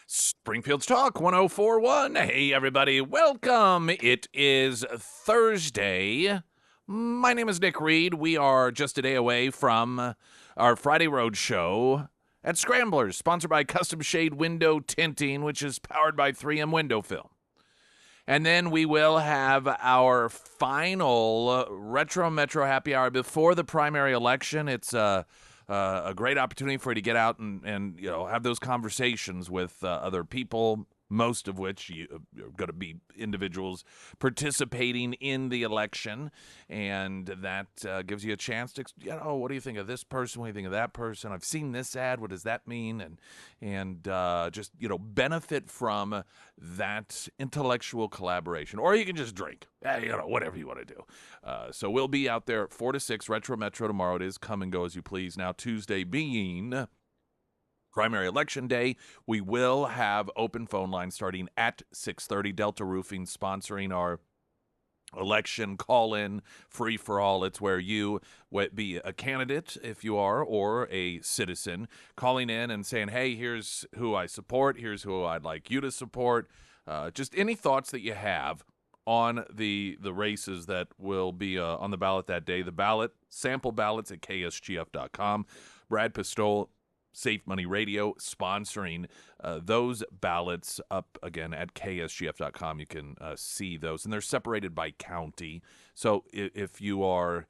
Springfield's Talk 1041. Hey, everybody, welcome. It is Thursday. My name is Nick Reed. We are just a day away from our Friday Road show at Scramblers, sponsored by Custom Shade Window Tinting, which is powered by 3M Window Film. And then we will have our final Retro Metro Happy Hour before the primary election. It's a great opportunity for you to get out and have those conversations with other people, most of which are going to be individuals participating in the election, and that gives you a chance to, what do you think of this person? What do you think of that person? I've seen this ad. What does that mean? And just benefit from that intellectual collaboration, or you can just drink, whatever you want to do. So we'll be out there 4 to 6 Retro Metro tomorrow. It is come and go as you please. Now, Tuesday being primary election day, we will have open phone lines starting at 6:30. Delta Roofing sponsoring our election call-in free-for-all. It's where you be a candidate, if you are, or a citizen, calling in and saying, hey, here's who I support, here's who I'd like you to support. Just any thoughts that you have on the races that will be on the ballot that day. The ballot, sample ballots at KSGF.com. Brad Pistole, Safe Money Radio, sponsoring those ballots up again at KSGF.com. You can see those, and they're separated by county. So if you are,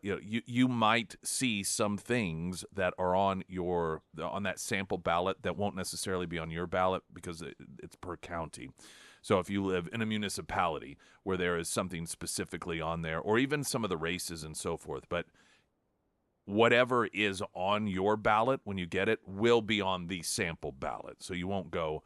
you might see some things that are on that sample ballot that won't necessarily be on your ballot because it's per county. So if you live in a municipality where there is something specifically on there, or even some of the races and so forth, but whatever is on your ballot when you get it will be on the sample ballot. So you won't go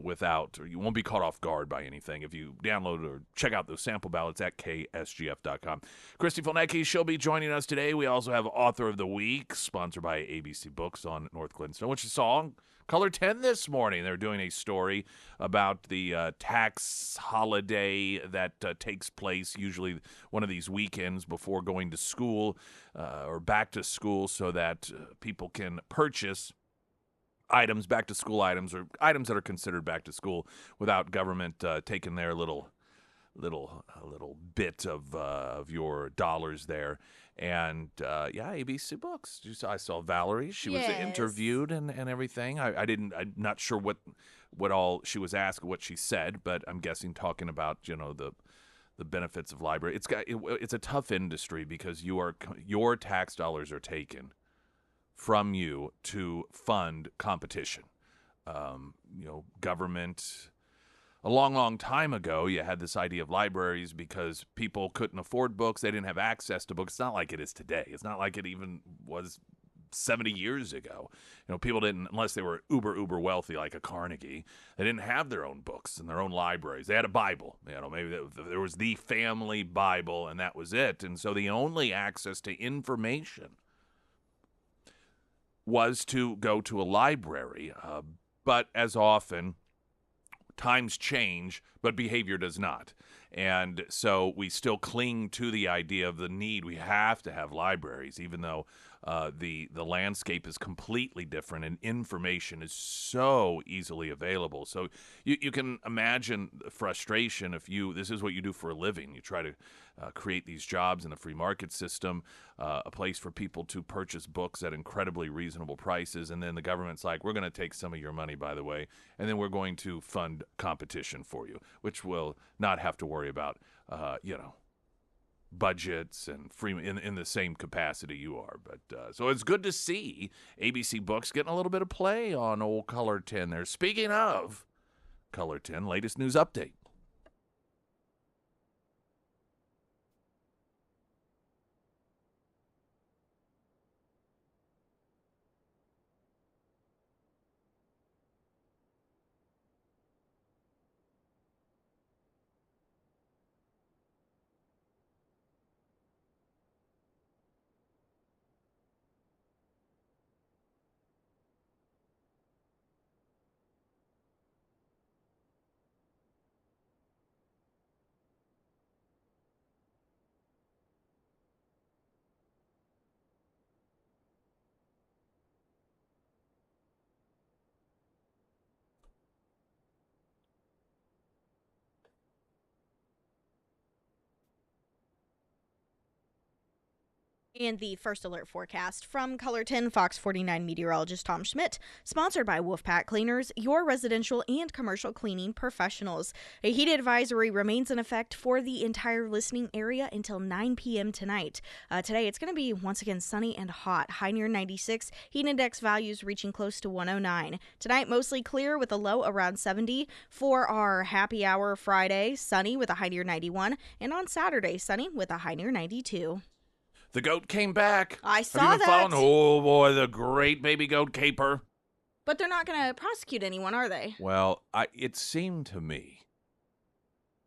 without, or you won't be caught off guard by anything if you download or check out those sample ballots at ksgf.com. Christy Fulnecki, she'll be joining us today. We also have Author of the Week, sponsored by ABC Books on North Glenstone, which is song Color 10 this morning. They're doing a story about the tax holiday that takes place usually one of these weekends before going to school or back to school, so that people can purchase items, back to school items, or items that are considered back to school without government taking their little bit of your dollars there. And ABC Books. I saw Valerie. She was interviewed and everything. I'm not sure what all she was asked, what she said, but I'm guessing talking about the benefits of library. It's a tough industry because your tax dollars are taken from you to fund competition. Government. A long, long time ago, you had this idea of libraries because people couldn't afford books. They didn't have access to books. It's not like it is today. It's not like it even was 70 years ago. People didn't, unless they were uber wealthy like a Carnegie, they didn't have their own books and their own libraries. They had a Bible. Maybe there was the family Bible, and that was it. And so the only access to information was to go to a library. But as often, times change, but behavior does not. And so we still cling to the idea of the need. We have to have libraries, even though the landscape is completely different and information is so easily available. So you can imagine the frustration if this is what you do for a living. You try to create these jobs in the free market system, a place for people to purchase books at incredibly reasonable prices, and then the government's like, we're going to take some of your money, by the way, and then we're going to fund competition for you, which will not have to worry about, budgets and free in the same capacity you are. But so it's good to see ABC Books getting a little bit of play on old Color 10 there. Speaking of Color 10, latest news update. And the first alert forecast from Cullerton, Fox 49 meteorologist Tom Schmidt, sponsored by Wolfpack Cleaners, your residential and commercial cleaning professionals. A heat advisory remains in effect for the entire listening area until 9 p.m. tonight. Today, it's going to be once again sunny and hot, high near 96, heat index values reaching close to 109. Tonight, mostly clear with a low around 70. For our happy hour Friday, sunny with a high near 91, and on Saturday, sunny with a high near 92. The goat came back. I saw Have you been that. following? Oh, boy, the great baby goat caper. But they're not going to prosecute anyone, are they? Well, it seemed to me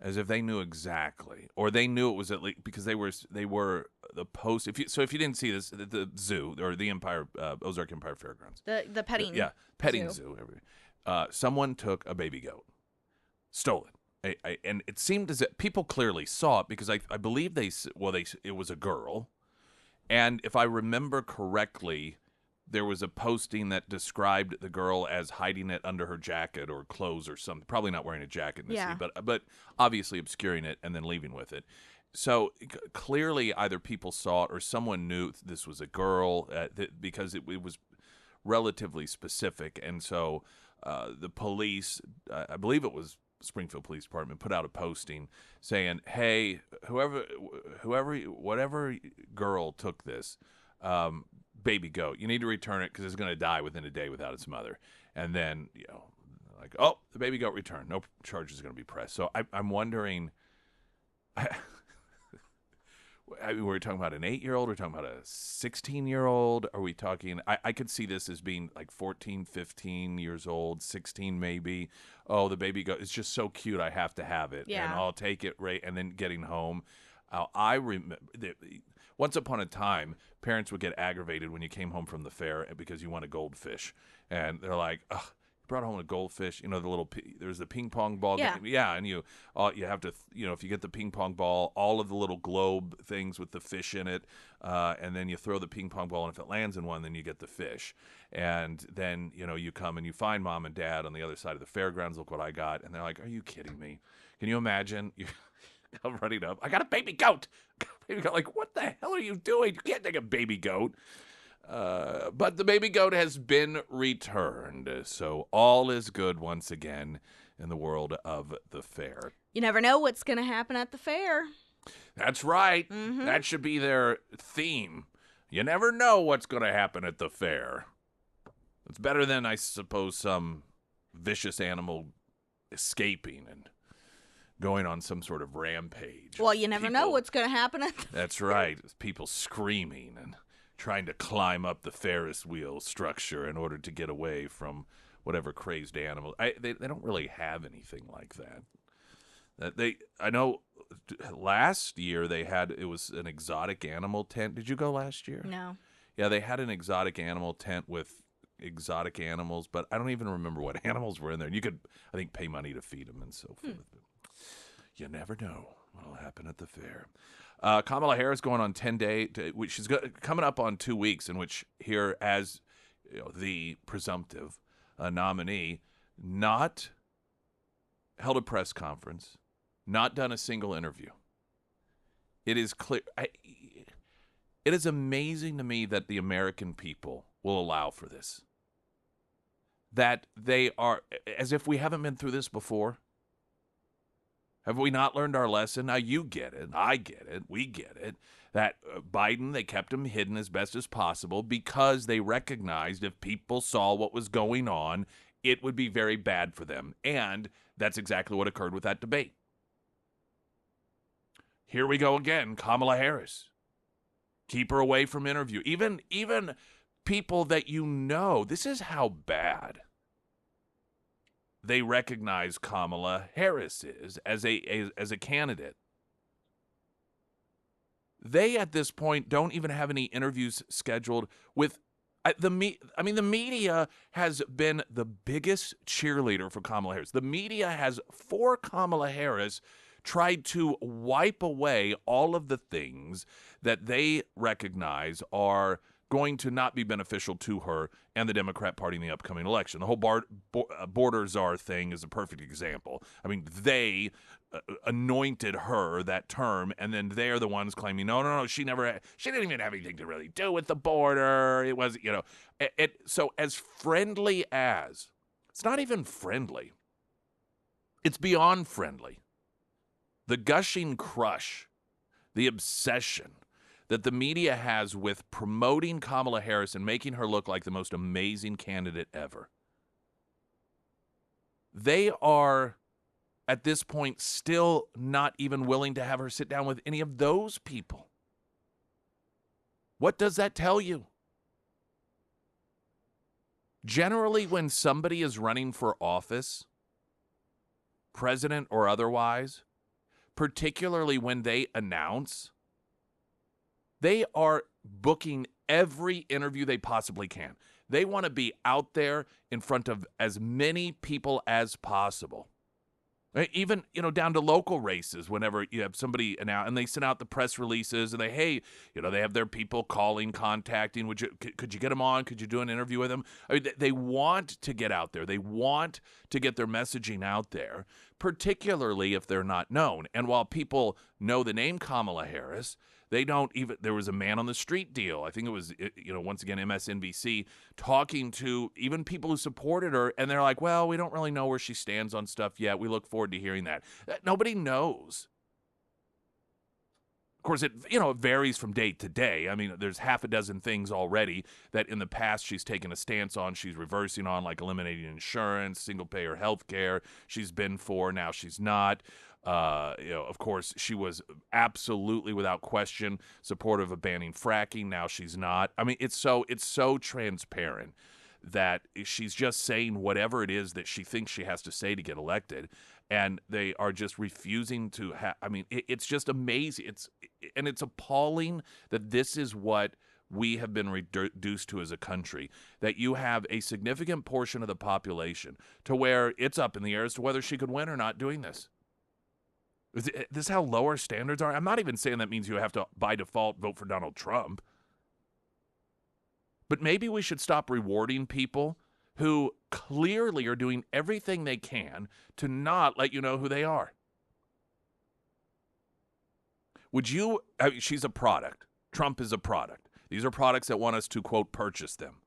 as if they knew exactly, or they knew it was at least because they were the post. If you didn't see this, the zoo or the Empire Ozark Empire Fairgrounds, The petting petting zoo. Someone took a baby goat, stole it, and it seemed as if people clearly saw it because I believe it was a girl. And if I remember correctly, there was a posting that described the girl as hiding it under her jacket or clothes or something. Probably not wearing a jacket in the sea, but obviously obscuring it and then leaving with it. So clearly either people saw it or someone knew this was a girl because it was relatively specific. And so the police, I believe it was Springfield Police Department, put out a posting saying, "Hey, whatever girl took this baby goat, you need to return it because it's going to die within a day without its mother." And then, like, oh, the baby goat returned. No charges are going to be pressed. So I'm wondering, we're talking about an 8-year-old? We're talking about a 16-year-old? Are we talking? I could see this as being like 14, 15 years old, 16 maybe. Oh, the baby goat. It's just so cute. I have to have it. Yeah. And I'll take it right. And then getting home. I remember once upon a time, parents would get aggravated when you came home from the fair because you want a goldfish. And they're like, ugh. Brought home a goldfish, there's the ping pong ball. Yeah. And you have to, if you get the ping pong ball, all of the little globe things with the fish in it, and then you throw the ping pong ball, and if it lands in one, then you get the fish. And then, you come and you find mom and dad on the other side of the fairgrounds, look what I got. And they're like, are you kidding me? Can you imagine? I'm running up, I got a baby goat. Like, what the hell are you doing? You can't take a baby goat. But the baby goat has been returned, so all is good once again in the world of the fair. You never know what's going to happen at the fair. That's right. Mm-hmm. That should be their theme. You never know what's going to happen at the fair. It's better than, I suppose, some vicious animal escaping and going on some sort of rampage. Well, you never know what's going to happen at the fair. That's right. People screaming and trying to climb up the Ferris wheel structure in order to get away from whatever crazed animal. They don't really have anything like that. I know last year it was an exotic animal tent. Did you go last year? No. Yeah, they had an exotic animal tent with exotic animals, but I don't even remember what animals were in there. And you could, I think, pay money to feed them and so forth. You never know what will happen at the fair. Kamala Harris going on 10-day, which is coming up on 2 weeks, in which here as the presumptive nominee, not held a press conference, not done a single interview. It is clear. It is amazing to me that the American people will allow for this. That they are, as if we haven't been through this before. Have we not learned our lesson? Now you get it. I get it. We get it. That Biden, they kept him hidden as best as possible because they recognized if people saw what was going on, it would be very bad for them. And that's exactly what occurred with that debate. Here we go again, Kamala Harris. Keep her away from interview. Even people that this is how bad they recognize Kamala Harris is as a candidate. They at this point don't even have any interviews scheduled with the media has been the biggest cheerleader for Kamala Harris. The media has, for Kamala Harris, tried to wipe away all of the things that they recognize are going to not be beneficial to her and the Democrat Party in the upcoming election. The whole border czar thing is a perfect example. I mean, they anointed her that term, and then they're the ones claiming, no, she didn't even have anything to really do with the border. It was, so as friendly as, it's not even friendly. It's beyond friendly. The gushing crush, the obsession that the media has with promoting Kamala Harris and making her look like the most amazing candidate ever. They are, at this point, still not even willing to have her sit down with any of those people. What does that tell you? Generally, when somebody is running for office, president or otherwise, particularly when they announce, they are booking every interview they possibly can. They want to be out there in front of as many people as possible. Even, down to local races, whenever you have somebody announce, and they send out the press releases, and they have their people calling, contacting. Could you get them on? Could you do an interview with them? I mean, they want to get out there. They want to get their messaging out there, particularly if they're not known. And while people know the name Kamala Harris, they don't even, there was a man on the street deal. I think it was, once again, MSNBC talking to even people who supported her. And they're like, well, we don't really know where she stands on stuff yet. We look forward to hearing that. Nobody knows. Of course, it varies from day to day. I mean, there's half a dozen things already that in the past she's taken a stance on. She's reversing on, like eliminating insurance, single-payer health care. She's been for, now she's not. Of course, she was absolutely, without question, supportive of banning fracking. Now she's not. I mean, it's so transparent that she's just saying whatever it is that she thinks she has to say to get elected, and they are just refusing to have. I mean, it's just amazing. It's appalling that this is what we have been reduced to as a country, that you have a significant portion of the population to where it's up in the air as to whether she could win or not doing this. Is this how low our standards are? I'm not even saying that means you have to, by default, vote for Donald Trump. But maybe we should stop rewarding people who clearly are doing everything they can to not let you know who they are. She's a product. Trump is a product. These are products that want us to, quote, purchase them.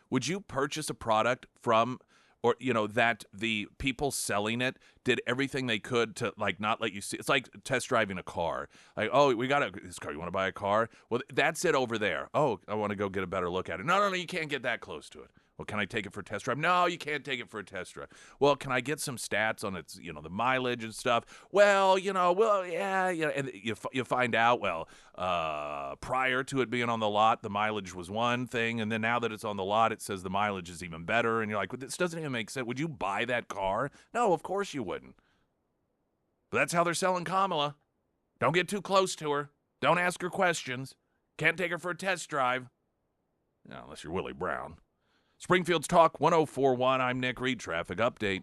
Would you purchase a product from, or, that the people selling it did everything they could to, like, not let you see? It's like test driving a car. Like, oh, we got this car. You want to buy a car? Well, that's it over there. Oh, I want to go get a better look at it. No, you can't get that close to it. Well, can I take it for a test drive? No, you can't take it for a test drive. Well, can I get some stats on its, the mileage and stuff? Well, yeah. And you find out, prior to it being on the lot, the mileage was one thing. And then now that it's on the lot, it says the mileage is even better. And you're like, well, this doesn't even make sense. Would you buy that car? No, of course you wouldn't. But that's how they're selling Kamala. Don't get too close to her. Don't ask her questions. Can't take her for a test drive. No, unless you're Willie Brown. Springfield's Talk 1041. I'm Nick Reed. Traffic update.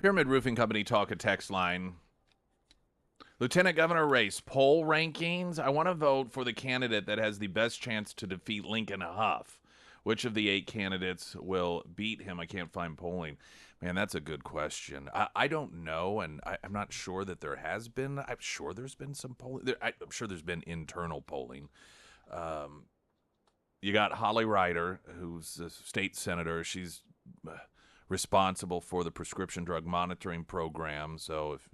Pyramid Roofing Company talk a text line. Lieutenant Governor race poll rankings. I want to vote for the candidate that has the best chance to defeat Lincoln Huff. Which of the 8 candidates will beat him? I can't find polling. Man, that's a good question. I don't know, and I'm not sure that there has been. I'm sure there's been some polling. I'm sure there's been internal polling. You got Holly Ryder, who's a state senator. She's responsible for the prescription drug monitoring program. So if,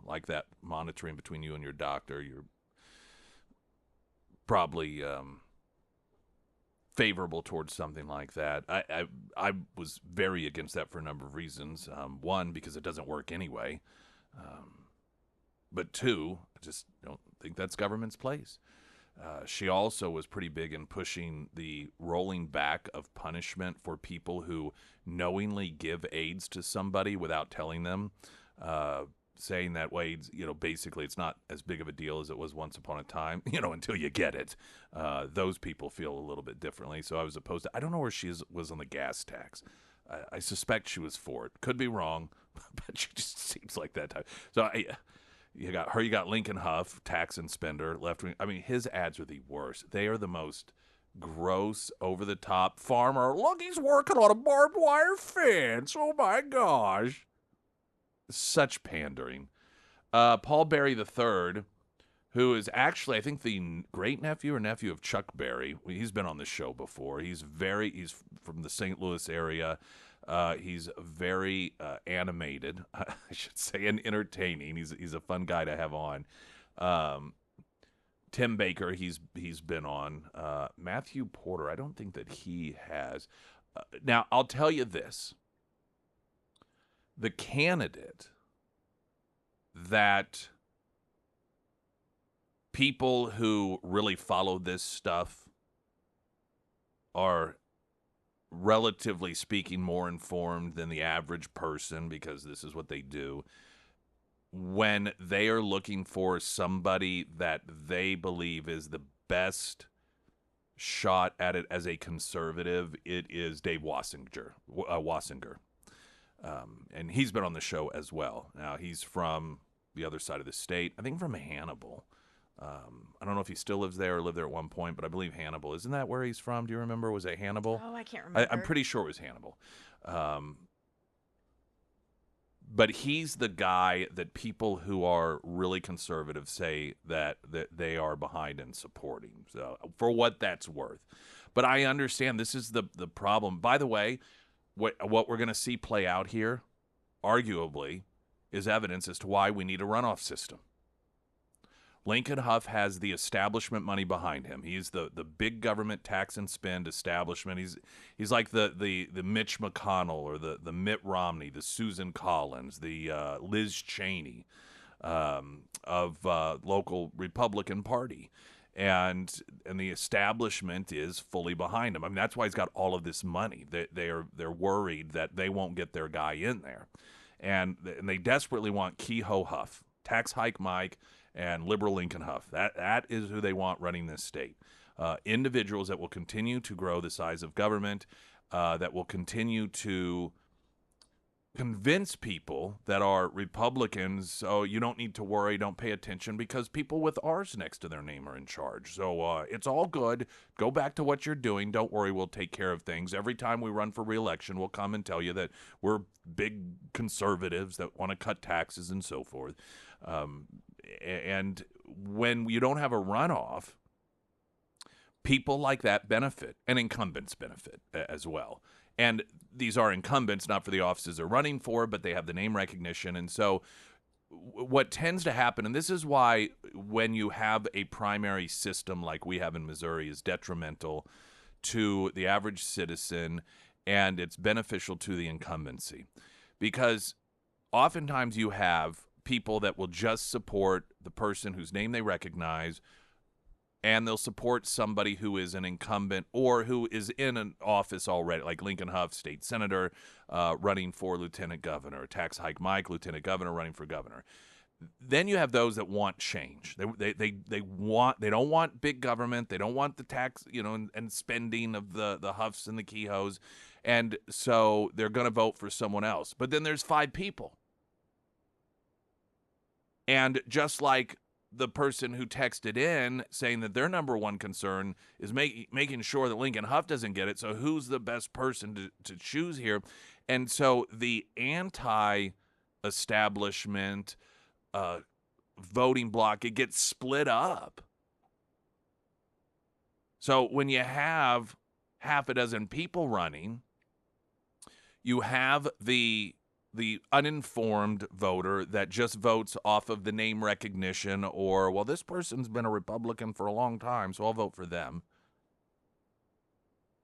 like that monitoring between you and your doctor, you're probably favorable towards something like that. I was very against that for a number of reasons. One, because it doesn't work anyway. But two, I just don't think that's government's place. She also was pretty big in pushing the rolling back of punishment for people who knowingly give AIDS to somebody without telling them, saying that way, basically it's not as big of a deal as it was once upon a time, until you get it. Those people feel a little bit differently. So I was opposed to, I don't know where she was on the gas tax. I suspect she was for it. Could be wrong, but she just seems like that type. So you got her, you got Lincoln Huff, tax and spender, left wing. I mean, his ads are the worst. They are the most gross, over the top. Farmer, look, he's working on a barbed wire fence. Oh my gosh. Such pandering. Paul Berry III, who is actually, I think, the great nephew or nephew of Chuck Berry. He's been on the show before. He's from the St. Louis area. He's very animated, I should say, and entertaining. He's a fun guy to have on. Tim Baker, he's been on. Matthew Porter, I don't think that he has. Now, I'll tell you this. The candidate that people who really follow this stuff are, relatively speaking, more informed than the average person, because this is what they do. When they are looking for somebody that they believe is the best shot at it as a conservative, it is Dave Wassinger. And he's been on the show as well. Now, he's from the other side of the state. I think from Hannibal. I don't know if he still lives there or lived there at one point, but I believe Hannibal. Isn't that where he's from? Do you remember? Was it Hannibal? Oh, I can't remember. I'm pretty sure it was Hannibal. But he's the guy that people who are really conservative say that they are behind and supporting. So for what that's worth. But I understand this is the problem. By the way, what we're going to see play out here, arguably, is evidence as to why we need a runoff system. Lincoln Huff has the establishment money behind him. He's the big government tax and spend establishment. He's like the Mitch McConnell or the Mitt Romney, the Susan Collins, the Liz Cheney of local Republican Party. And the establishment is fully behind him. I mean, that's why he's got all of this money. They're worried that they won't get their guy in there, and they desperately want Kehoe Huff, Tax Hike Mike, and Liberal Lincoln Huff. That is who they want running this state. Individuals that will continue to grow the size of government, that will continue to convince people that are Republicans, oh, you don't need to worry, don't pay attention, because people with R's next to their name are in charge. So it's all good. Go back to what you're doing. Don't worry, we'll take care of things. Every time we run for re-election, we'll come and tell you that we're big conservatives that want to cut taxes and so forth. And when you don't have a runoff, people like that benefit, and incumbents benefit as well. And these are incumbents, not for the offices they're running for, but they have the name recognition. And so what tends to happen, and this is why when you have a primary system like we have in Missouri is detrimental to the average citizen, and it's beneficial to the incumbency. Because oftentimes you have people that will just support the person whose name they recognize, and they'll support somebody who is an incumbent or who is in an office already, like Lincoln Huff, state senator, running for lieutenant governor, Tax Hike Mike, lieutenant governor, running for governor. Then you have those that want change. They don't want big government. They don't want the tax, and spending of the Huffs and the Kehoes, and so they're going to vote for someone else. But then there's 5 people And just like the person who texted in saying that their number one concern is making sure that Lincoln Huff doesn't get it. So who's the best person to choose here? And so the anti-establishment voting block, it gets split up. So when you have half a dozen people running, you have the uninformed voter that just votes off of the name recognition, or, well, this person's been a Republican for a long time, so I'll vote for them.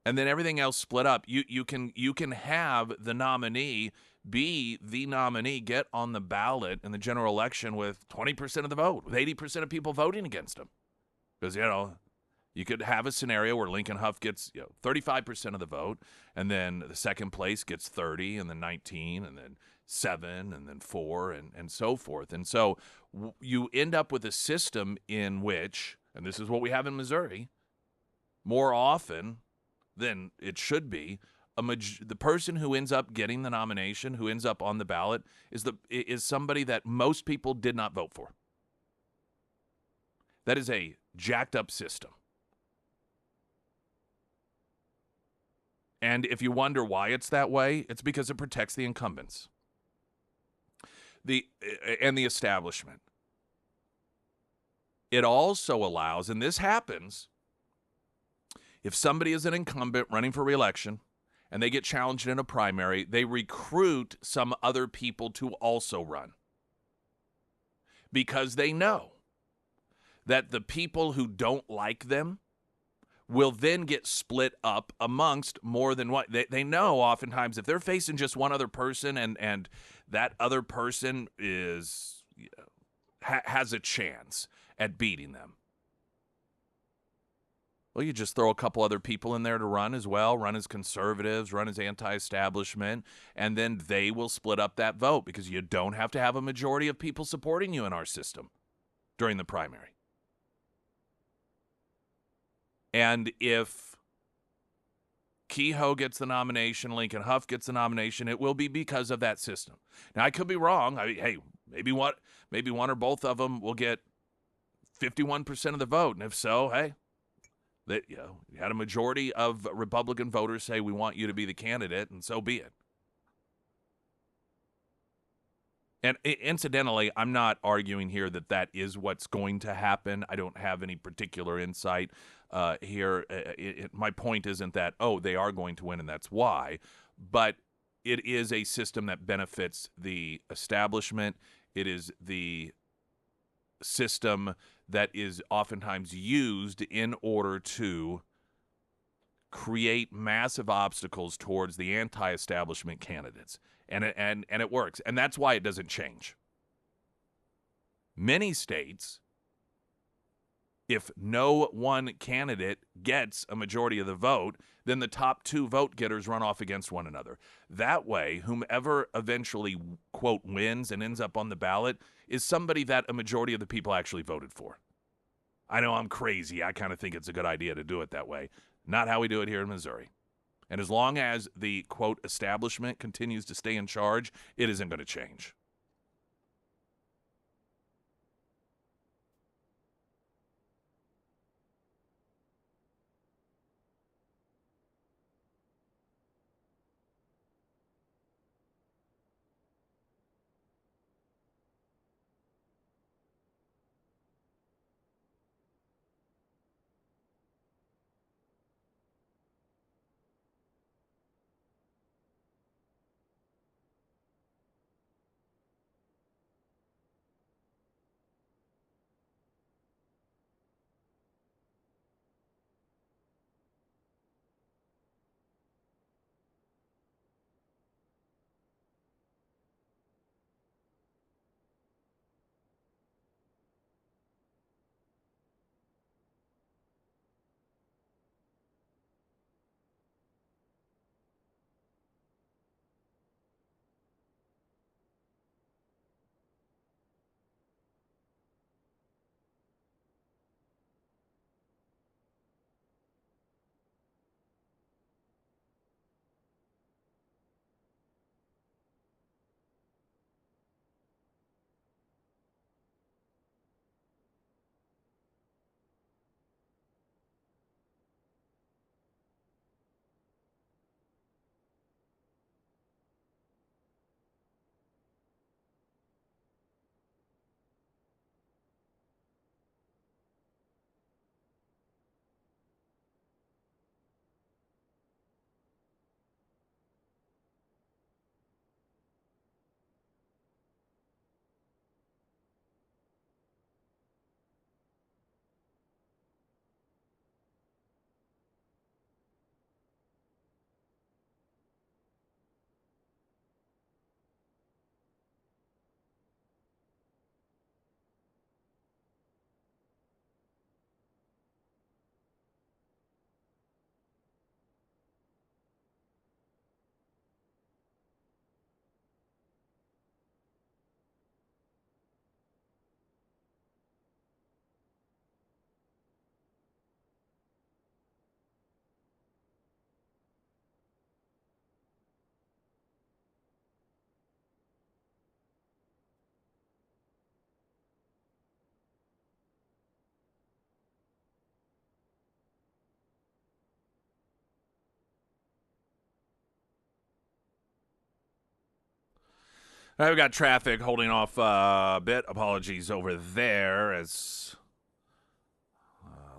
And then everything else split up. You can have the nominee be the nominee, get on the ballot in the general election with 20% of the vote, with 80% of people voting against him. Because, you could have a scenario where Lincoln Huff gets 35% of the vote, and then the second place gets 30, and then 19, and then 7, and then 4, and so forth. And so you end up with a system in which, and this is what we have in Missouri, more often than it should be, the person who ends up getting the nomination, who ends up on the ballot, is somebody that most people did not vote for. That is a jacked up system. And if you wonder why it's that way, it's because it protects the incumbents and the establishment. It also allows, and this happens, if somebody is an incumbent running for re-election and they get challenged in a primary, they recruit some other people to also run because they know that the people who don't like them will then get split up amongst more than one. They know oftentimes if they're facing just one other person and that other person has a chance at beating them, well, you just throw a couple other people in there to run as well, run as conservatives, run as anti-establishment, and then they will split up that vote because you don't have to have a majority of people supporting you in our system during the primary. And if Kehoe gets the nomination, Lincoln Huff gets the nomination, it will be because of that system. Now, I could be wrong. Hey, maybe one or both of them will get 51% of the vote. And if so, hey, you had a majority of Republican voters say we want you to be the candidate, and so be it. And incidentally, I'm not arguing here that is what's going to happen. I don't have any particular insight here. My point isn't that, they are going to win and that's why. But it is a system that benefits the establishment. It is the system that is oftentimes used in order to create massive obstacles towards the anti-establishment candidates. And it works. And that's why it doesn't change. Many states, if no one candidate gets a majority of the vote, then the top two vote getters run off against one another. That way, whomever eventually, quote, wins and ends up on the ballot is somebody that a majority of the people actually voted for. I know I'm crazy. I kind of think it's a good idea to do it that way. Not how we do it here in Missouri. And as long as the, quote, establishment continues to stay in charge, it isn't going to change. I've got traffic holding off a bit. Apologies over there as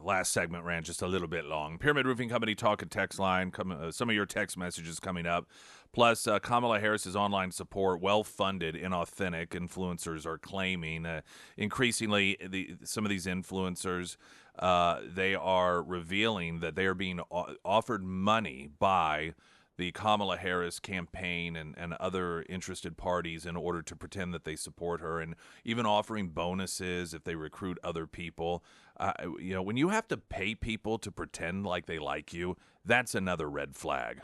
last segment ran just a little bit long. Pyramid Roofing Company talk and text line. Some of your text messages coming up. Plus, Kamala Harris's online support, well-funded, inauthentic influencers are claiming. Increasingly, some of these influencers, they are revealing that they are being offered money by the Kamala Harris campaign and other interested parties in order to pretend that they support her, and even offering bonuses if they recruit other people. When you have to pay people to pretend like they like you, that's another red flag.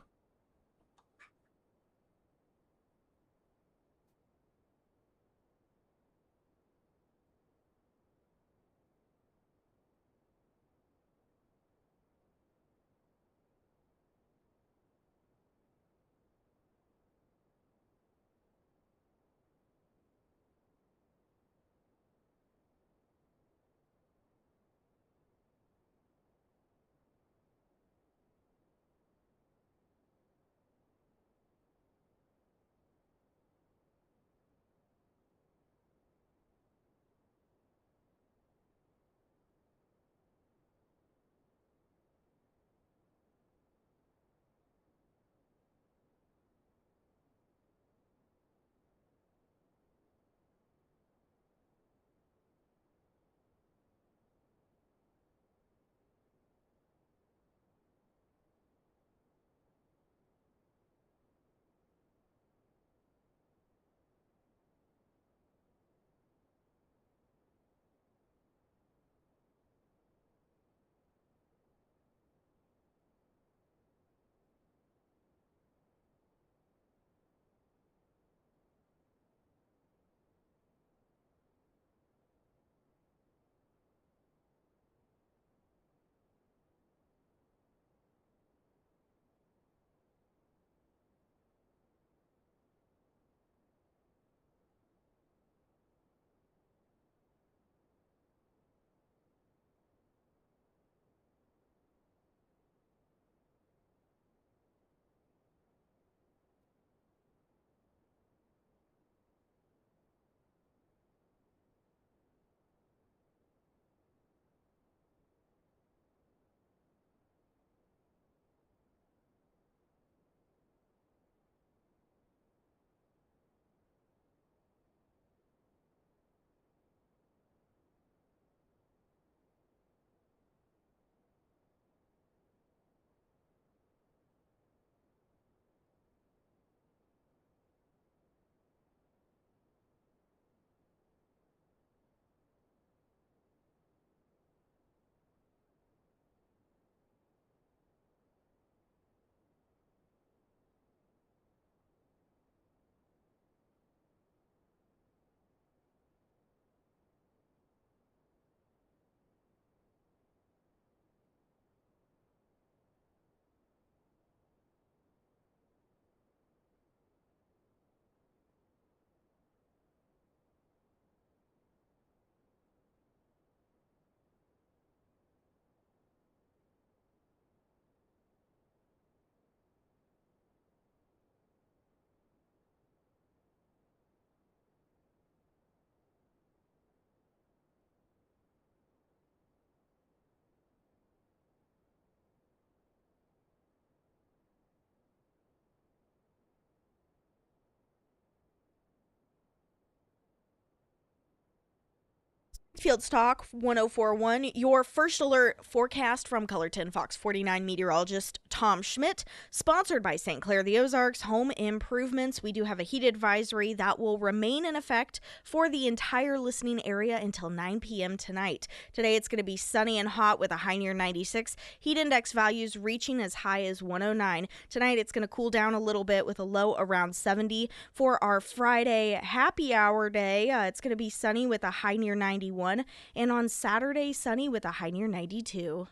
Field Stock 1041, your first alert forecast from Colorton Fox 49 meteorologist Tom Schmidt, sponsored by St. Clair the Ozarks Home Improvements. We do have a heat advisory that will remain in effect for the entire listening area until 9 p.m. tonight. Today it's going to be sunny and hot with a high near 96, heat index values reaching as high as 109. Tonight it's going to cool down a little bit with a low around 70. For our Friday happy hour day, it's going to be sunny with a high near 91. And on Saturday, sunny with a high near 92.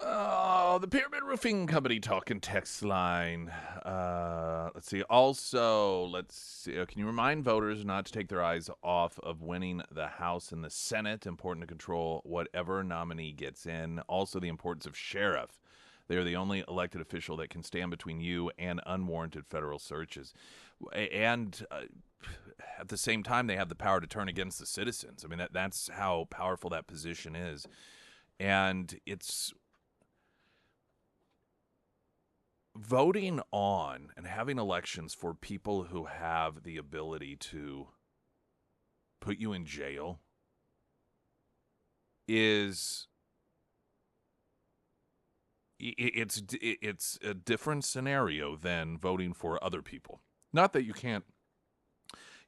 Oh, the Pyramid Roofing Company talking text line. Let's see. Also, let's see. Can you remind voters not to take their eyes off of winning the House and the Senate? Important to control whatever nominee gets in. Also, the importance of sheriff. They are the only elected official that can stand between you and unwarranted federal searches. And at the same time, they have the power to turn against the citizens. I mean, that's how powerful that position is. And it's voting on and having elections for people who have the ability to put you in jail is it's a different scenario than voting for other people. Not that you can't,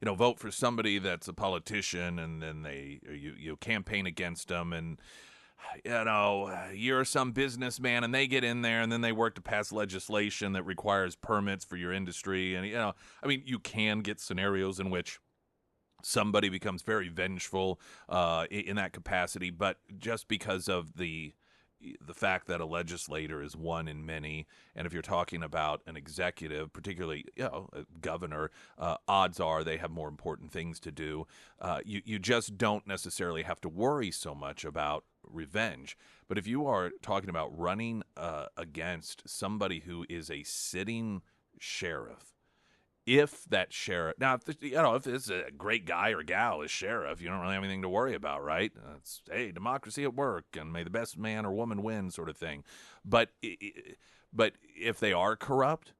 vote for somebody that's a politician and then you campaign against them, and you're some businessman and they get in there and then they work to pass legislation that requires permits for your industry. And, I mean, you can get scenarios in which somebody becomes very vengeful in that capacity, but just because of the fact that a legislator is one in many, and if you're talking about an executive, particularly a governor, odds are they have more important things to do. You just don't necessarily have to worry so much about revenge. But if you are talking about running against somebody who is a sitting sheriff, if that sheriff now, if it's a great guy or gal as sheriff, you don't really have anything to worry about, right? It's, hey, democracy at work, and may the best man or woman win, sort of thing. But if they are corrupt,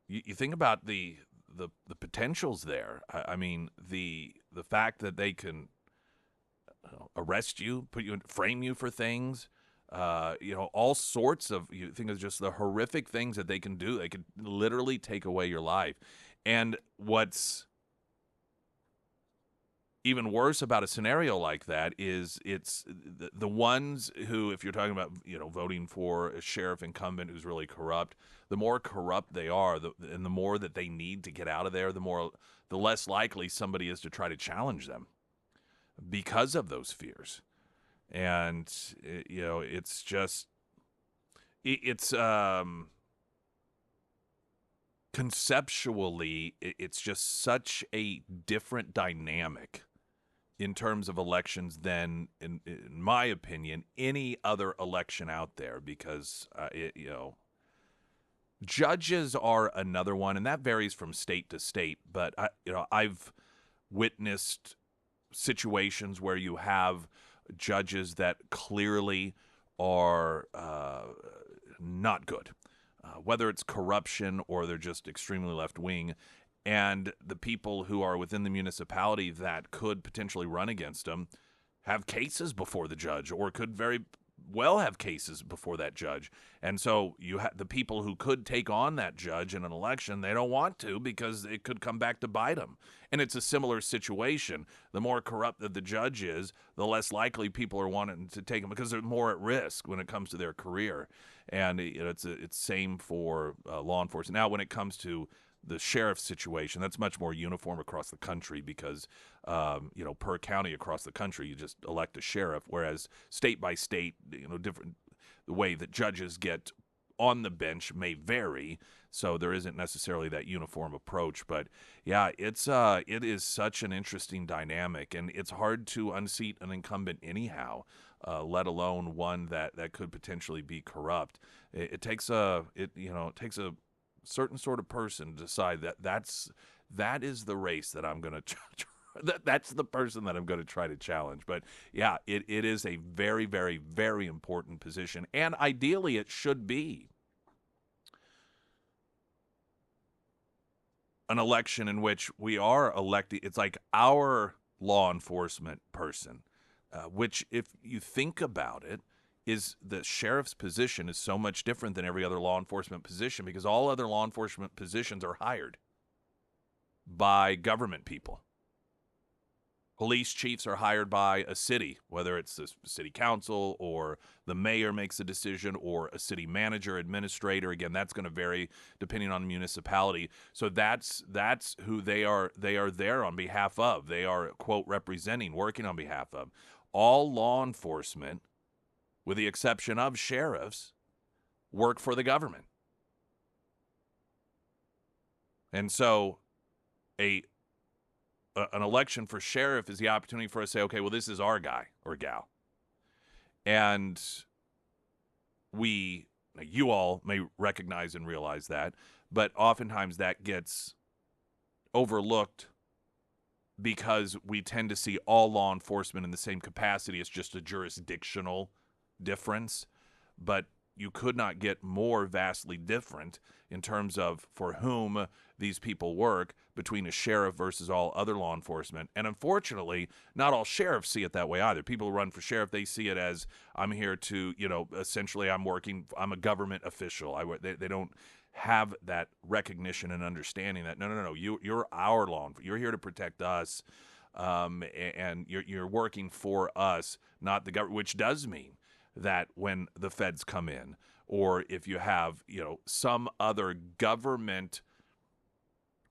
you think about the potentials there. I mean, the fact that they can arrest you, frame you for things. All sorts of, you think of just the horrific things that they can do. They could literally take away your life. And what's even worse about a scenario like that is it's the ones who, if you're talking about, voting for a sheriff incumbent who's really corrupt, the more corrupt they are, and the more that they need to get out of there, the less likely somebody is to try to challenge them because of those fears. And it's just it's conceptually it's just such a different dynamic in terms of elections than, in my opinion, any other election out there, because judges are another one, and that varies from state to state. But I've witnessed situations where you have judges that clearly are not good, whether it's corruption or they're just extremely left-wing, and the people who are within the municipality that could potentially run against them have cases before the judge, or could very well have cases before that judge. And so you have the people who could take on that judge in an election, they don't want to because it could come back to bite them. And it's a similar situation. The more corrupt that the judge is, the less likely people are wanting to take them because they're more at risk when it comes to their career. And it's same for law enforcement. Now, when it comes to the sheriff's situation, that's much more uniform across the country because, per county across the country, you just elect a sheriff, whereas state by state, different, the way that judges get on the bench may vary, so there isn't necessarily that uniform approach. But yeah, it is such an interesting dynamic, and it's hard to unseat an incumbent anyhow, let alone one that could potentially be corrupt. It takes a certain sort of person to decide that is the race that I'm going to that's the person that I'm going to try to challenge. But yeah, it is a very, very, very important position, and ideally it should be an election in which we are electing. It's like our law enforcement person, which, if you think about it, is the sheriff's position is so much different than every other law enforcement position, because all other law enforcement positions are hired by government people. Police chiefs are hired by a city, whether it's the city council or the mayor makes a decision, or a city manager, administrator. Again, that's going to vary depending on the municipality. So that's who they are there on behalf of. They are, quote, representing, working on behalf of. All law enforcement, with the exception of sheriffs, work for the government. And so an election for sheriff is the opportunity for us to say, okay, well, this is our guy or gal. And you all may recognize and realize that, but oftentimes that gets overlooked because we tend to see all law enforcement in the same capacity. It's just a jurisdictional difference. But you could not get more vastly different in terms of for whom these people work between a sheriff versus all other law enforcement. And unfortunately, not all sheriffs see it that way either. People who run for sheriff, they see it as, I'm here to, essentially I'm a government official. They don't have that recognition and understanding that, no, you're our you're here to protect us, and you're working for us, not the government, which does mean that when the feds come in, or if you have, some other government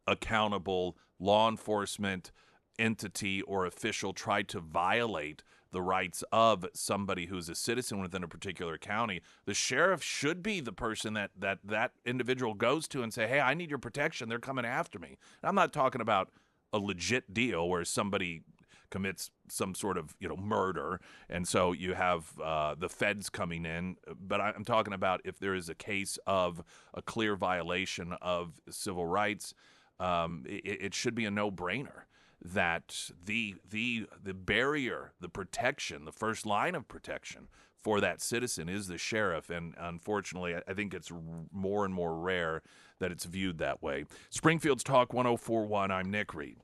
accountable law enforcement entity or official try to violate the rights of somebody who's a citizen within a particular county, the sheriff should be the person that individual goes to and say, hey, I need your protection. They're coming after me. And I'm not talking about a legit deal where somebody commits some sort of murder, and so you have the feds coming in. But I'm talking about if there is a case of a clear violation of civil rights, it should be a no-brainer that the barrier, the protection, the first line of protection for that citizen is the sheriff. And unfortunately, I think it's more and more rare that it's viewed that way. Springfield's Talk 1041. I'm Nick Reed.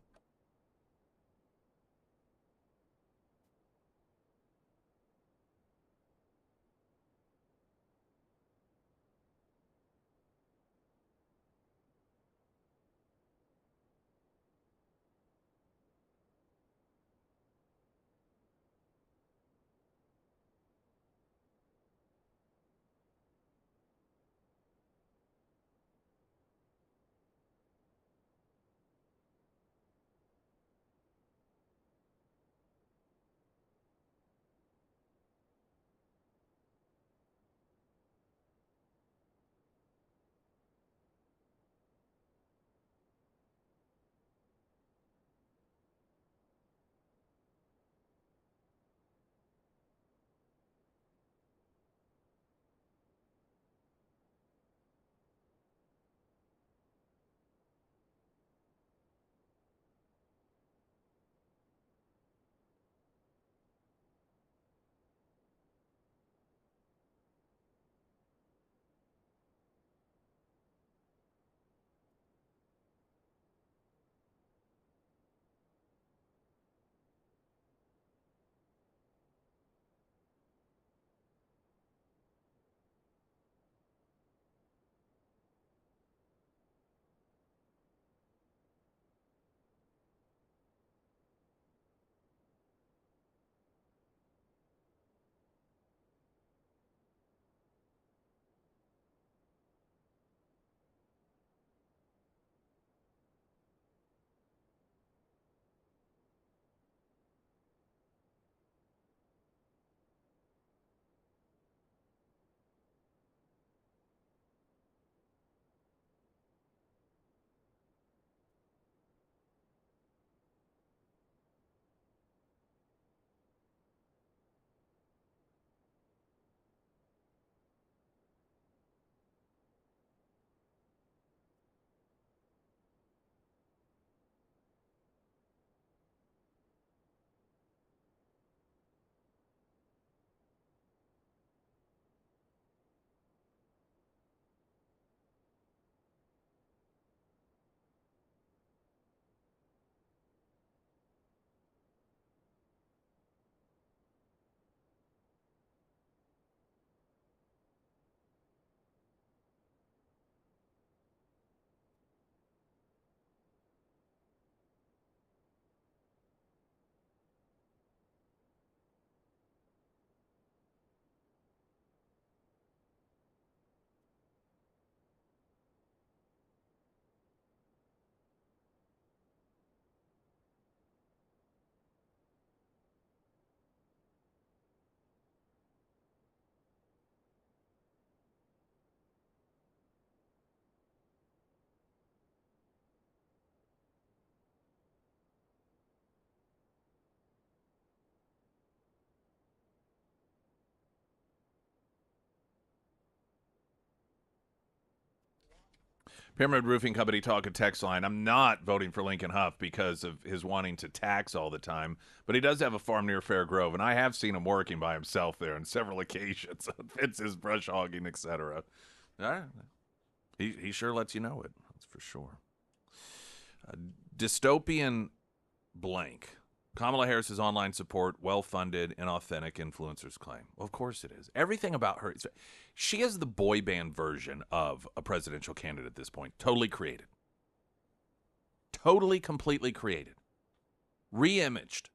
Pyramid Roofing Company talk a text line. I'm not voting for Lincoln Huff because of his wanting to tax all the time, but he does have a farm near Fair Grove, and I have seen him working by himself there on several occasions. Fits his brush hogging, etc. He sure lets you know it. That's for sure. Dystopian blank. Kamala Harris's online support, well-funded, inauthentic influencers claim. Well, of course it is. Everything about her, she is the boy band version of a presidential candidate at this point. Totally created. Totally, completely created. Re-imaged.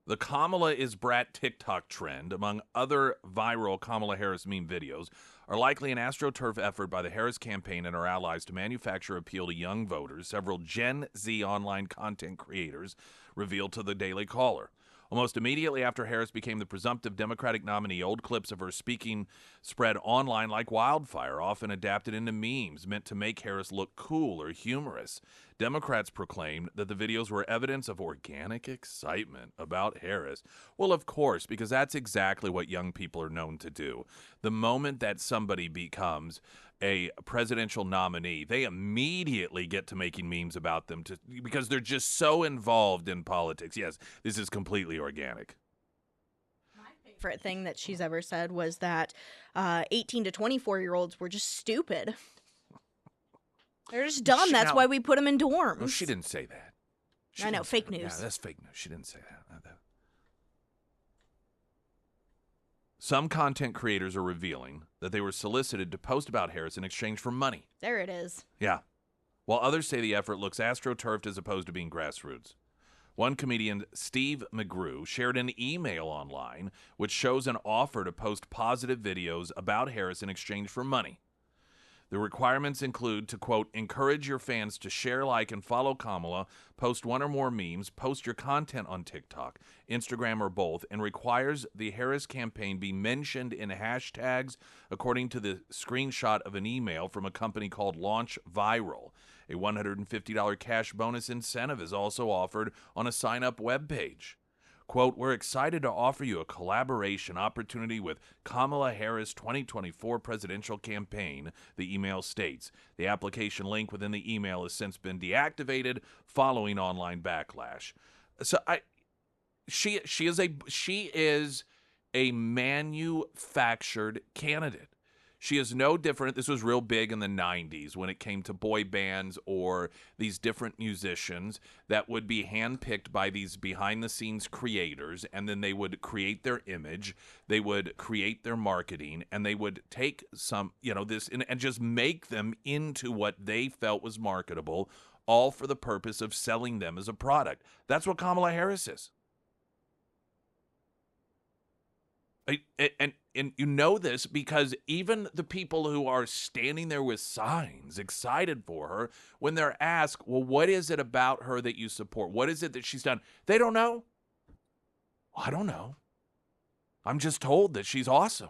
The Kamala is brat TikTok trend, among other viral Kamala Harris meme videos, are likely an AstroTurf effort by the Harris campaign and her allies to manufacture appeal to young voters, several Gen Z online content creators revealed to the Daily Caller. Almost immediately after Harris became the presumptive Democratic nominee, old clips of her speaking spread online like wildfire, often adapted into memes meant to make Harris look cool or humorous. Democrats proclaimed that the videos were evidence of organic excitement about Harris. Well, of course, because that's exactly what young people are known to do. The moment that somebody becomes a presidential nominee, they immediately get to making memes about them because they're just so involved in politics. Yes, this is completely organic. My favorite thing that she's ever said was that 18 to 24-year-olds were just stupid. They're just dumb. That's why we put them in dorms. No, she didn't say that. I know, fake news. Yeah, that's fake news. She didn't say that. Some content creators are revealing that they were solicited to post about Harris in exchange for money. There it is. Yeah. While others say the effort looks astroturfed as opposed to being grassroots. One comedian, Steve McGrew, shared an email online which shows an offer to post positive videos about Harris in exchange for money. The requirements include to, quote, encourage your fans to share, like, and follow Kamala, post one or more memes, post your content on TikTok, Instagram, or both, and requires the Harris campaign be mentioned in hashtags according to the screenshot of an email from a company called Launch Viral. A $150 cash bonus incentive is also offered on a sign-up webpage. Quote, we're excited to offer you a collaboration opportunity with Kamala Harris 2024 presidential campaign, the email states. The application link within the email has since been deactivated following online backlash. So she is a manufactured candidate. She is no different. This was real big in the 90s when it came to boy bands or these different musicians that would be handpicked by these behind-the-scenes creators, and then they would create their image, they would create their marketing, and they would take some, this and just make them into what they felt was marketable, all for the purpose of selling them as a product. That's what Kamala Harris is. And you know this because even the people who are standing there with signs excited for her, when they're asked, well, what is it about her that you support? What is it that she's done? They don't know. I don't know. I'm just told that she's awesome.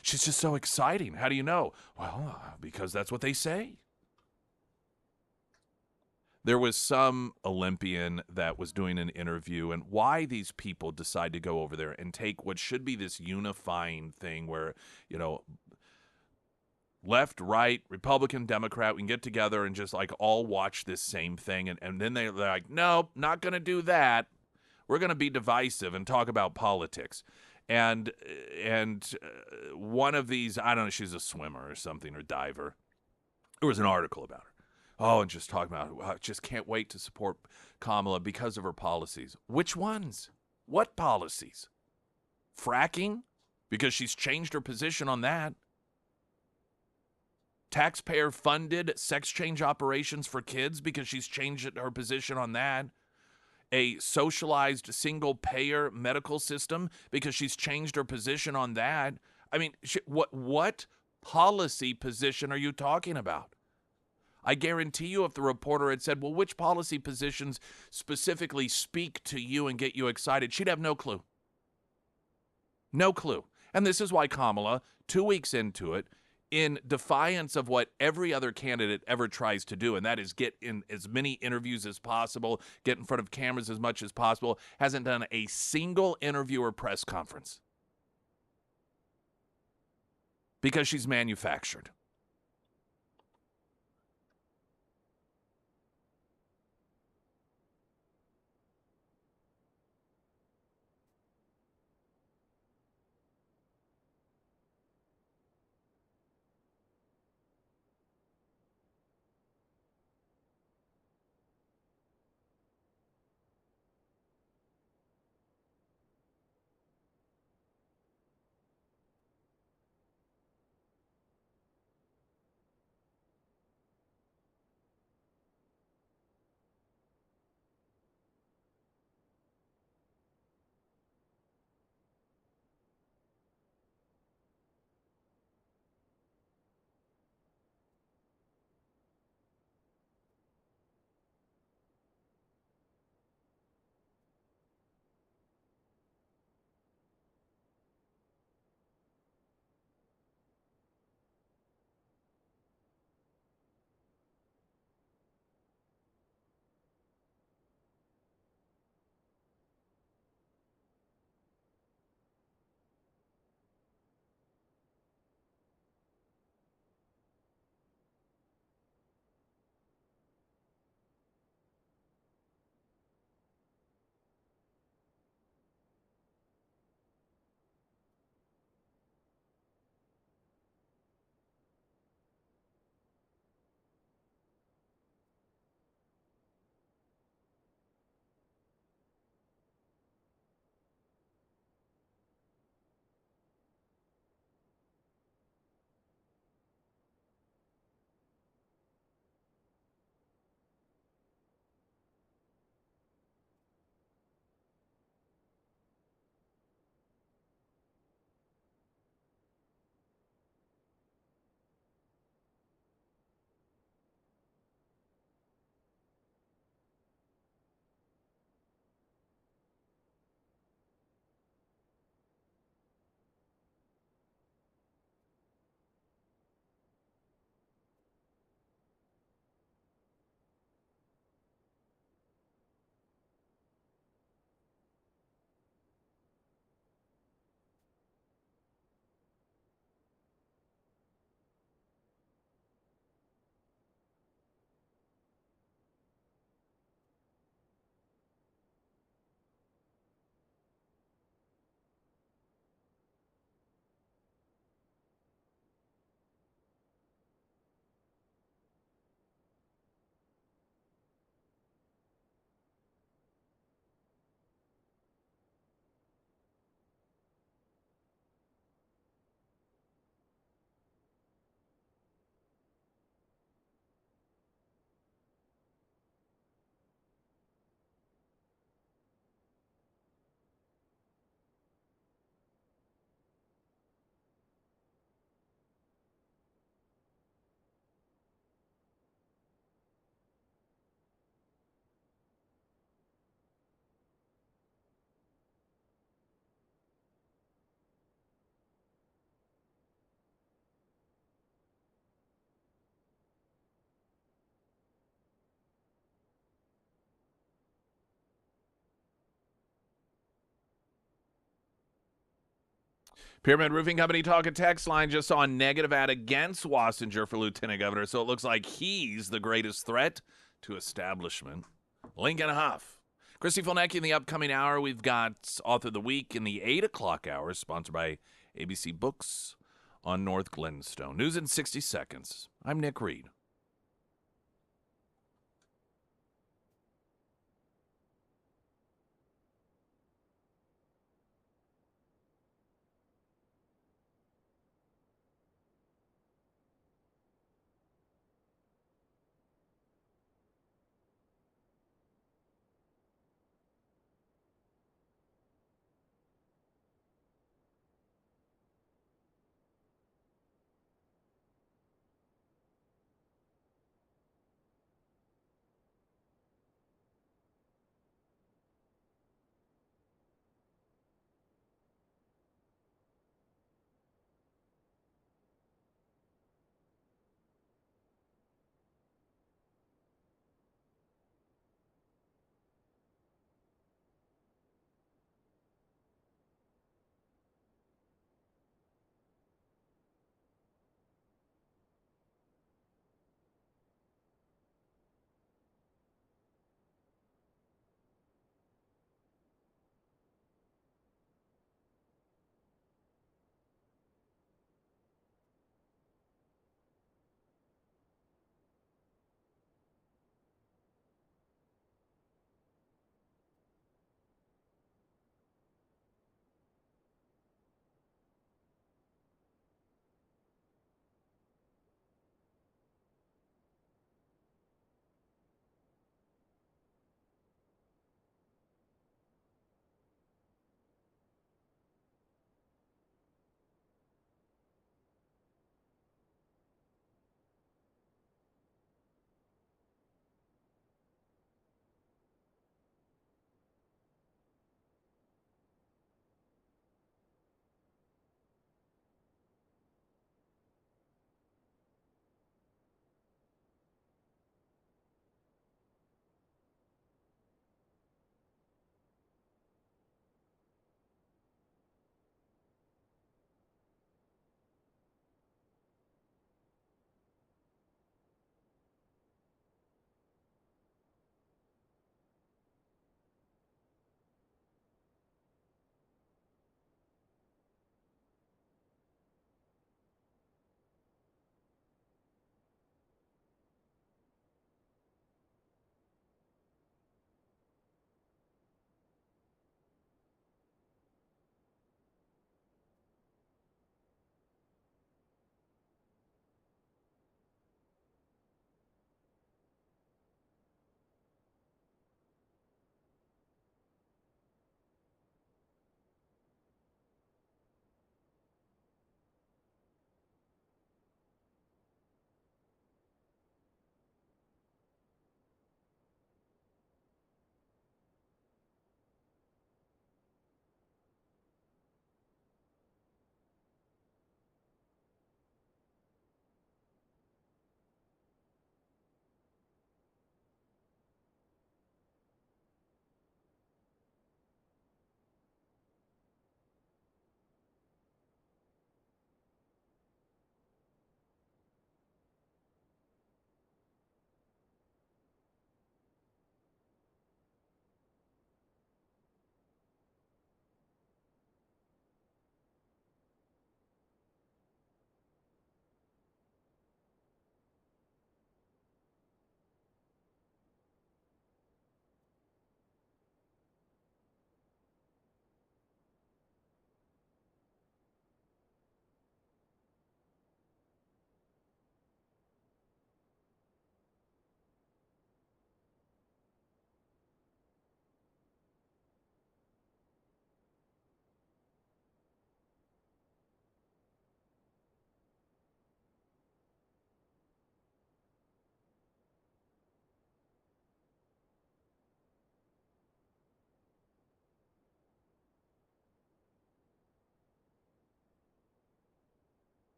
She's just so exciting. How do you know? Well, because that's what they say. There was some Olympian that was doing an interview, and why these people decide to go over there and take what should be this unifying thing where, left, right, Republican, Democrat, we can get together and just like all watch this same thing. And then they're like, nope, not going to do that. We're going to be divisive and talk about politics. And one of these, I don't know, she's a swimmer or something, or diver. There was an article about her. Oh, and just talking about, I just can't wait to support Kamala because of her policies. Which ones? What policies? Fracking? Because she's changed her position on that. Taxpayer-funded sex change operations for kids because she's changed her position on that. A socialized single-payer medical system because she's changed her position on that. I mean, what policy position are you talking about? I guarantee you if the reporter had said, well, which policy positions specifically speak to you and get you excited, she'd have no clue. No clue. And this is why Kamala, 2 weeks into it, in defiance of what every other candidate ever tries to do, and that is get in as many interviews as possible, get in front of cameras as much as possible, hasn't done a single interview or press conference. Because she's manufactured. Pyramid Roofing Company talk and text line just saw a negative ad against Wassinger for lieutenant governor, so it looks like he's the greatest threat to establishment. Lincoln Huff. Christy Fulnecki in the upcoming hour. We've got Author of the Week in the 8 o'clock hour, sponsored by ABC Books on North Glenstone. News in 60 seconds. I'm Nick Reed.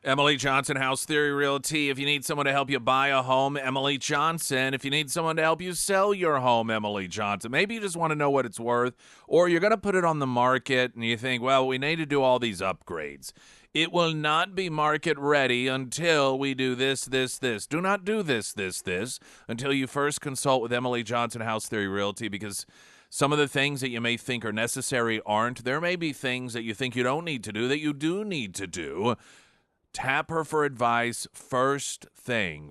Emily Johnson, House Theory Realty. If you need someone to help you buy a home, Emily Johnson. If you need someone to help you sell your home, Emily Johnson. Maybe you just want to know what it's worth, or you're going to put it on the market and you think, well, we need to do all these upgrades. It will not be market ready until we do this, this, this. Do not do this, this, this until you first consult with Emily Johnson, House Theory Realty, because some of the things that you may think are necessary aren't. There may be things that you think you don't need to do that you do need to do. Tap her for advice first thing,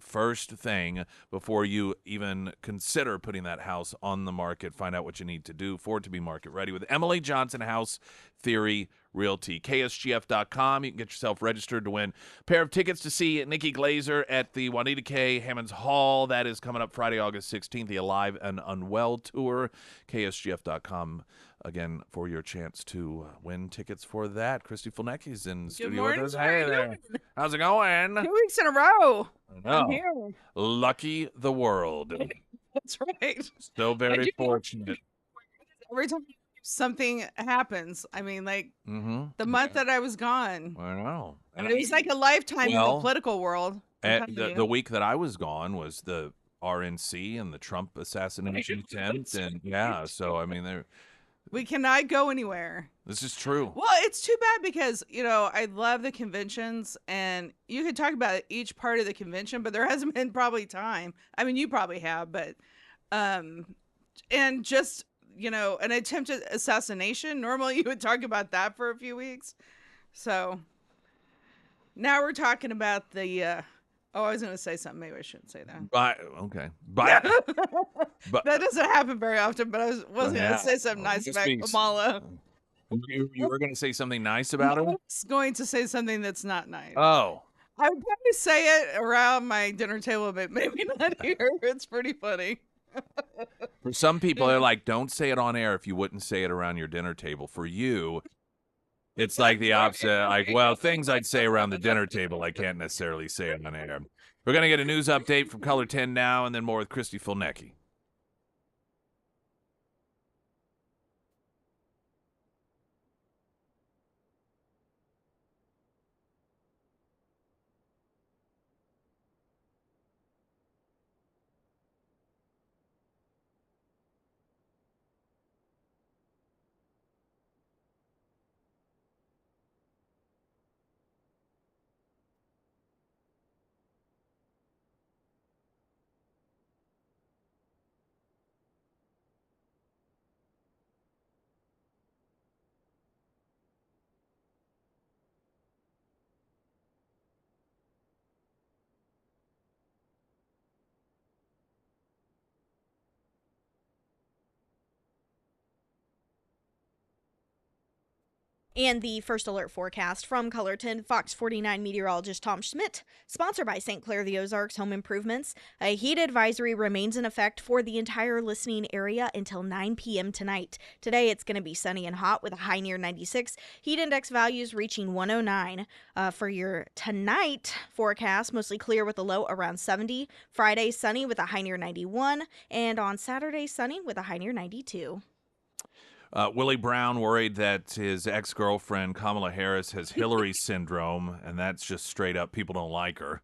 before you even consider putting that house on the market. Find out what you need to do for it to be market ready with Emily Johnson, House Theory Realty. KSGF.com. You can get yourself registered to win a pair of tickets to see Nikki Glazer at the Juanita K. Hammonds Hall. That is coming up Friday, August 16th, the Alive and Unwell Tour. KSGF.com. Again, for your chance to win tickets for that. Christy Fulnecki's in studio with us. Hey there. How's it going? 2 weeks in a row. I'm here. Lucky the world. That's right. So very fortunate. Every time something happens, I mean, like the month that I was gone. I know. I mean, it was like a lifetime in the political world. The week that I was gone was the RNC and the Trump assassination attempt. And yeah, so I mean, we cannot go anywhere. This is true. Well, it's too bad because, I love the conventions and you could talk about each part of the convention, but there hasn't been probably time. I mean, you probably have, but, and just, an attempted assassination. Normally you would talk about that for a few weeks. So now we're talking about the, I was going to say something. Maybe I shouldn't say that. Okay. But that doesn't happen very often, but I wasn't going to say something nice about Kamala. You were going to say something nice about her? I was going to say something that's not nice. Oh. I would probably say it around my dinner table, but maybe not here. It's pretty funny. For some people, they're like, don't say it on air if you wouldn't say it around your dinner table. For you, it's like the opposite. Like, well, things I'd say around the dinner table, I can't necessarily say it on air. We're going to get a news update from Color 10 now, and then more with Christy Fulnecki. And the first alert forecast from Colorton, Fox 49 meteorologist Tom Schmidt, sponsored by St. Clair the Ozarks Home Improvements. A heat advisory remains in effect for the entire listening area until 9 p.m. tonight. Today it's going to be sunny and hot with a high near 96. Heat index values reaching 109. For your tonight forecast, mostly clear with a low around 70. Friday sunny with a high near 91. And on Saturday sunny with a high near 92. Willie Brown worried that his ex-girlfriend, Kamala Harris, has Hillary syndrome, and that's just straight up people don't like her.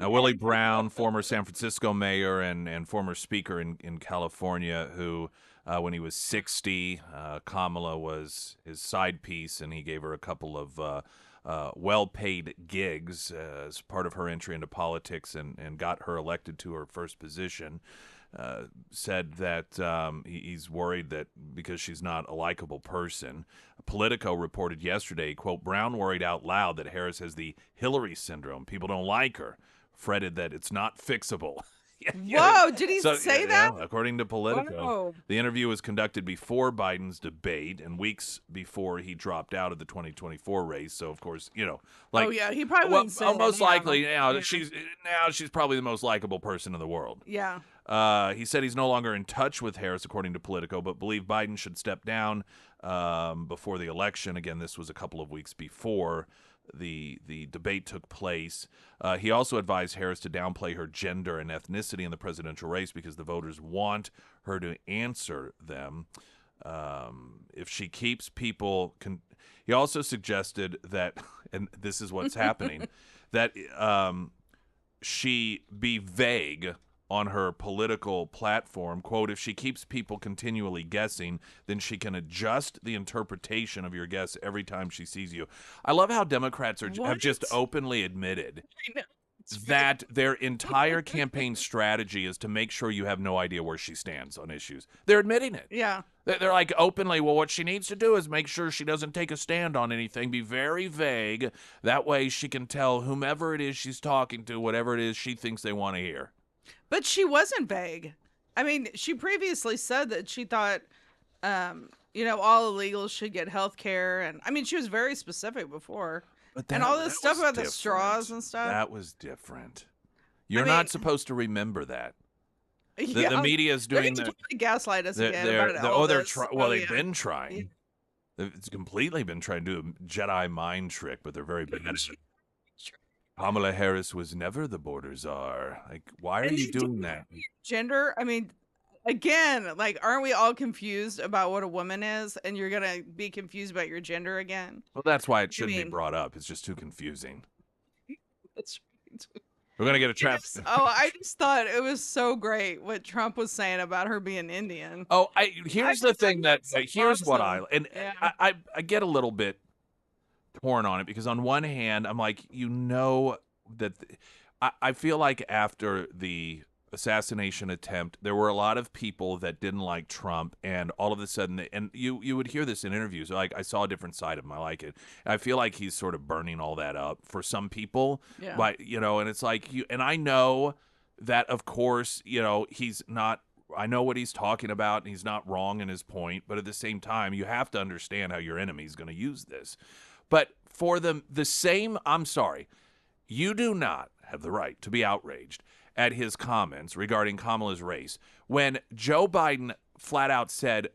Now, Willie Brown, former San Francisco mayor and former speaker in California, who, when he was 60, Kamala was his side piece, and he gave her a couple of well-paid gigs as part of her entry into politics and got her elected to her first position. Said that he's worried that because she's not a likable person. Politico reported yesterday, quote, Brown worried out loud that Harris has the Hillary syndrome. People don't like her. Fretted that it's not fixable. Whoa, did he say that? Yeah, according to Politico. Whoa. The interview was conducted before Biden's debate and weeks before he dropped out of the 2024 race. So, of course, like... Oh, yeah, he probably wouldn't say that. Most likely, she's probably the most likable person in the world. Yeah. He said he's no longer in touch with Harris, according to Politico, but believed Biden should step down before the election. Again, this was a couple of weeks before the debate took place. He also advised Harris to downplay her gender and ethnicity in the presidential race because the voters want her to answer them. If she keeps people... He also suggested that and this is what's happening, that she be vague on her political platform. Quote, if she keeps people continually guessing, then she can adjust the interpretation of your guess every time she sees you. I love how Democrats have just What? openly admitted I know. It's that their entire campaign strategy is to make sure you have no idea where she stands on issues. They're admitting it. Yeah. They're like openly, well, what she needs to do is make sure she doesn't take a stand on anything, be very vague. That way she can tell whomever it is she's talking to, whatever it is she thinks they want to hear. But she wasn't vague. I mean, she previously said that she thought, all illegals should get health care. And I mean, she was very specific before. But And all this stuff about the straws and stuff. That was different. You're mean- not supposed to remember that. The media is They're doing going to the. totally gaslight us again They're, about they're, all oh, they're this. trying. Well, Oh, they've yeah. been trying. It's completely been trying to do a Jedi mind trick, but they're very bad at it. Kamala Harris was never the border czar. Like, why are And you you doing that? Gender, I mean, again, like, aren't we all confused about what a woman is? And you're going to be confused about your gender again? Well, that's why it shouldn't be mean- brought up. It's just too confusing. That's right. We're gonna get a trap. I just thought it was so great what Trump was saying about her being Indian. Oh, here's the thing that that's here's what awesome. Yeah. I get a little bit torn on it, because on one hand I'm like, that I feel like after the assassination attempt there were a lot of people that didn't like Trump, and all of a sudden and you would hear this in interviews, like, I saw a different side of him, I like it. I feel like he's sort of burning all that up for some people. Yeah. But and it's like and I know that, of course, he's not. I know what he's talking about, and he's not wrong in his point, but at the same time, you have to understand how your enemy is going to use this. But for the same, I'm sorry, you do not have the right to be outraged at his comments regarding Kamala's race when Joe Biden flat out said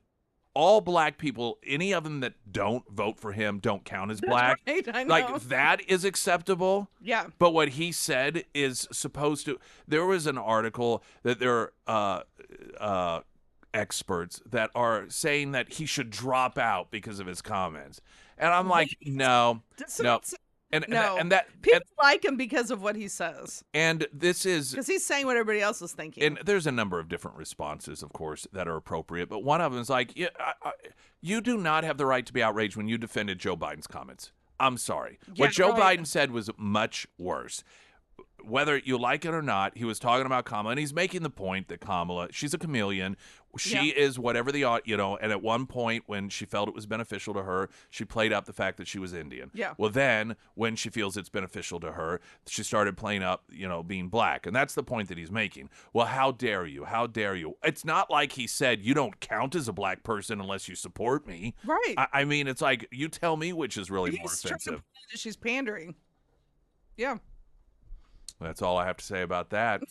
all black people, any of them that don't vote for him, don't count as black. Right, I know. Like, that is acceptable. Yeah. But what he said is supposed to. There was an article that there are experts that are saying that he should drop out because of his comments, and I'm like, no. And No. and that People like him because of what he says. and this is Because he's saying what everybody else is thinking. and there's a number of different responses, of course, that are appropriate, but one of them is like, you do not have the right to be outraged when you defended Joe Biden's comments. I'm sorry. Yeah, What Joe right. Biden said was much worse. Whether you like it or not, he was talking about Kamala, and he's making the point that Kamala, she's a chameleon. She is whatever and at one point when she felt it was beneficial to her, she played up the fact that she was Indian. Yeah. Well, then when she feels it's beneficial to her, she started playing up, being black. And that's the point that he's making. Well, how dare you? How dare you? It's not like he said, you don't count as a black person unless you support me. Right. I mean, it's like, you tell me which is really more He's trying to offensive. prove that she's pandering. Yeah. That's all I have to say about that.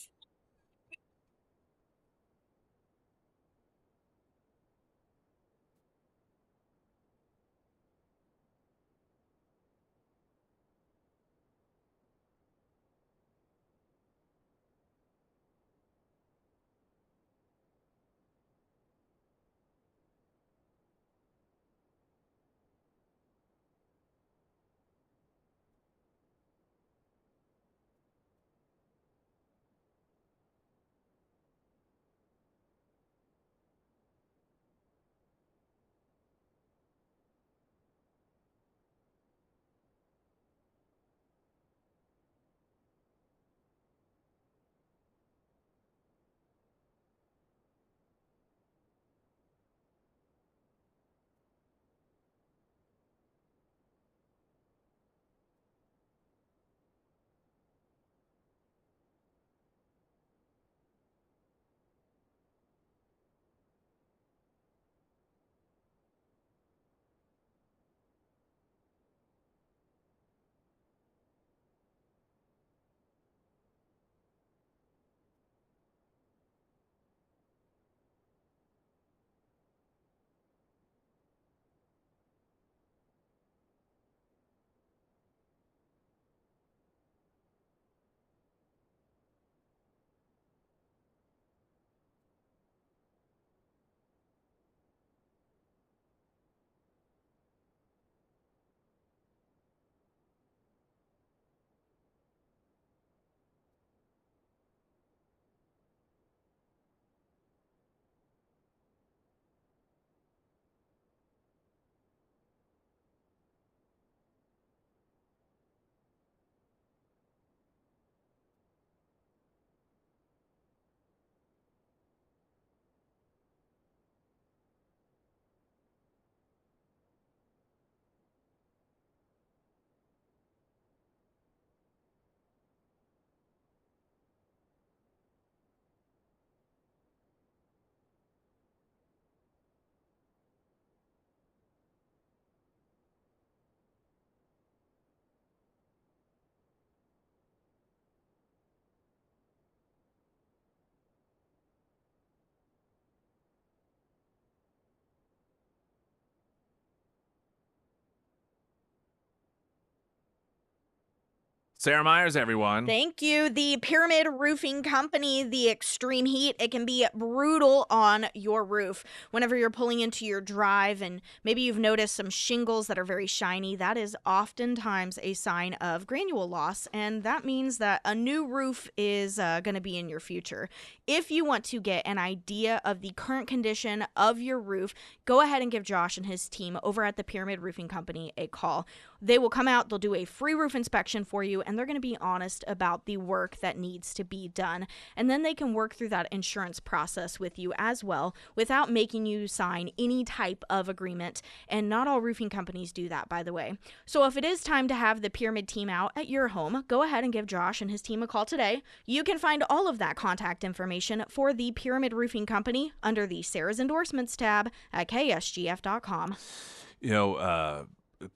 Sarah Myers, everyone. Thank you. The Pyramid Roofing Company, the extreme heat, it can be brutal on your roof. Whenever you're pulling into your drive and maybe you've noticed some shingles that are very shiny, that is oftentimes a sign of granule loss, and that means that a new roof is going to be in your future. If you want to get an idea of the current condition of your roof, go ahead and give Josh and his team over at the Pyramid Roofing Company a call. They will come out, they'll do a free roof inspection for you, and they're going to be honest about the work that needs to be done. And then they can work through that insurance process with you as well without making you sign any type of agreement. And not all roofing companies do that, by the way. So if it is time to have the Pyramid team out at your home, go ahead and give Josh and his team a call today. You can find all of that contact information for the Pyramid Roofing Company under the Sarah's Endorsements tab at ksgf.com.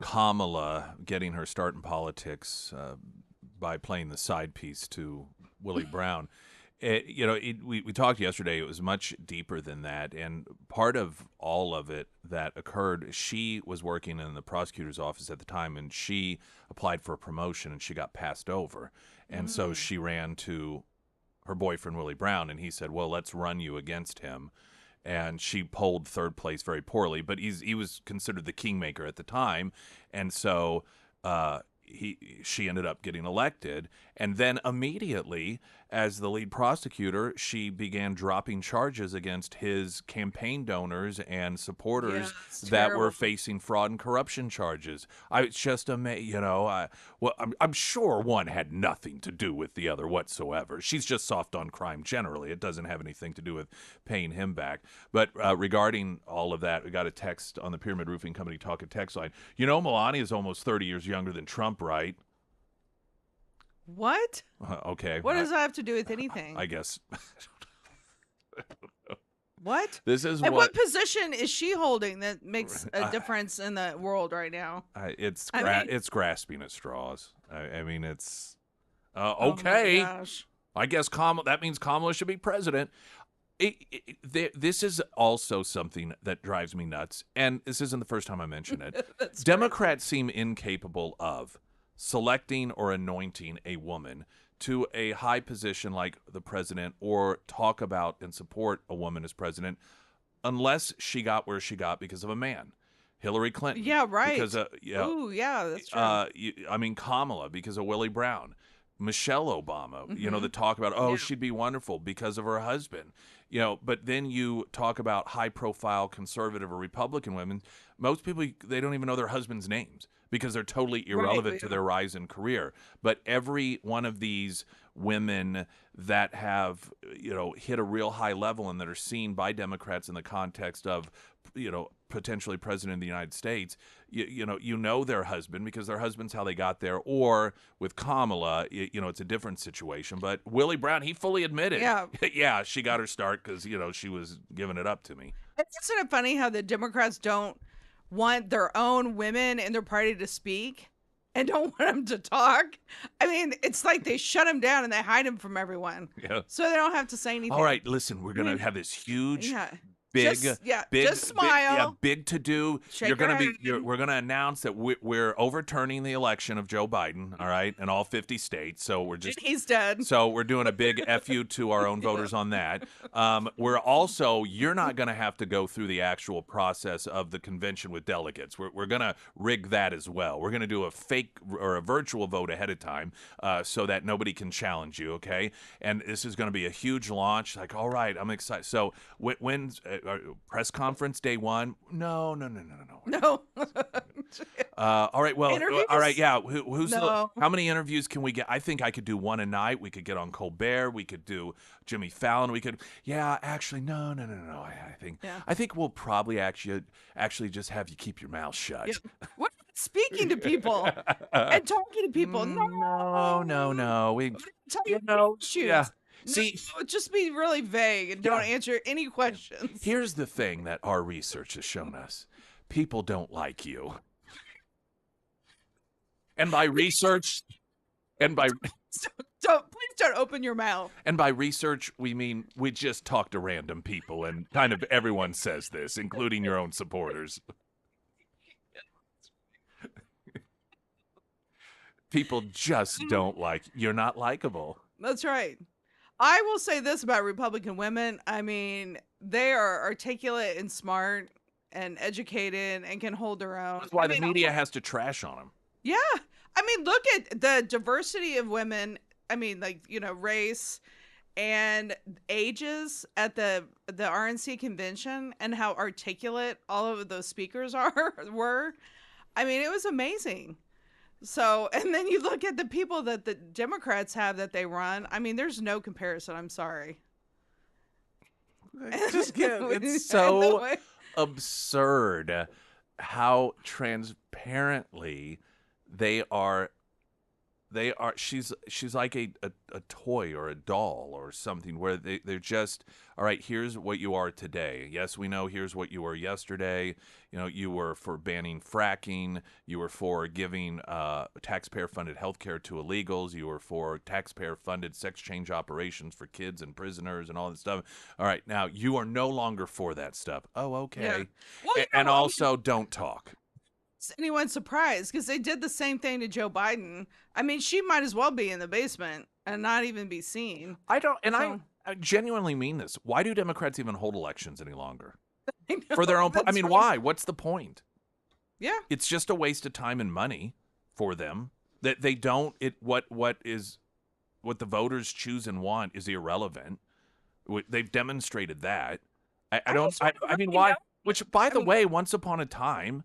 Kamala getting her start in politics by playing the side piece to Willie Brown. We talked yesterday. It was much deeper than that, and part of all of it that occurred, she was working in the prosecutor's office at the time, and she applied for a promotion, and she got passed over, and so she ran to her boyfriend Willie Brown, and he said, "Well, let's run you against him." And she polled third place very poorly, but he was considered the kingmaker at the time, and so she ended up getting elected. And then immediately, as the lead prosecutor, she began dropping charges against his campaign donors and supporters that were facing fraud and corruption charges. It's just amazing, I'm sure one had nothing to do with the other whatsoever. She's just soft on crime generally. It doesn't have anything to do with paying him back. But regarding all of that, we got a text on the Pyramid Roofing Company Talk and Text line. Melania is almost 30 years younger than Trump, right? What? Okay. What does that have to do with anything? I guess. What? This is and what position is she holding that makes a difference in the world right now? It's grasping at straws. It's okay. Oh I guess that means Kamala should be president. This is also something that drives me nuts, and this isn't the first time I mention it. Democrats seem incapable of selecting or anointing a woman to a high position like the president, or talk about and support a woman as president, unless she got where she got because of a man. Hillary Clinton. Yeah, right. Because ooh, yeah, that's true. Kamala because of Willie Brown. Michelle Obama, that talk about, she'd be wonderful because of her husband. But then you talk about high-profile conservative or Republican women. Most people, they don't even know their husbands' names because they're totally irrelevant to their rise in career. But every one of these women that have, hit a real high level and that are seen by Democrats in the context of, potentially president of the United States, their husband because their husband's how they got there. Or with Kamala, it's a different situation. But Willie Brown, he fully admitted, yeah, she got her start because, she was giving it up to me. Isn't it funny how the Democrats don't want their own women in their party to speak and don't want them to talk? I mean, it's like they shut them down and they hide them from everyone. Yeah. So they don't have to say anything. All right, listen, we're going to have this huge... Big, just smile. Big to do. We're going to announce that we're overturning the election of Joe Biden, all right, in all 50 states. So he's dead. So we're doing a big FU to our own voters on that. You're not going to have to go through the actual process of the convention with delegates. We're going to rig that as well. We're going to do a fake or a virtual vote ahead of time so that nobody can challenge you, okay? And this is going to be a huge launch. Like, all right, I'm excited. So when's press conference day one? No. All right. Well, interviews? All right. Yeah. How many interviews can we get? I think I could do one a night. We could get on Colbert. We could do Jimmy Fallon. We could. Yeah. Actually, no. I think we'll probably actually just have you keep your mouth shut. Yeah. What? Speaking to people and talking to people. No. We. Shoot. Yeah. See, just be really vague and don't answer any questions. Here's the thing that our research has shown us. People don't like you. And by research, please don't open your mouth. And by research, we mean we just talk to random people, and kind of everyone says this, including your own supporters. People just don't like, you're not likable. That's right. I will say this about Republican women. I mean, they are articulate and smart and educated and can hold their own. That's why I the mean, media has to trash on them. yeah. I mean, look at the diversity of women. I mean, like, race and ages at the RNC convention and how articulate all of those speakers were. I mean, it was amazing. So, and then you look at the people that the Democrats have that they run. I mean, there's no comparison. I'm sorry. It's so absurd how transparently they are. She's like a toy or a doll or something, where they're just, all right, here's what you are today. Yes, we know, here's what you were yesterday. You were for banning fracking. You were for giving taxpayer-funded health care to illegals. You were for taxpayer-funded sex change operations for kids and prisoners and all this stuff. All right, now you are no longer for that stuff. Oh, okay. Yeah. Well, And also, don't talk. Is anyone surprised? Because they did the same thing to Joe Biden. I mean, she might as well be in the basement and not even be seen. I genuinely mean this. Why do Democrats even hold elections any longer? For their own, I mean, why? What's the point? Yeah. It's just a waste of time and money for them. That they don't, what the voters choose and want is irrelevant. They've demonstrated that. I mean, why? Which, by the way, once upon a time,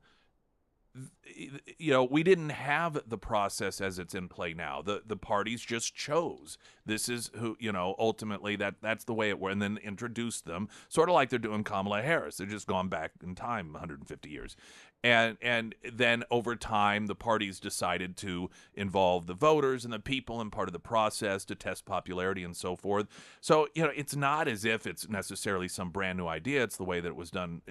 we didn't have the process as it's in play now. The parties just chose. This is who, ultimately that's the way it were, and then introduced them, sort of like they're doing Kamala Harris. They're just gone back in time 150 years. And then over time, the parties decided to involve the voters and the people in part of the process to test popularity and so forth. So, it's not as if it's necessarily some brand new idea. It's the way that it was done,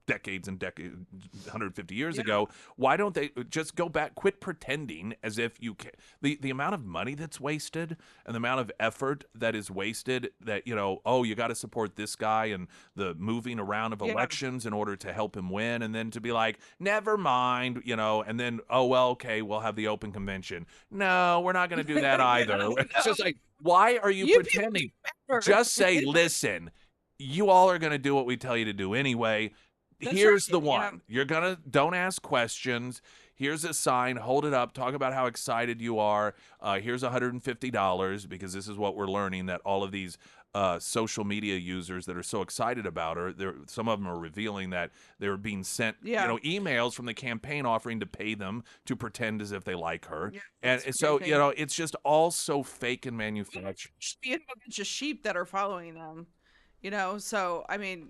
decades and decades, 150 years ago. Why don't they just go back, quit pretending as if you can? The amount of money that's wasted and the amount of effort that is wasted, that, you got to support this guy and the moving around of elections in order to help him win. And then to be like, never mind, and then, okay, we'll have the open convention. No, we're not going to do that either. It's just like, why are you pretending? Just say, listen, you all are going to do what we tell you to do anyway. Here's the one. You're don't ask questions. Here's a sign. Hold it up. Talk about how excited you are. Here's $150, because this is what we're learning, that all of these social media users that are so excited about her, some of them are revealing that they're being sent emails from the campaign offering to pay them to pretend as if they like her. And so, it's just all so fake and manufactured. A bunch of sheep that are following them, so, I mean,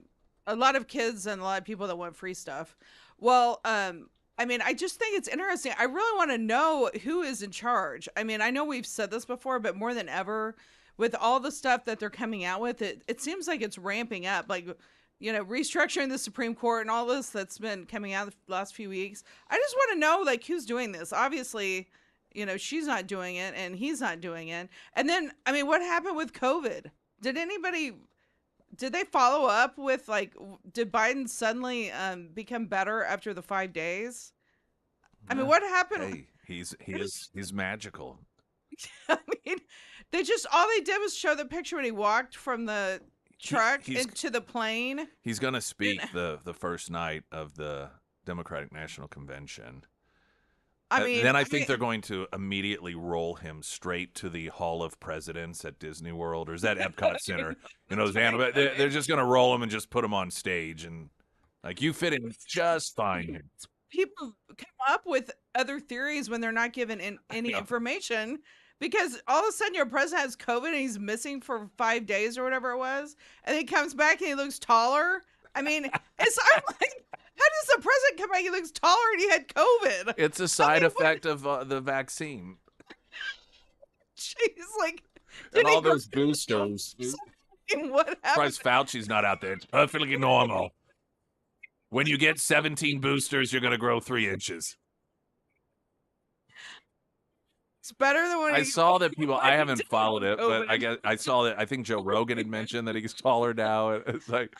a lot of kids and a lot of people that want free stuff. Well, I mean, I just think it's interesting. I really want to know who is in charge. I mean, I know we've said this before, but more than ever, with all the stuff that they're coming out with, it seems like it's ramping up. Like, restructuring the Supreme Court and all this that's been coming out the last few weeks. I just want to know, like, who's doing this. Obviously, she's not doing it and he's not doing it. And then, I mean, what happened with COVID? Did they follow up with, like, did Biden suddenly become better after the 5 days? I mean, what happened? Hey, he's magical. I mean, all they did was show the picture when he walked from the truck into the plane. He's going to speak the first night of the Democratic National Convention. I think they're going to immediately roll him straight to the Hall of Presidents at Disney World, or is that Epcot Center? They're just going to roll him and just put him on stage, and like, you fit in just fine. People come up with other theories when they're not given any information, because all of a sudden your president has COVID and he's missing for 5 days or whatever it was, and he comes back and he looks taller. I mean, I'm like, how does the president come back? He looks taller and he had COVID. It's a side effect of the vaccine. Jeez, like, and all those boosters. What happened? Surprised Fauci's not out there. It's perfectly normal. When you get 17 boosters, you're going to grow 3 inches. It's better than when I saw that people. I haven't followed it, but I saw that. I think Joe Rogan had mentioned that he's taller now. It's like,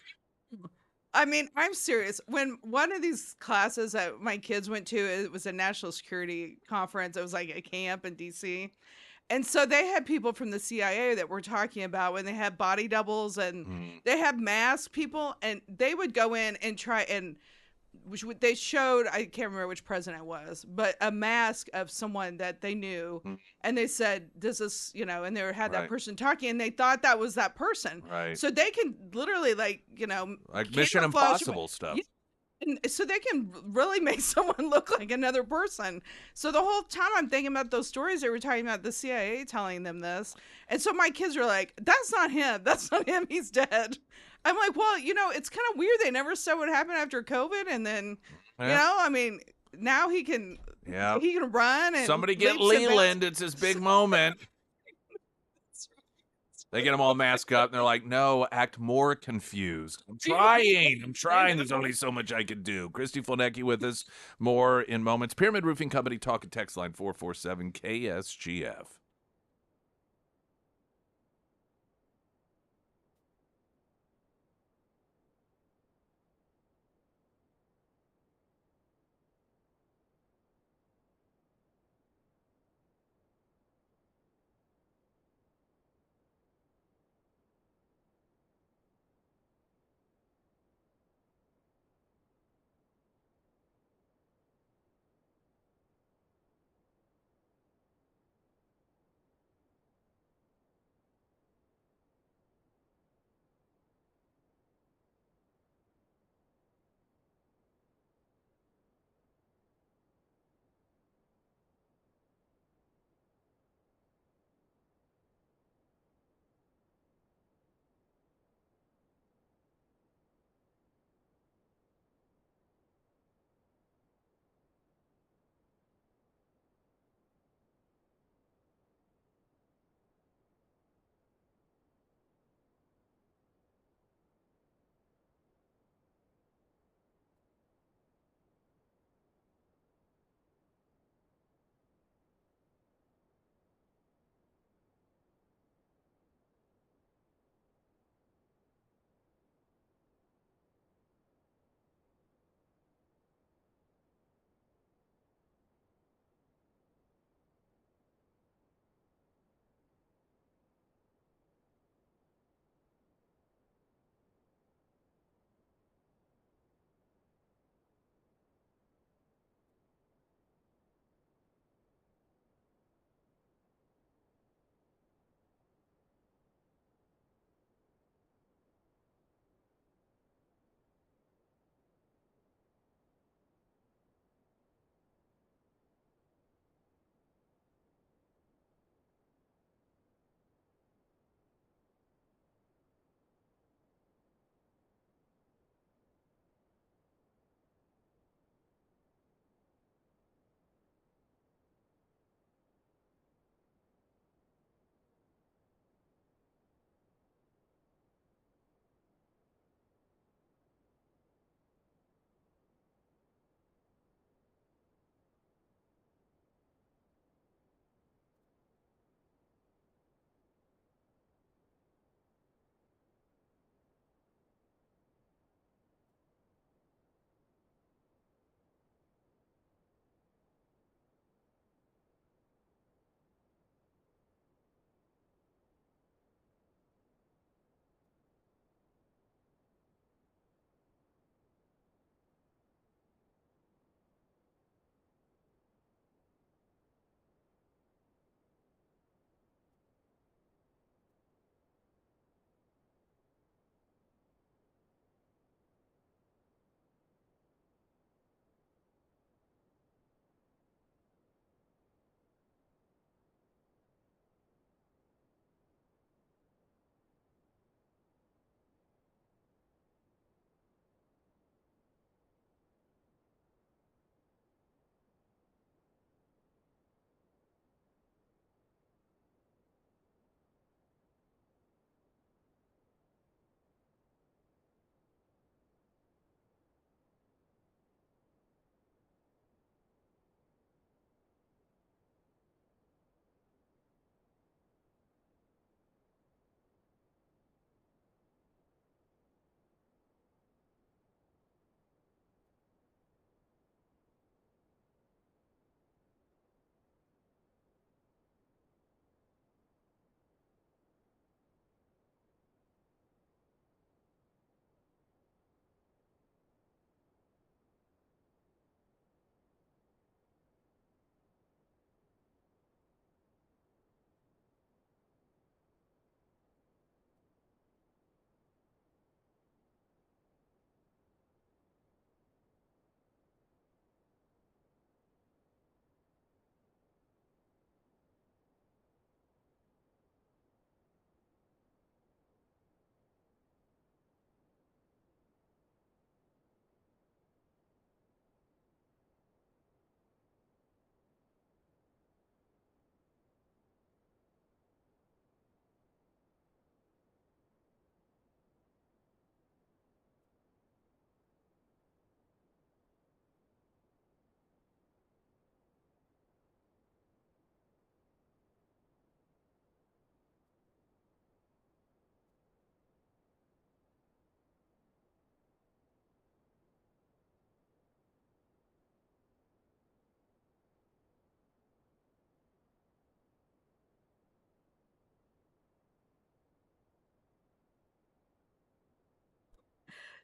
I mean, I'm serious. When one of these classes that my kids went to, it was a national security conference. It was like a camp in DC. And so they had people from the CIA that were talking about when they had body doubles and Mm, they have masked people and they would go in and try and they showed, I can't remember which president it was, but a mask of someone that they knew, mm, and they said this is, and they had that right, person talking and they thought that was that person, right. so they can literally Like Mission camouflage Impossible stuff. yeah, and so they can really make someone look like another person. So the whole time I'm thinking about those stories they were talking about, the CIA telling them this. And so my kids are like, that's not him. That's not him. He's dead. I'm like, well, it's kind of weird. They never said what happened after COVID. And then, Yeah. I mean, now he can Yeah. run and Somebody get leaps and bounds. Leland. It's his big moment. They get them all masked up, and they're like, no, act more confused. I'm trying. I'm trying. There's only so much I can do. Christy Fulnecki with us. More in moments. Pyramid Roofing Company, talk and text line 447 KSGF.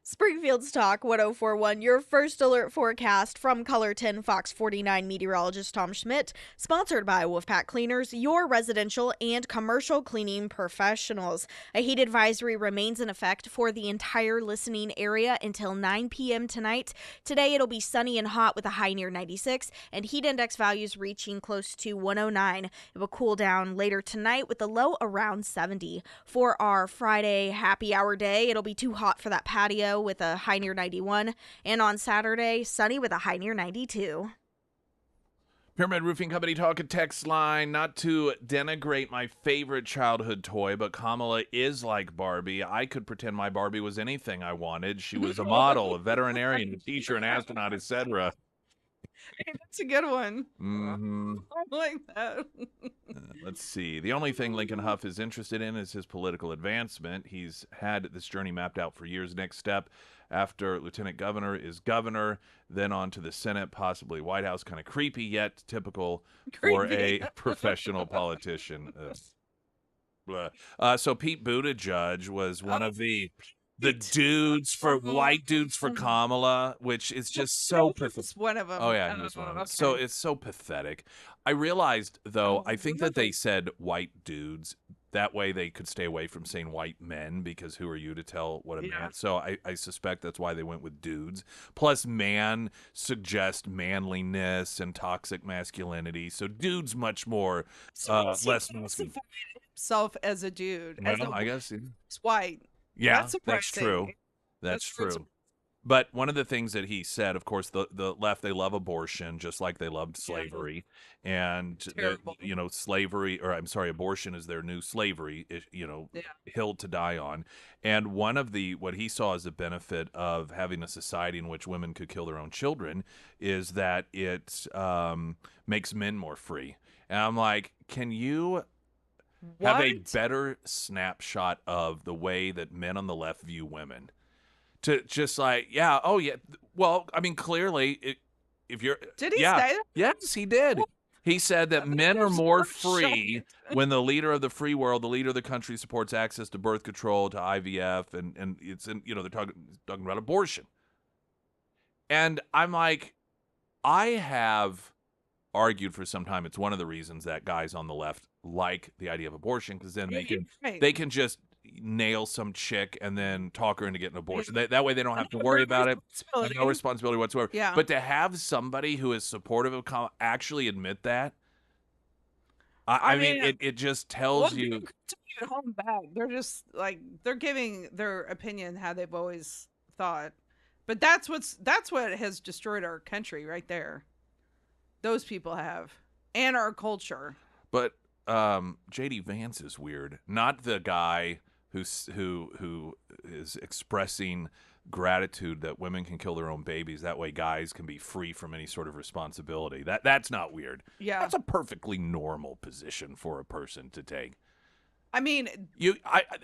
Springfield's Talk 1041, your first alert forecast from Colorton Fox 49 meteorologist Tom Schmidt, sponsored by Wolfpack Cleaners, your residential and commercial cleaning professionals. A heat advisory remains in effect for the entire listening area until 9 p.m. tonight. Today it'll be sunny and hot with a high near 96 and heat index values reaching close to 109. It will cool down later tonight with a low around 70. For our Friday happy hour day, it'll be too hot for that patio with a high near 91, and on Saturday, sunny with a high near 92. Pyramid Roofing Company talk and text line. Not to denigrate my favorite childhood toy, but Kamala is like Barbie. I could pretend my Barbie was anything I wanted. She was a model, a veterinarian, a teacher, an astronaut, etc. Hey, that's a good one. Mm-hmm. I like that. Let's see. The only thing Lincoln Huff is interested in is his political advancement. He's had this journey mapped out for years. Next step after lieutenant governor is governor, then on to the Senate, possibly White House. Kind of creepy, yet typical for a professional politician. So Pete Buttigieg was one of the dudes for white dudes for Kamala, which is just so pathetic. One of them. Oh yeah, he was one of them. So it's so pathetic. I realized though, I think that they said white dudes. That way they could stay away from saying white men, because who are you to tell what a man? So I suspect that's why they went with dudes. Plus man suggests manliness and toxic masculinity. So dudes much more less masculine. Himself as a dude. Well, I guess it's white. Yeah, that's true. That's true. But one of the things that he said, of course, the left, they love abortion just like they loved slavery. And, slavery, or I'm sorry, abortion is their new slavery, hill to die on. And one of what he saw as a benefit of having a society in which women could kill their own children is that it makes men more free. And I'm like, can you have a better snapshot of the way that men on the left view women? To just like, well, I mean, clearly, if you're... Did he say that? Yes, he did. He said that men are more free when the leader of the free world, the leader of the country, supports access to birth control, to IVF, and it's in, they're talking about abortion. And I'm like, I have argued for some time it's one of the reasons that guys on the left like the idea of abortion, because then they can just nail some chick and then talk her into getting an abortion. That way they don't have to worry about it. No responsibility whatsoever. Yeah. But to have somebody who is supportive of actually admit that, I mean, it just tells you. At home back, they're just like, they're giving their opinion how they've always thought. But that's what has destroyed our country right there. Those people have, and our culture. But J.D. Vance is weird. Not the guy who is expressing gratitude that women can kill their own babies. That way guys can be free from any sort of responsibility. That's not weird. Yeah. That's a perfectly normal position for a person to take. I mean,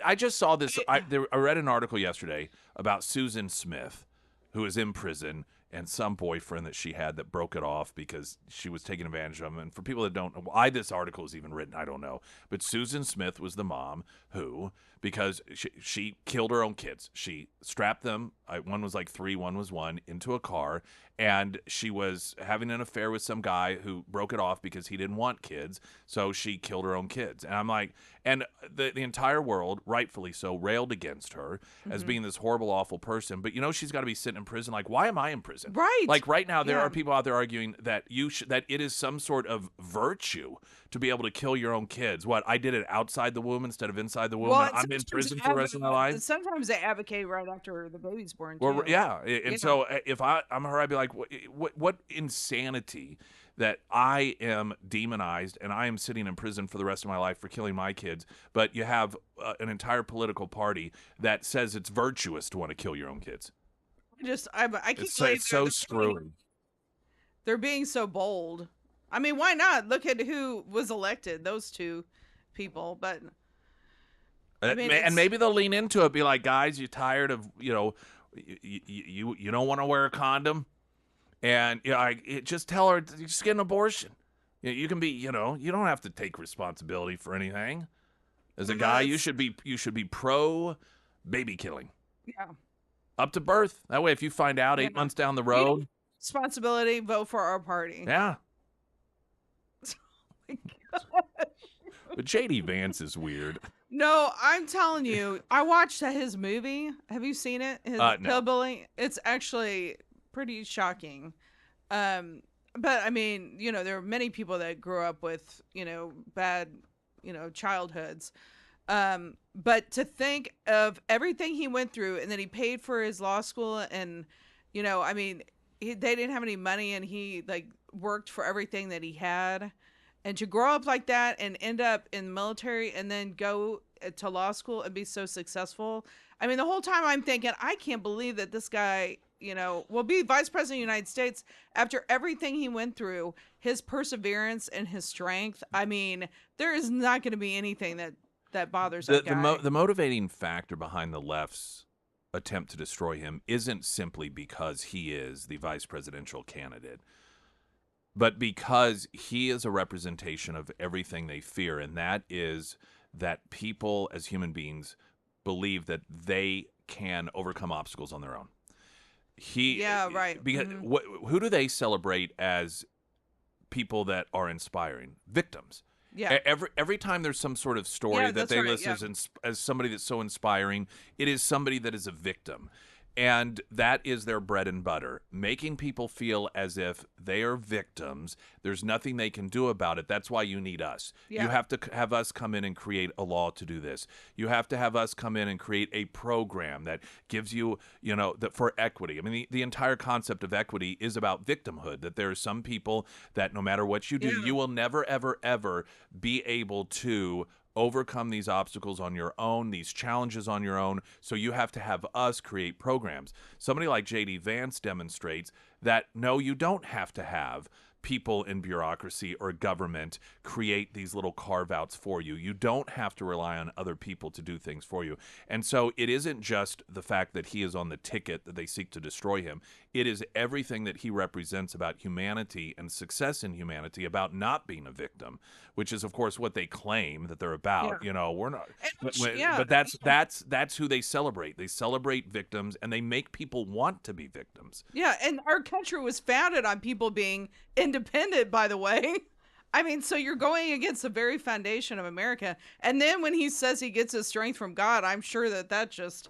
I just saw this. I read an article yesterday about Susan Smith, who is in prison, and some boyfriend that she had that broke it off because she was taking advantage of him. And for people that don't know why this article is even written, I don't know. But Susan Smith was the mom who, because she killed her own kids. She strapped them, one was like 3, one was 1, into a car, and she was having an affair with some guy who broke it off because he didn't want kids, so she killed her own kids. And I'm like, and the entire world, rightfully so, railed against her as being this horrible, awful person. But she's got to be sitting in prison. Like, why am I in prison? Right. Like right now, there are people out there arguing that that it is some sort of virtue to be able to kill your own kids. What, I did it outside the womb instead of inside the womb. Well, I'm in prison for the rest of my life. Sometimes they advocate right after the baby's born, too. Well, yeah. And so if I'm her, I'd be like, what insanity that I am demonized and I am sitting in prison for the rest of my life for killing my kids. But you have an entire political party that says it's virtuous to want to kill your own kids. I keep it's so screwy. They're being so bold. I mean, why not? Look at who was elected, those two people. But I mean, and maybe they'll lean into it, be like, guys, you're tired of, you don't want to wear a condom, and just tell her, just get an abortion. You can be, you don't have to take responsibility for anything. As a guy, you should be pro baby killing. Yeah. Up to birth. That way, if you find out 8 months down the road, responsibility, vote for our party. yeah. Oh my God. But JD Vance is weird. No, I'm telling you, I watched his movie. Have you seen it? His No. Hillbilly. It's actually pretty shocking. But I mean, there are many people that grew up with, bad, childhoods. But to think of everything he went through, and then he paid for his law school, and, I mean, they didn't have any money, and he like worked for everything that he had. And to grow up like that and end up in the military and then go to law school and be so successful. I mean, the whole time I'm thinking, I can't believe that this guy, will be vice president of the United States after everything he went through, his perseverance and his strength. I mean, there is not going to be anything that bothers that guy. The motivating factor behind the left's attempt to destroy him isn't simply because he is the vice presidential candidate, but because he is a representation of everything they fear, and that is that people as human beings believe that they can overcome obstacles on their own. Right. Because who do they celebrate as people that are inspiring? Victims. Yeah. Every time there's some sort of story that they list as somebody that's so inspiring, it is somebody that is a victim. And that is their bread and butter, making people feel as if they are victims. There's nothing they can do about it. That's why you need us. Yeah. You have to have us come in and create a law to do this. You have to have us come in and create a program that gives you, that for equity. I mean, the entire concept of equity is about victimhood, that there are some people that no matter what you do, you will never, ever, ever be able to overcome these obstacles on your own, these challenges on your own, so you have to have us create programs. Somebody like JD Vance demonstrates that, no, you don't have to have people in bureaucracy or government create these little carve-outs for you. You don't have to rely on other people to do things for you. And so it isn't just the fact that he is on the ticket that they seek to destroy him. It is everything that he represents about humanity and success in humanity, about not being a victim, which is, of course, what they claim that they're about. We're not. But that's who they celebrate. They celebrate victims, and they make people want to be victims. Yeah, and our country was founded on people being independent, by the way. I mean, so you're going against the very foundation of America. And then when he says he gets his strength from God, I'm sure that just,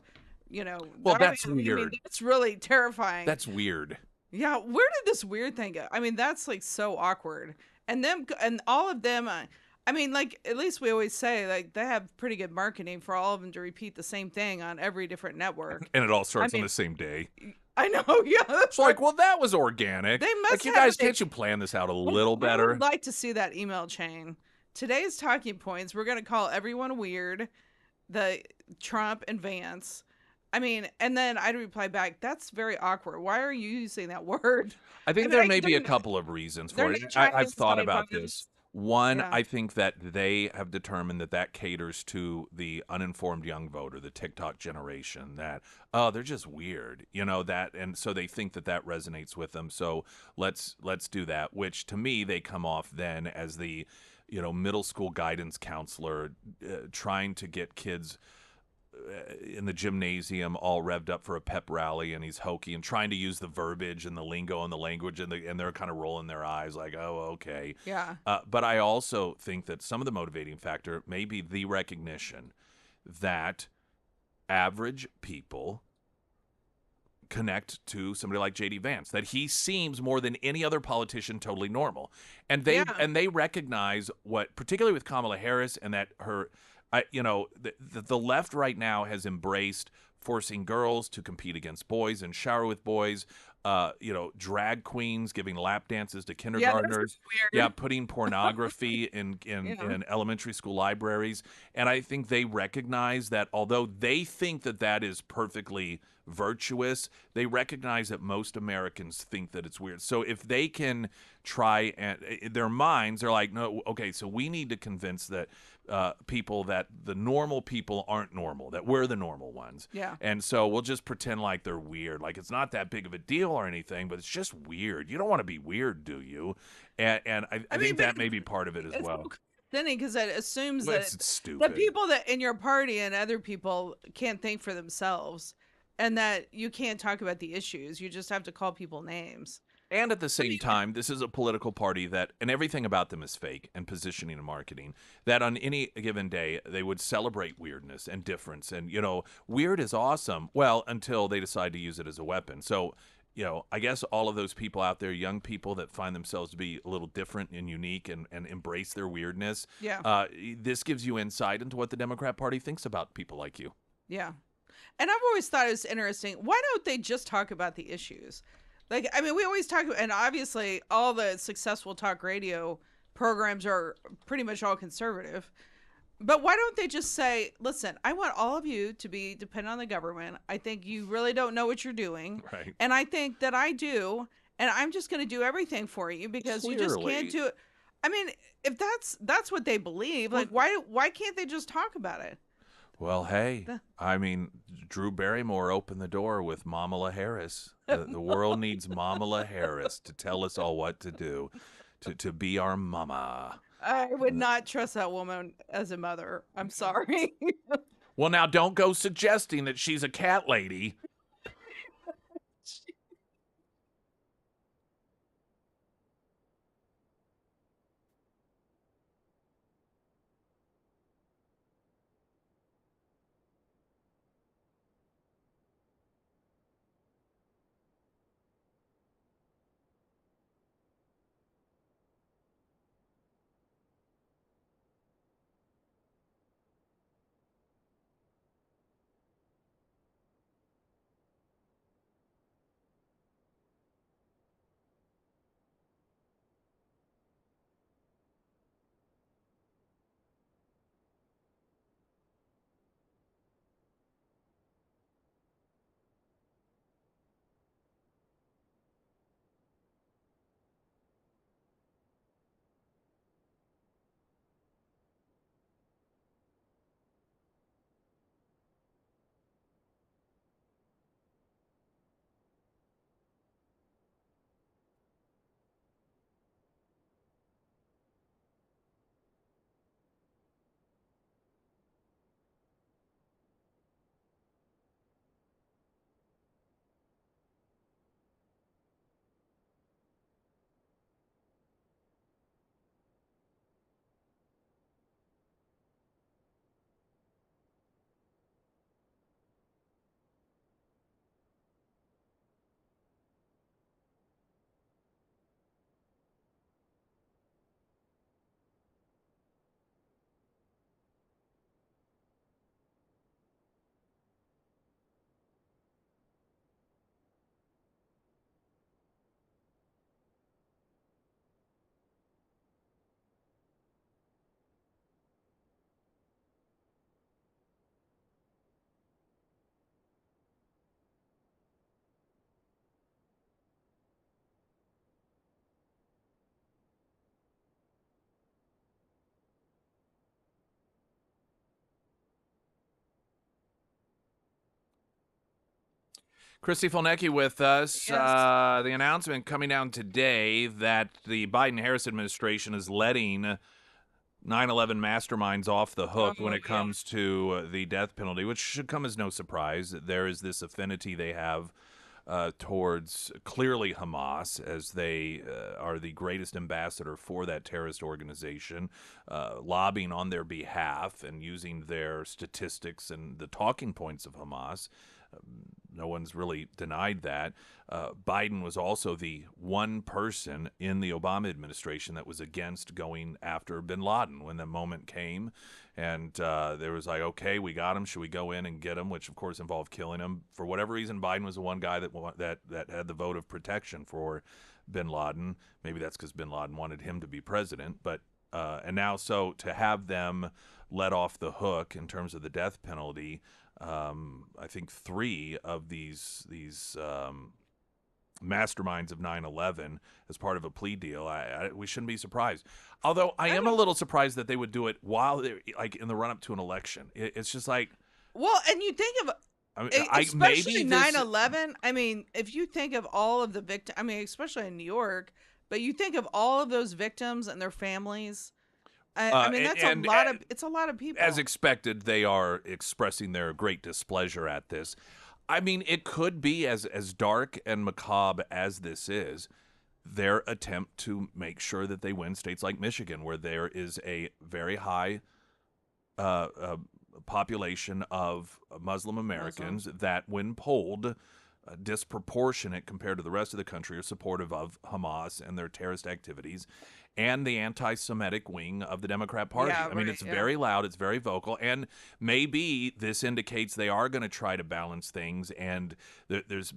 Well, that's weird. I mean, that's really terrifying. That's weird. Yeah, where did this weird thing go? I mean, that's like so awkward. And all of them, I mean, like, at least we always say, like, they have pretty good marketing for all of them to repeat the same thing on every different network. And it all starts on the same day. I know, yeah. It's like, well, that was organic. They must like, you guys, can't you plan this out a little better? I would like to see that email chain. Today's talking points, we're going to call everyone weird, the Trump and Vance. I mean, and then I'd reply back, that's very awkward. Why are you using that word? I think there may be a couple of reasons for it. I've thought about this. One, I think that they have determined that caters to the uninformed young voter, the TikTok generation, that, they're just weird, and so they think that resonates with them. So let's do that, which to me, they come off then as the, middle school guidance counselor trying to get kids in the gymnasium all revved up for a pep rally, and he's hokey and trying to use the verbiage and the lingo and the language, and they're kind of rolling their eyes like, oh, okay. Yeah. But I also think that some of the motivating factor may be the recognition that average people connect to somebody like JD Vance, that he seems more than any other politician totally normal. And they recognize what, particularly with Kamala Harris, and that the left right now has embraced forcing girls to compete against boys and shower with boys, drag queens giving lap dances to kindergartners, putting pornography in elementary school libraries. And I think they recognize that although they think that is perfectly virtuous, they recognize that most Americans think that it's weird. So if they can try, and in their minds, they're like, no, okay, so we need to convince that people that the normal people aren't normal, that we're the normal ones. Yeah. And so we'll just pretend like they're weird. Like, it's not that big of a deal or anything, but it's just weird. You don't want to be weird, do you? And I think that may be part of it as well. Because it assumes It's that stupid. the people that in your party and other people can't think for themselves. and that you can't talk about the issues. You just have to call people names. And at the same time, this is a political party that, and everything about them is fake and positioning and marketing, that on any given day, they would celebrate weirdness and difference. And, weird is awesome. Well, until they decide to use it as a weapon. So, I guess all of those people out there, young people that find themselves to be a little different and unique and embrace their weirdness. Yeah. This gives you insight into what the Democrat Party thinks about people like you. Yeah. And I've always thought it was interesting. Why don't they just talk about the issues? Like, I mean, we always talk, and obviously all the successful talk radio programs are pretty much all conservative. But why don't they just say, listen, I want all of you to be dependent on the government. I think you really don't know what you're doing. Right. And I think that I do. And I'm just going to do everything for you because you just can't do it. I mean, if that's what they believe, like, why can't they just talk about it? Well, hey, I mean, Drew Barrymore opened the door with Mamala Harris. The world needs Mamala Harris to tell us all what to do, to be our mama. I would not trust that woman as a mother. I'm sorry. Well, now don't go suggesting that she's a cat lady. Christy Fulnecki with us. Yes. The announcement coming down today that the Biden-Harris administration is letting 9/11 masterminds off the hook when it comes to the death penalty, which should come as no surprise. There is this affinity they have towards clearly Hamas, as they are the greatest ambassador for that terrorist organization, lobbying on their behalf and using their statistics and the talking points of Hamas. No one's really denied that. Biden was also the one person in the Obama administration that was against going after bin Laden when the moment came. And there was like, okay, we got him. Should we go in and get him? Which, of course, involved killing him. For whatever reason, Biden was the one guy that had the vote of protection for bin Laden. Maybe that's because bin Laden wanted him to be president. But and now, so to have them let off the hook in terms of the death penalty, I think 3 of these masterminds of 9/11 as part of a plea deal. We shouldn't be surprised. Although I am a little surprised that they would do it while they're like in the run up to an election. It's just like, well, and you think of, I mean, especially 9/11. I mean, if you think of all of the victims, I mean, especially in New York, but you think of all of those victims and their families. I mean, that's it's a lot of people. As expected, they are expressing their great displeasure at this. I mean, it could be as dark and macabre as this is, their attempt to make sure that they win states like Michigan, where there is a very high uh, uh, population of Muslim Americans that, when polled, disproportionate compared to the rest of the country, are supportive of Hamas and their terrorist activities and the anti-Semitic wing of the Democrat Party. Yeah, I mean, right. it's Yeah. very loud, it's very vocal, and maybe this indicates they are going to try to balance things. And there's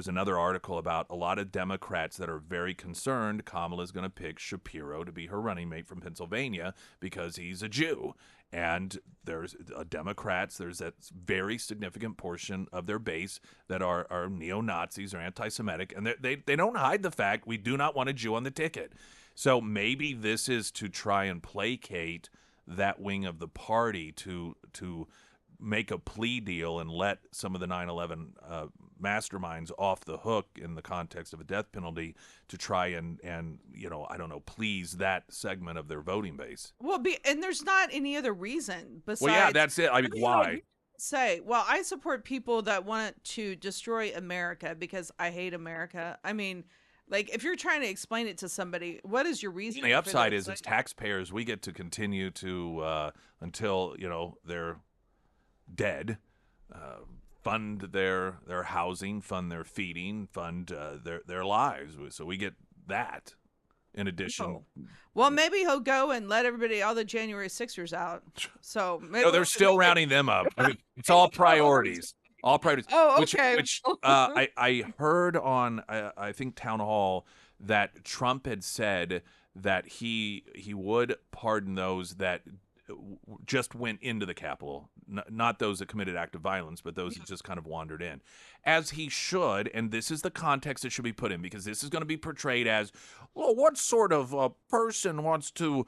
another article about a lot of Democrats that are very concerned Kamala's going to pick Shapiro to be her running mate from Pennsylvania because he's a Jew. And there's Democrats, there's that very significant portion of their base that are neo-Nazis or anti-Semitic, and they don't hide the fact we do not want a Jew on the ticket. So maybe this is to try and placate that wing of the party to make a plea deal and let some of the 9/11 masterminds off the hook in the context of a death penalty to try and I don't know, please that segment of their voting base. Well, and there's not any other reason Well, yeah, besides. that's it. I mean, Like, why? you say, well, I support people that want to destroy America because I hate America. I mean, like, if you're trying to explain it to somebody, what is your reason? The upside is, as taxpayers, we get to continue to until they're dead, uh, fund their housing, fund their feeding, fund their lives. So we get that in addition. Oh. Well, maybe he'll go and let all the January Sixers out. So maybe No, they're still rounding them up. I mean, it's all priorities. All priorities. Oh, okay. Which I heard on I think Town Hall that Trump had said that he would pardon those that just went into the Capitol, not those that committed acts of violence, but those that just kind of wandered in, as he should. And this is the context it should be put in, because this is going to be portrayed as, well, what sort of person wants to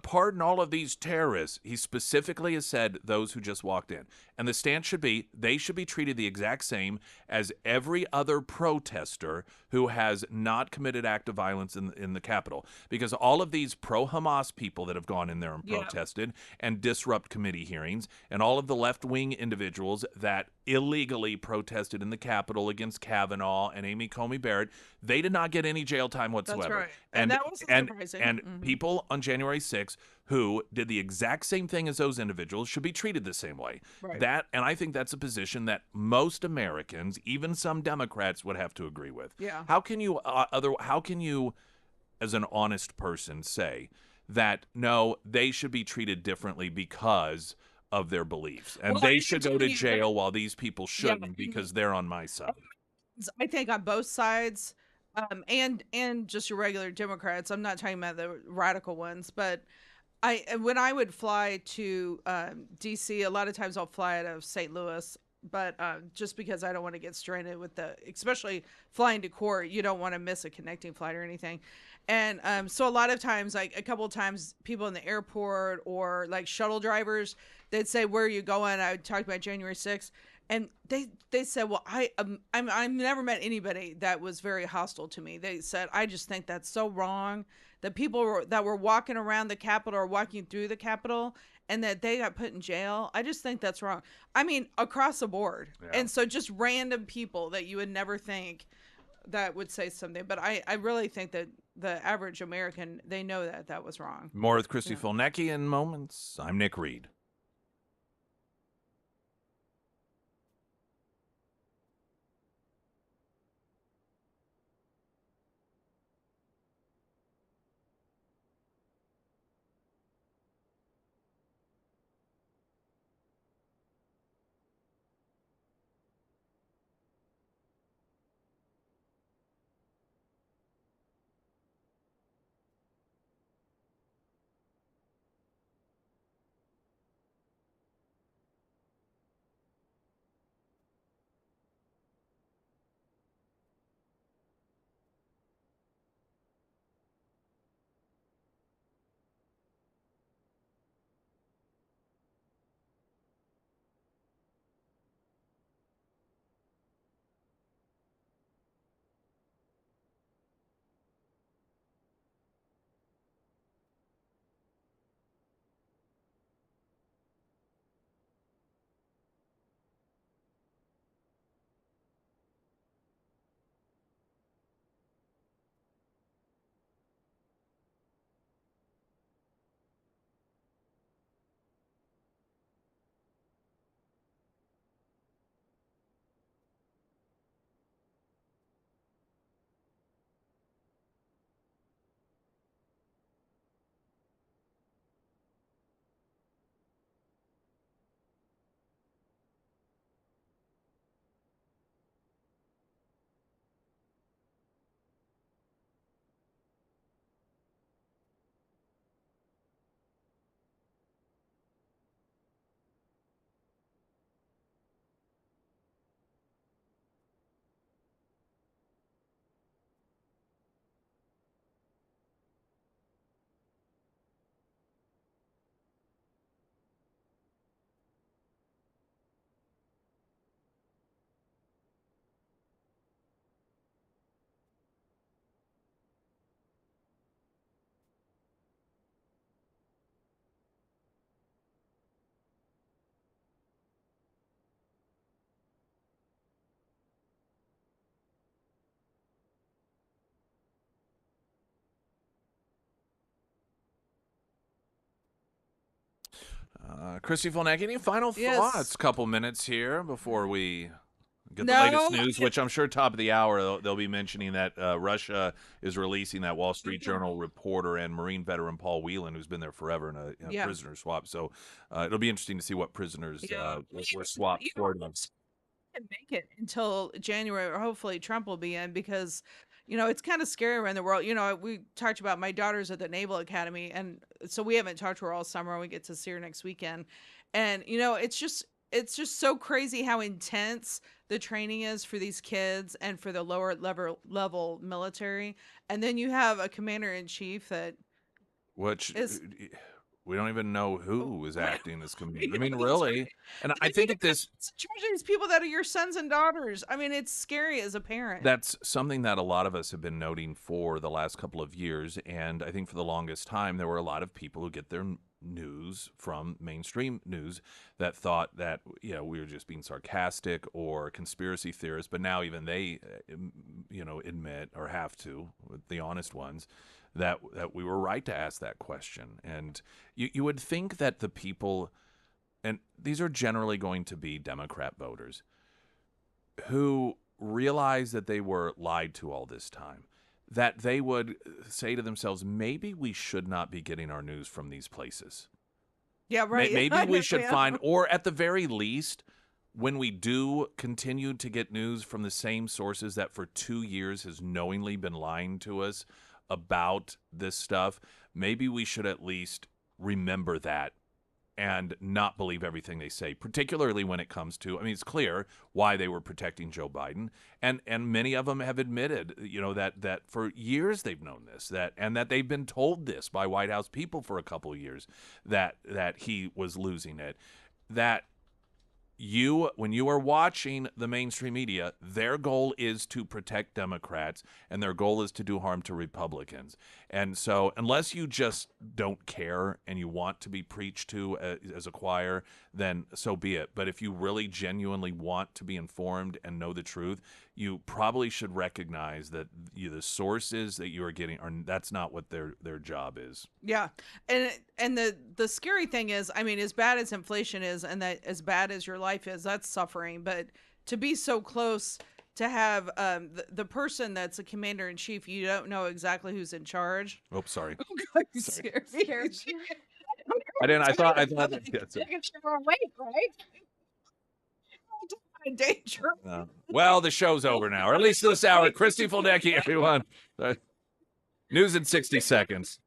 pardon all of these terrorists? He specifically has said those who just walked in. And the stance should be they should be treated the exact same as every other protester who has not committed act of violence in the Capitol. Because all of these pro-Hamas people that have gone in there and protested and disrupt committee hearings, and all of the left-wing individuals that illegally protested in the Capitol against Kavanaugh and Amy Coney Barrett, they did not get any jail time whatsoever. That's right. And that wasn't surprising. And people on January 6th who did the exact same thing as those individuals should be treated the same way. Right. And I think that's a position that most Americans, even some Democrats, would have to agree with. Yeah. How can you, as an honest person, say that no, they should be treated differently because of their beliefs, and they should go to jail while these people shouldn't because they're on my side? I think on both sides, and just your regular Democrats. I'm not talking about the radical ones, but when I would fly to DC, a lot of times I'll fly out of St. Louis, but just because I don't want to get stranded with especially flying to court, you don't want to miss a connecting flight or anything. And so a lot of times, like a couple of times, people in the airport or like shuttle drivers, they'd say, "Where are you going?" I would talk about January 6th. And they said, well, I've never met anybody that was very hostile to me. They said, I just think that's so wrong that people that were walking around the Capitol or walking through the Capitol and that they got put in jail. I just think that's wrong. I mean, across the board. Yeah. And so just random people that you would never think that would say something. But I really think that the average American, they know that was wrong. More with Christy Fulnecki in moments. I'm Nick Reed. Christy Volnek, any final thoughts? Yes. Couple minutes here before we get the latest No. news, which I'm sure top of the hour they'll be mentioning that Russia is releasing that Wall Street Journal reporter and Marine veteran Paul Whelan, who's been there forever in a Yeah. prisoner swap. So it'll be interesting to see what prisoners Yeah. were swapped for them. Can make it until January, or hopefully Trump will be in, because it's kind of scary around the world. We talked about my daughter's at the Naval Academy, and so we haven't talked to her all summer. We get to see her next weekend, and it's just so crazy how intense the training is for these kids and for the lower level military. And then you have a commander in chief that Which is we don't even know who is acting as commander. I mean, That's really. right. And I And think at this charge these people that are your sons and daughters. I mean, it's scary as a parent. that's something that a lot of us have been noting for the last couple of years. And I think for the longest time, there were a lot of people who get their news from mainstream news that thought that, we were just being sarcastic or conspiracy theorists. But now even they, admit or have to, the honest ones, that we were right to ask that question. And you would think that the people, and these are generally going to be Democrat voters, who realize that they were lied to all this time, that they would say to themselves, maybe we should not be getting our news from these places. Yeah, right. Maybe we should Yeah. find, or at the very least, when we do continue to get news from the same sources that for 2 years has knowingly been lying to us about this stuff, maybe we should at least remember that and not believe everything they say, particularly when it comes to, I mean, it's clear why they were protecting Joe Biden. And many of them have admitted, that for years they've known this, and that they've been told this by White House people for a couple of years, that he was losing it. That when you are watching the mainstream media, their goal is to protect Democrats and their goal is to do harm to Republicans. And so unless you just don't care and you want to be preached to as a choir, then so be it. But if you really genuinely want to be informed and know the truth, you probably should recognize that the sources that you are getting that's not what their job is. Yeah. And the scary thing is, I mean, as bad as inflation is and that as bad as your life is, that's suffering. But to be so close, to have the person that's a commander in chief, you don't know exactly who's in charge. Oh, sorry. Oh, God, you Sorry. scared me. I didn't. I thought. That's it. Danger. Well, the show's over now, or at least this hour. Christy Fuldecki, everyone. News in 60 seconds.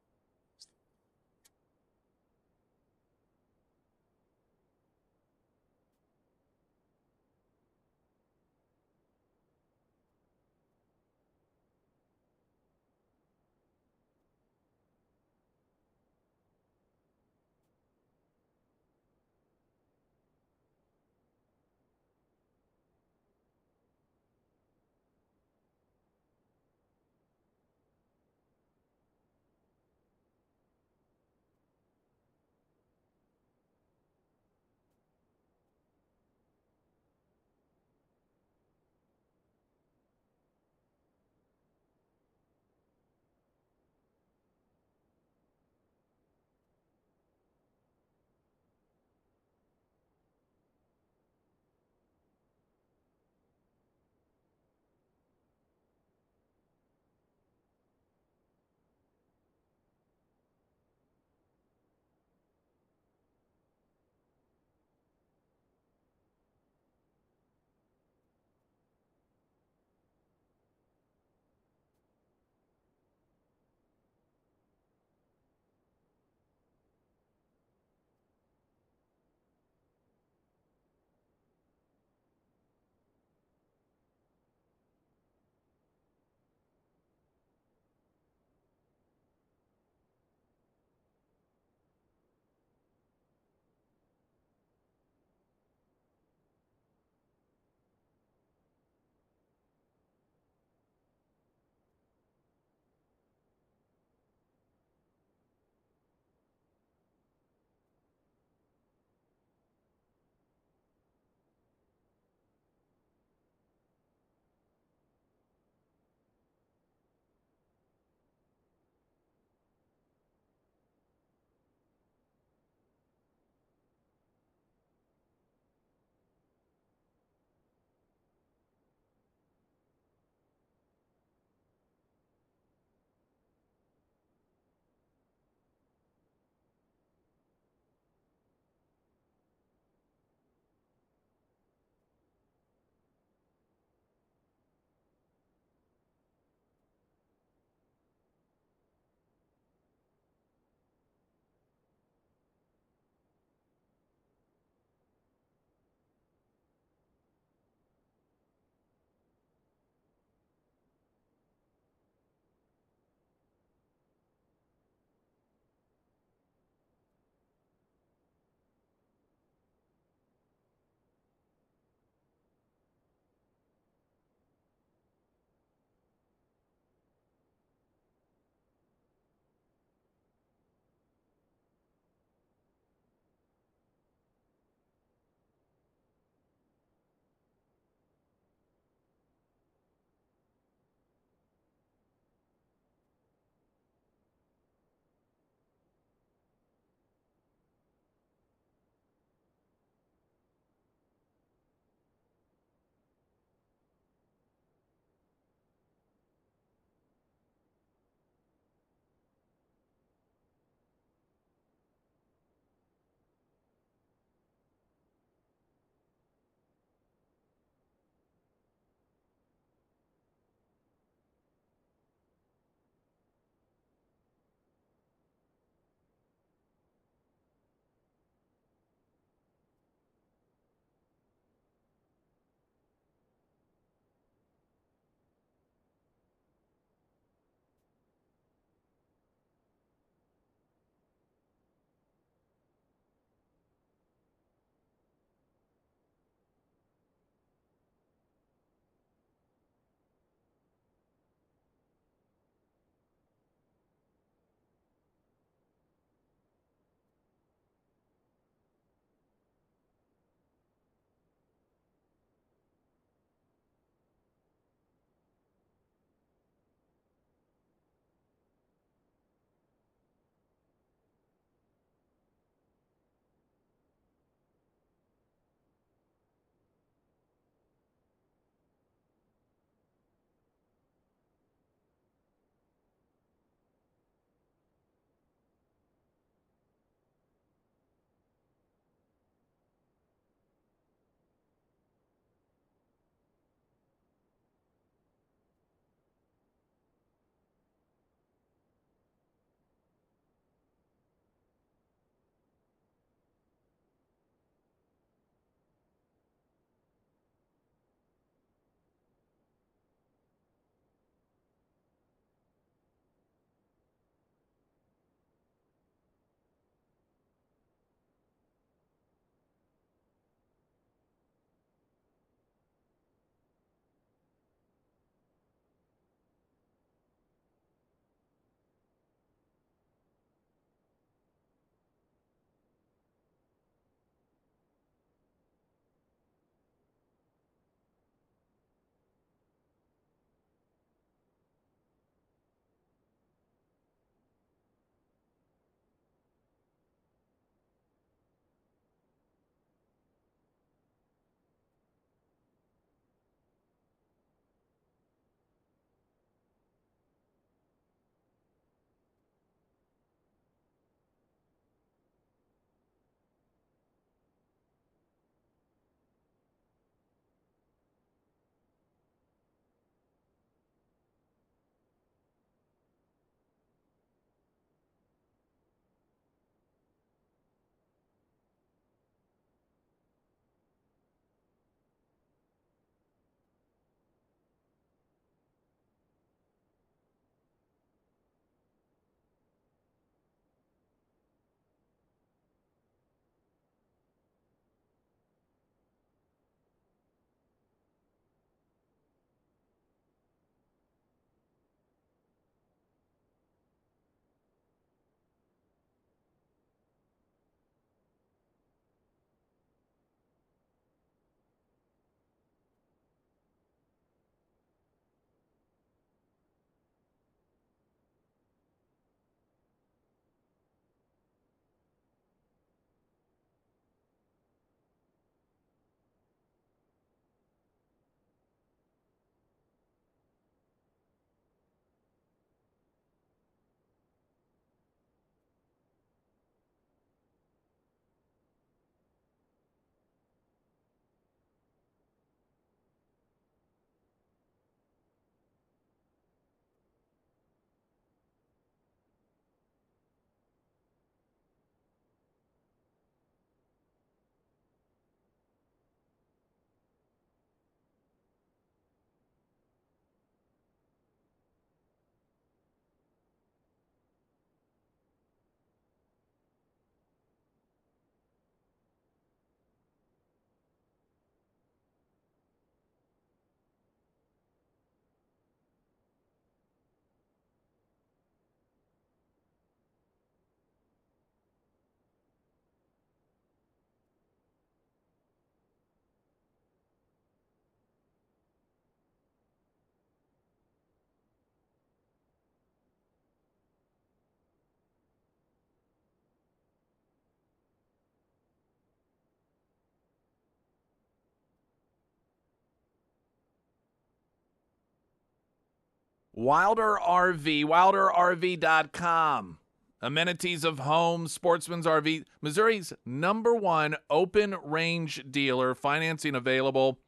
Wilder RV, wilderrv.com. Amenities of home, Sportsman's RV, Missouri's #1 open-range dealer, financing available.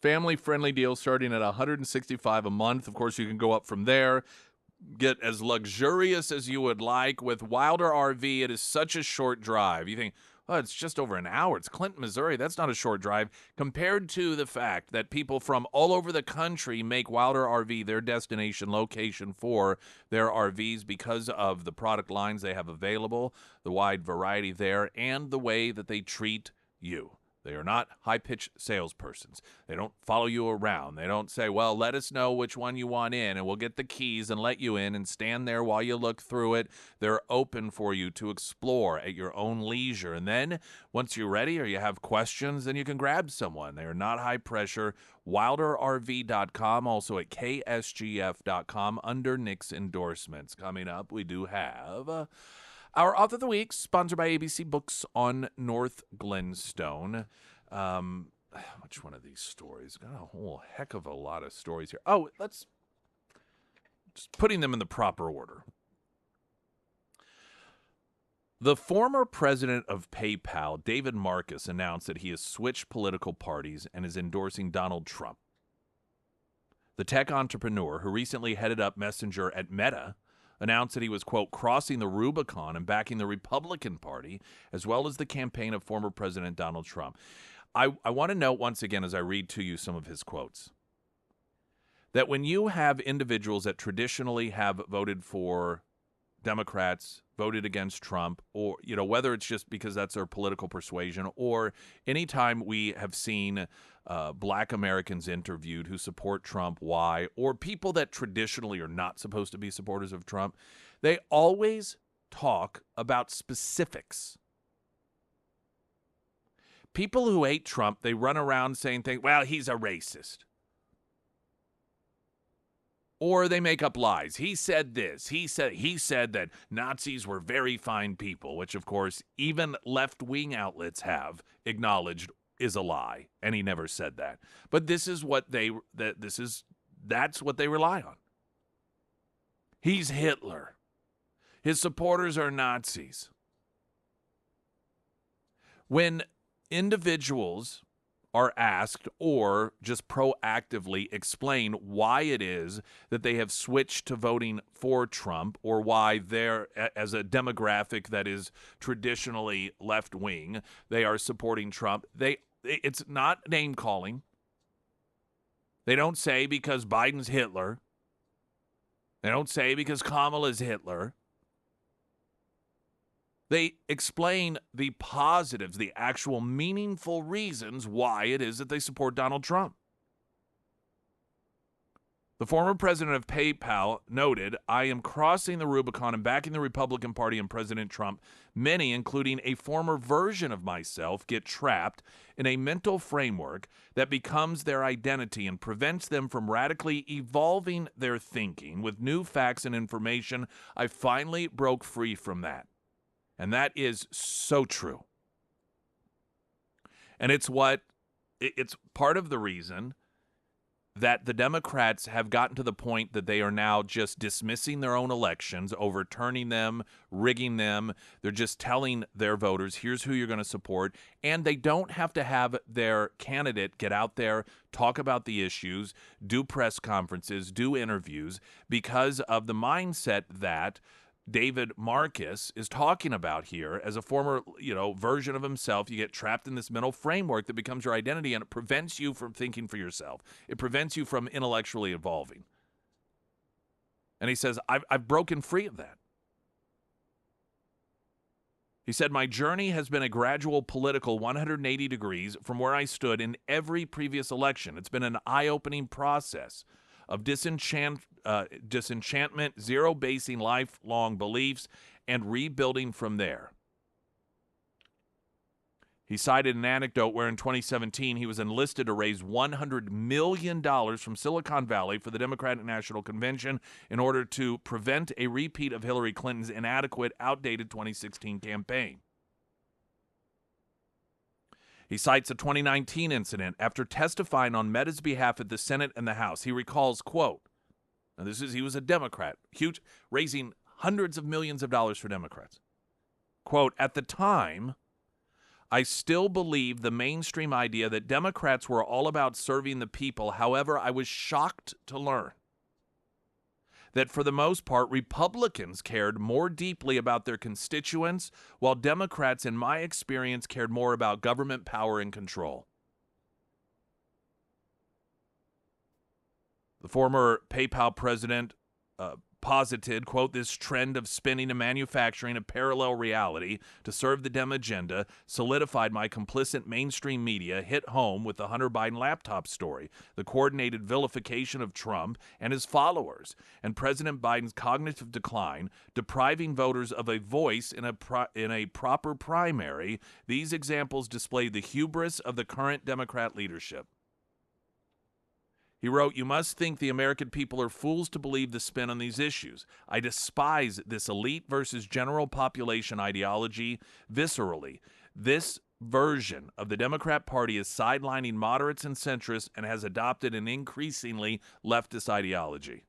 Family-friendly deal starting at $165 a month. Of course, you can go up from there. Get as luxurious as you would like with Wilder RV. It is such a short drive. You think, oh, it's just over an hour. It's Clinton, Missouri. That's not a short drive compared to the fact that people from all over the country make Wilder RV their destination location for their RVs because of the product lines they have available, the wide variety there, and the way that they treat you. They are not high-pitched salespersons. They don't follow you around. They don't say, well, let us know which one you want in, and we'll get the keys and let you in and stand there while you look through it. They're open for you to explore at your own leisure. And then once you're ready or you have questions, then you can grab someone. They are not high pressure. WilderRV.com, also at KSGF.com under Nick's endorsements. Coming up, we do have our Author of the Week, sponsored by ABC Books on North Glenstone. Which one of these stories? Got a whole heck of a lot of stories here. Oh, let's just putting them in the proper order. The former president of PayPal, David Marcus, announced that he has switched political parties and is endorsing Donald Trump. The tech entrepreneur, who recently headed up Messenger at Meta, announced that he was, quote, crossing the Rubicon and backing the Republican Party, as well as the campaign of former President Donald Trump. I want to note once again, as I read to you some of his quotes, that when you have individuals that traditionally have voted for Democrats, voted against Trump, or, you know, whether it's just because that's their political persuasion, or anytime we have seen Black Americans interviewed who support Trump, why, or people that traditionally are not supposed to be supporters of Trump, they always talk about specifics. People who hate Trump, they run around saying things, well, he's a racist. Or they make up lies. He said this. He said that Nazis were very fine people, which, of course, even left-wing outlets have acknowledged is a lie, and he never said that. But this is what that's what they rely on. He's Hitler. His supporters are Nazis. When individuals are asked or just proactively explain why it is that they have switched to voting for Trump, or why they're, as a demographic that is traditionally left-wing, they are supporting Trump, it's not name-calling. They don't say because Biden's Hitler. They don't say because Kamala's Hitler. They explain the positives, the actual meaningful reasons why it is that they support Donald Trump. The former president of PayPal noted, I am crossing the Rubicon and backing the Republican Party and President Trump. Many, including a former version of myself, get trapped in a mental framework that becomes their identity and prevents them from radically evolving their thinking with new facts and information. I finally broke free from that. And that is so true. And it's part of the reason that the Democrats have gotten to the point that they are now just dismissing their own elections, overturning them, rigging them. They're just telling their voters, here's who you're going to support. And they don't have to have their candidate get out there, talk about the issues, do press conferences, do interviews, because of the mindset that David Marcus is talking about here. As a former, version of himself, you get trapped in this mental framework that becomes your identity, and it prevents you from thinking for yourself. It prevents you from intellectually evolving. And he says, I've broken free of that. He said, my journey has been a gradual political 180 degrees from where I stood in every previous election. It's been an eye-opening process of disenchantment, zero-basing lifelong beliefs, and rebuilding from there. He cited an anecdote where in 2017 he was enlisted to raise $100 million from Silicon Valley for the Democratic National Convention in order to prevent a repeat of Hillary Clinton's inadequate, outdated 2016 campaign. He cites a 2019 incident after testifying on Meta's behalf at the Senate and the House. He recalls, quote, Now, he was a Democrat, huge, raising hundreds of millions of dollars for Democrats. Quote, at the time, I still believed the mainstream idea that Democrats were all about serving the people. However, I was shocked to learn that for the most part, Republicans cared more deeply about their constituents, while Democrats, in my experience, cared more about government power and control. The former PayPal president posited, quote, this trend of spinning and manufacturing a parallel reality to serve the Dem agenda solidified my complicit mainstream media hit home with the Hunter Biden laptop story, the coordinated vilification of Trump and his followers, and President Biden's cognitive decline, depriving voters of a voice in a proper primary. These examples display the hubris of the current Democrat leadership. He wrote, you must think the American people are fools to believe the spin on these issues. I despise this elite versus general population ideology viscerally. This version of the Democrat Party is sidelining moderates and centrists and has adopted an increasingly leftist ideology.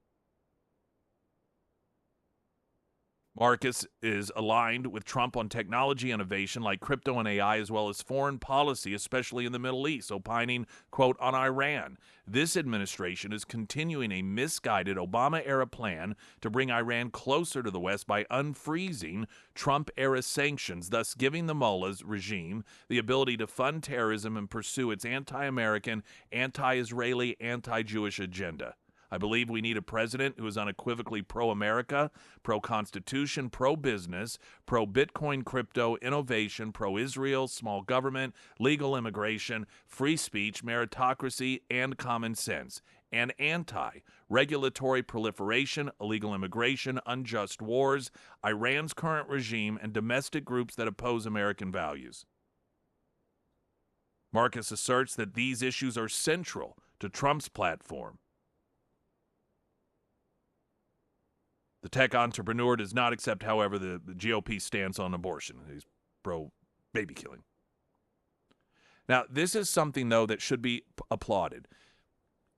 Marcus is aligned with Trump on technology innovation like crypto and AI, as well as foreign policy, especially in the Middle East, opining, quote, on Iran. This administration is continuing a misguided Obama-era plan to bring Iran closer to the West by unfreezing Trump-era sanctions, thus giving the mullahs regime the ability to fund terrorism and pursue its anti-American, anti-Israeli, anti-Jewish agenda. I believe we need a president who is unequivocally pro-America, pro-Constitution, pro-business, pro-Bitcoin, crypto, innovation, pro-Israel, small government, legal immigration, free speech, meritocracy, and common sense, and anti-regulatory proliferation, illegal immigration, unjust wars, Iran's current regime, and domestic groups that oppose American values. Marcus asserts that these issues are central to Trump's platform. The tech entrepreneur does not accept, however, the GOP stance on abortion. He's pro-baby killing. Now, this is something, though, that should be applauded.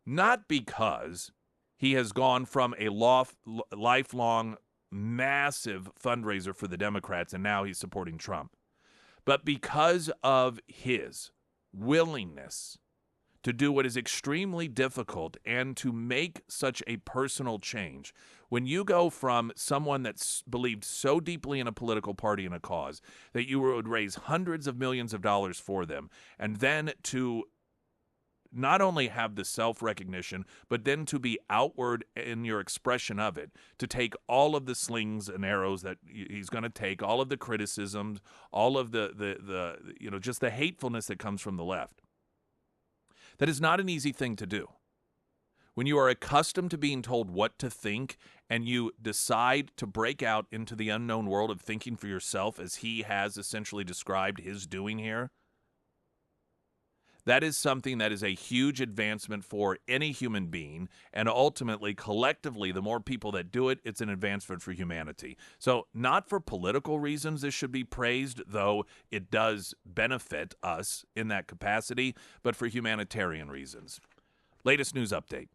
Not because he has gone from a lifelong, massive fundraiser for the Democrats and now he's supporting Trump, but because of his willingness to do what is extremely difficult and to make such a personal change. When you go from someone that's believed so deeply in a political party and a cause that you would raise hundreds of millions of dollars for them, and then to not only have the self-recognition, but then to be outward in your expression of it, to take all of the slings and arrows that he's going to take, all of the criticisms, all of the just the hatefulness that comes from the left. That is not an easy thing to do. When you are accustomed to being told what to think and you decide to break out into the unknown world of thinking for yourself, as he has essentially described his doing here, that is something that is a huge advancement for any human being, and ultimately, collectively, the more people that do it, it's an advancement for humanity. So not for political reasons this should be praised, though it does benefit us in that capacity, but for humanitarian reasons. Latest news update.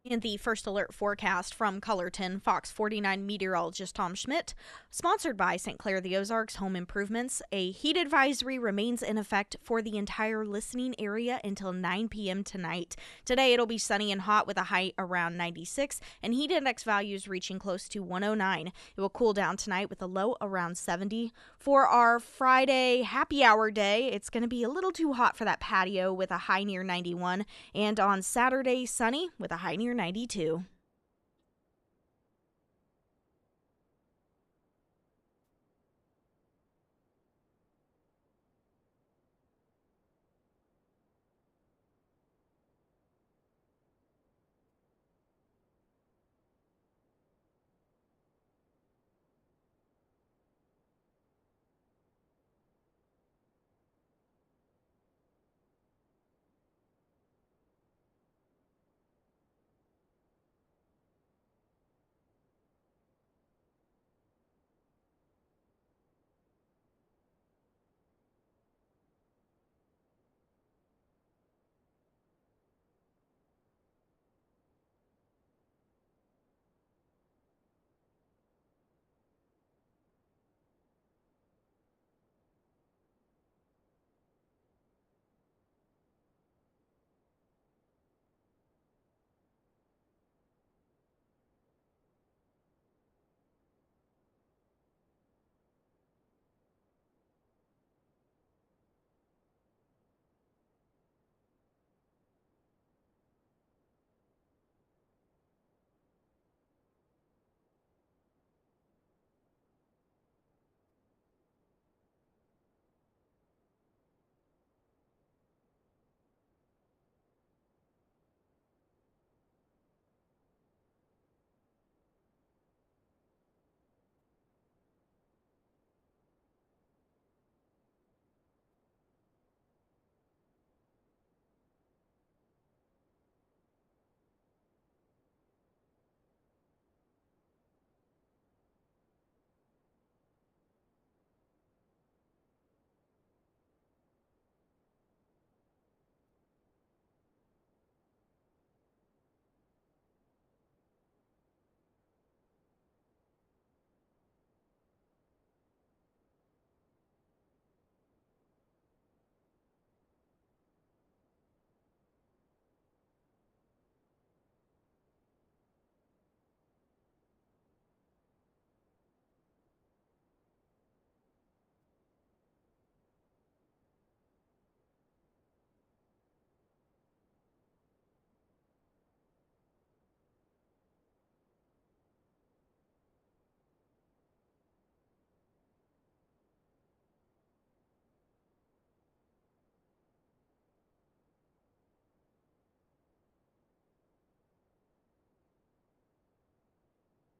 And the first alert forecast from Colorton, Fox 49 meteorologist Tom Schmidt, sponsored by St. Clair the Ozarks Home Improvements. A heat advisory remains in effect for the entire listening area until 9 p.m. tonight. Today it'll be sunny and hot with a high around 96 and heat index values reaching close to 109. It will cool down tonight with a low around 70. For our Friday happy hour day, it's going to be a little too hot for that patio with a high near 91. And on Saturday, sunny with a high near 92.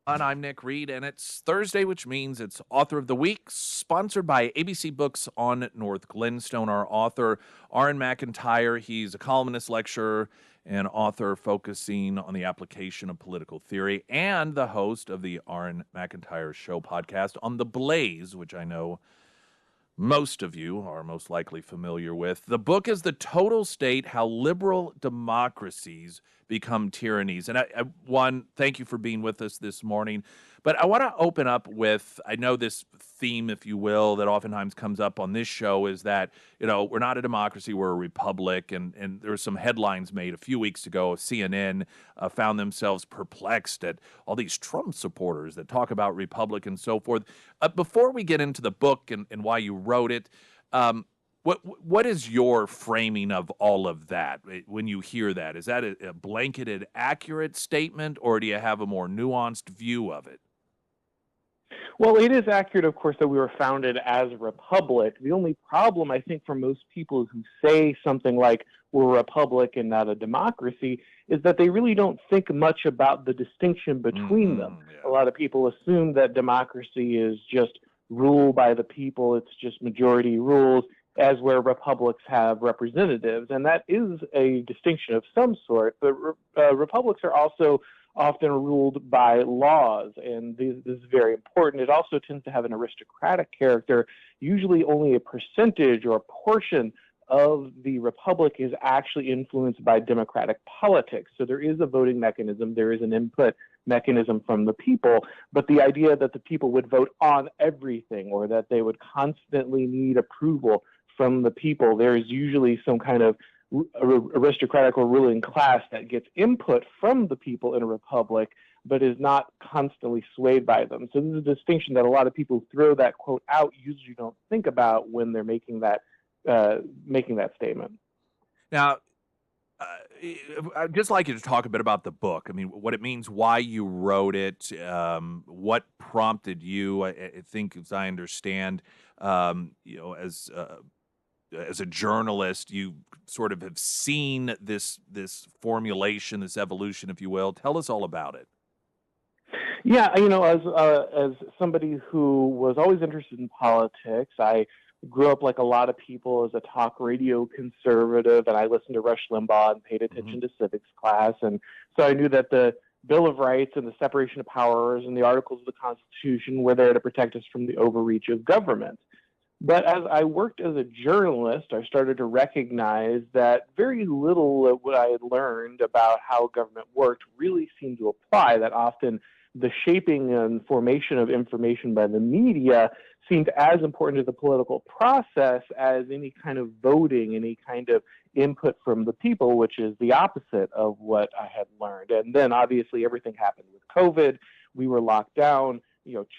And I'm Nick Reed, and it's Thursday, which means it's Author of the Week, sponsored by ABC Books on North Glenstone. Our author, Aaron McIntyre, he's a columnist, lecturer, and author focusing on the application of political theory, and the host of the Aaron McIntyre Show podcast on The Blaze, which I know most of you are most likely familiar with. The book is The Total State: How Liberal Democracies Become Tyrannies. And one, thank you for being with us this morning. But I want to open up with, I know this theme, if you will, that oftentimes comes up on this show is that, we're not a democracy, we're a republic. And there were some headlines made a few weeks ago. CNN found themselves perplexed at all these Trump supporters that talk about republic and so forth. Before we get into the book and why you wrote it, what is your framing of all of that when you hear that? Is that a blanketed, accurate statement, or do you have a more nuanced view of it? Well, it is accurate, of course, that we were founded as a republic. The only problem, I think, for most people who say something like we're a republic and not a democracy is that they really don't think much about the distinction between them. Yeah. A lot of people assume that democracy is just rule by the people, it's just majority rules, as where republics have representatives. And that is a distinction of some sort, but republics are also often ruled by laws, and this is very important. It also tends to have an aristocratic character. Usually only a percentage or a portion of the republic is actually influenced by democratic politics. So there is a voting mechanism, there is an input mechanism from the people, but the idea that the people would vote on everything or that they would constantly need approval from the people, there is usually some kind of aristocratic or ruling class that gets input from the people in a republic, but is not constantly swayed by them. So this is a distinction that a lot of people who throw that quote out usually don't think about when they're making that statement. Now, I'd just like you to talk a bit about the book. I mean, what it means, why you wrote it, what prompted you. I think, as I understand, as a journalist, you sort of have seen this formulation, this evolution, if you will. Tell us all about it. Yeah, as somebody who was always interested in politics, I grew up like a lot of people as a talk radio conservative, and I listened to Rush Limbaugh and paid attention to civics class, and so I knew that the Bill of Rights and the separation of powers and the Articles of the Constitution were there to protect us from the overreach of government. But as I worked as a journalist, I started to recognize that very little of what I had learned about how government worked really seemed to apply, that often the shaping and formation of information by the media seemed as important to the political process as any kind of voting, any kind of input from the people, which is the opposite of what I had learned. And then obviously everything happened with COVID. We were locked down.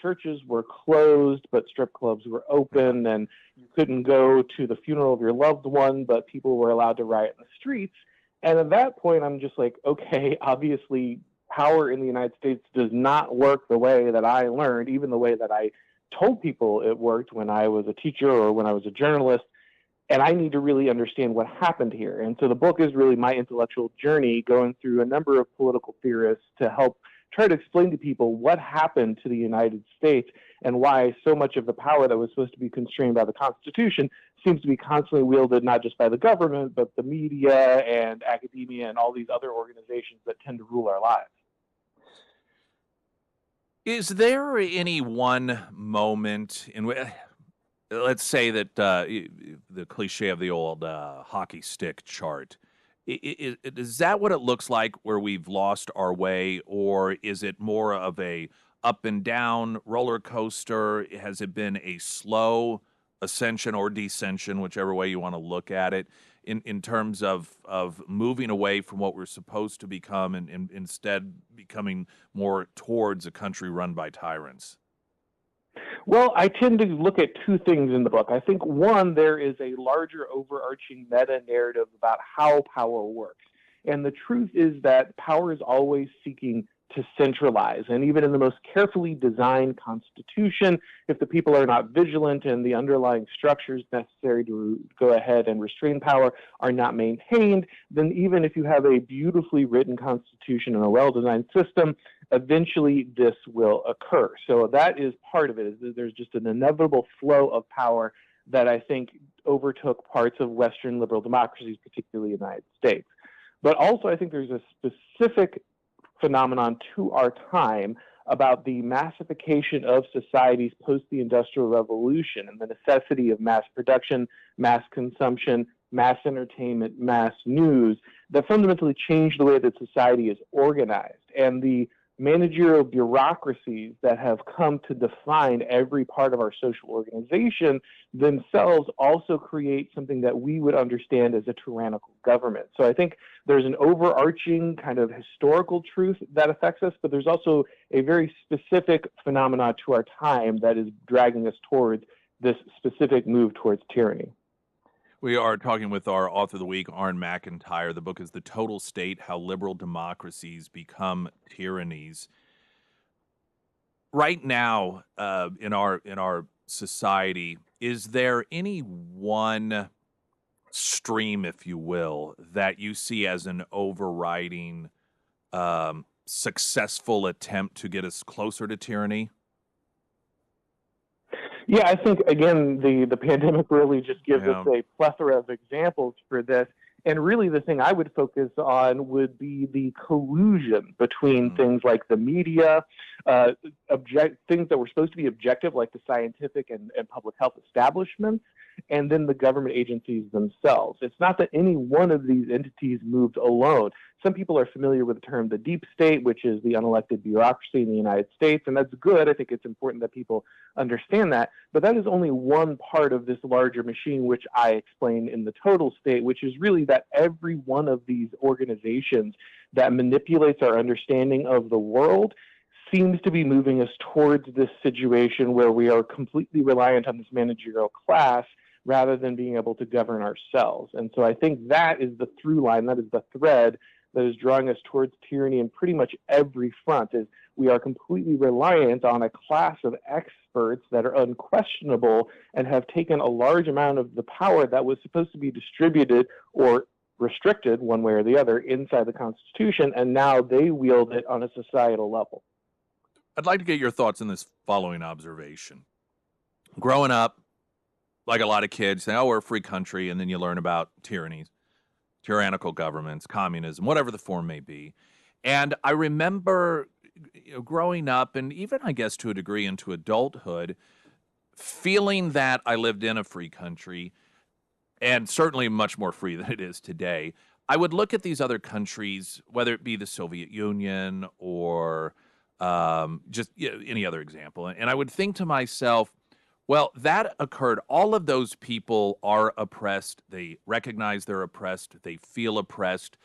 Churches were closed, but strip clubs were open, and you couldn't go to the funeral of your loved one, but people were allowed to riot in the streets. And at that point, I'm just like, okay, obviously power in the United States does not work the way that I learned, even the way that I told people it worked when I was a teacher or when I was a journalist. And I need to really understand what happened here. And so the book is really my intellectual journey going through a number of political theorists to help try to explain to people what happened to the United States and why so much of the power that was supposed to be constrained by the Constitution seems to be constantly wielded not just by the government, but the media and academia and all these other organizations that tend to rule our lives. Is there any one moment in which, let's say that the cliche of the old hockey stick chart, is that what it looks like where we've lost our way, or is it more of a up and down roller coaster? Has it been a slow ascension or descension, whichever way you want to look at it, in terms of moving away from what we're supposed to become and instead becoming more towards a country run by tyrants? Well, I tend to look at two things in the book. I think, one, there is a larger overarching meta-narrative about how power works. And the truth is that power is always seeking to centralize. And even in the most carefully designed constitution, if the people are not vigilant and the underlying structures necessary to go ahead and restrain power are not maintained, then even if you have a beautifully written constitution and a well-designed system, eventually this will occur. So that is part of it, is that there's just an inevitable flow of power that I think overtook parts of Western liberal democracies, particularly the United States. But also I think there's a specific phenomenon to our time about the massification of societies post the Industrial Revolution and the necessity of mass production, mass consumption, mass entertainment, mass news that fundamentally changed the way that society is organized. And the managerial bureaucracies that have come to define every part of our social organization themselves also create something that we would understand as a tyrannical government. So I think there's an overarching kind of historical truth that affects us, but there's also a very specific phenomenon to our time that is dragging us towards this specific move towards tyranny. We are talking with our author of the week, Arne McIntyre. The book is The Total State: How Liberal Democracies Become Tyrannies. Right now, in our society, is there any one stream, if you will, that you see as an overriding successful attempt to get us closer to tyranny? Yeah, I think, again, the pandemic really just gives us a plethora of examples for this. And really the thing I would focus on would be the collusion between things like the media, things that were supposed to be objective, like the scientific and public health establishments, and then the government agencies themselves. It's not that any one of these entities moved alone. Some people are familiar with the term the deep state, which is the unelected bureaucracy in the United States, and that's good. I think it's important that people understand that, but that is only one part of this larger machine, which I explain in the total state, which is really that every one of these organizations that manipulates our understanding of the world seems to be moving us towards this situation where we are completely reliant on this managerial class rather than being able to govern ourselves. And so I think that is the through line, that is the thread that is drawing us towards tyranny in pretty much every front, is we are completely reliant on a class of experts that are unquestionable and have taken a large amount of the power that was supposed to be distributed or restricted one way or the other inside the Constitution, and now they wield it on a societal level. I'd like to get your thoughts on this following observation. Growing up, like a lot of kids, say, oh, we're a free country, and then you learn about tyrannies, tyrannical governments, communism, whatever the form may be. And I remember growing up, and even, I guess, to a degree into adulthood, feeling that I lived in a free country, and certainly much more free than it is today. I would look at these other countries, whether it be the Soviet Union or just any other example. And I would think to myself, well, that occurred. All of those people are oppressed. They recognize they're oppressed. They feel oppressed.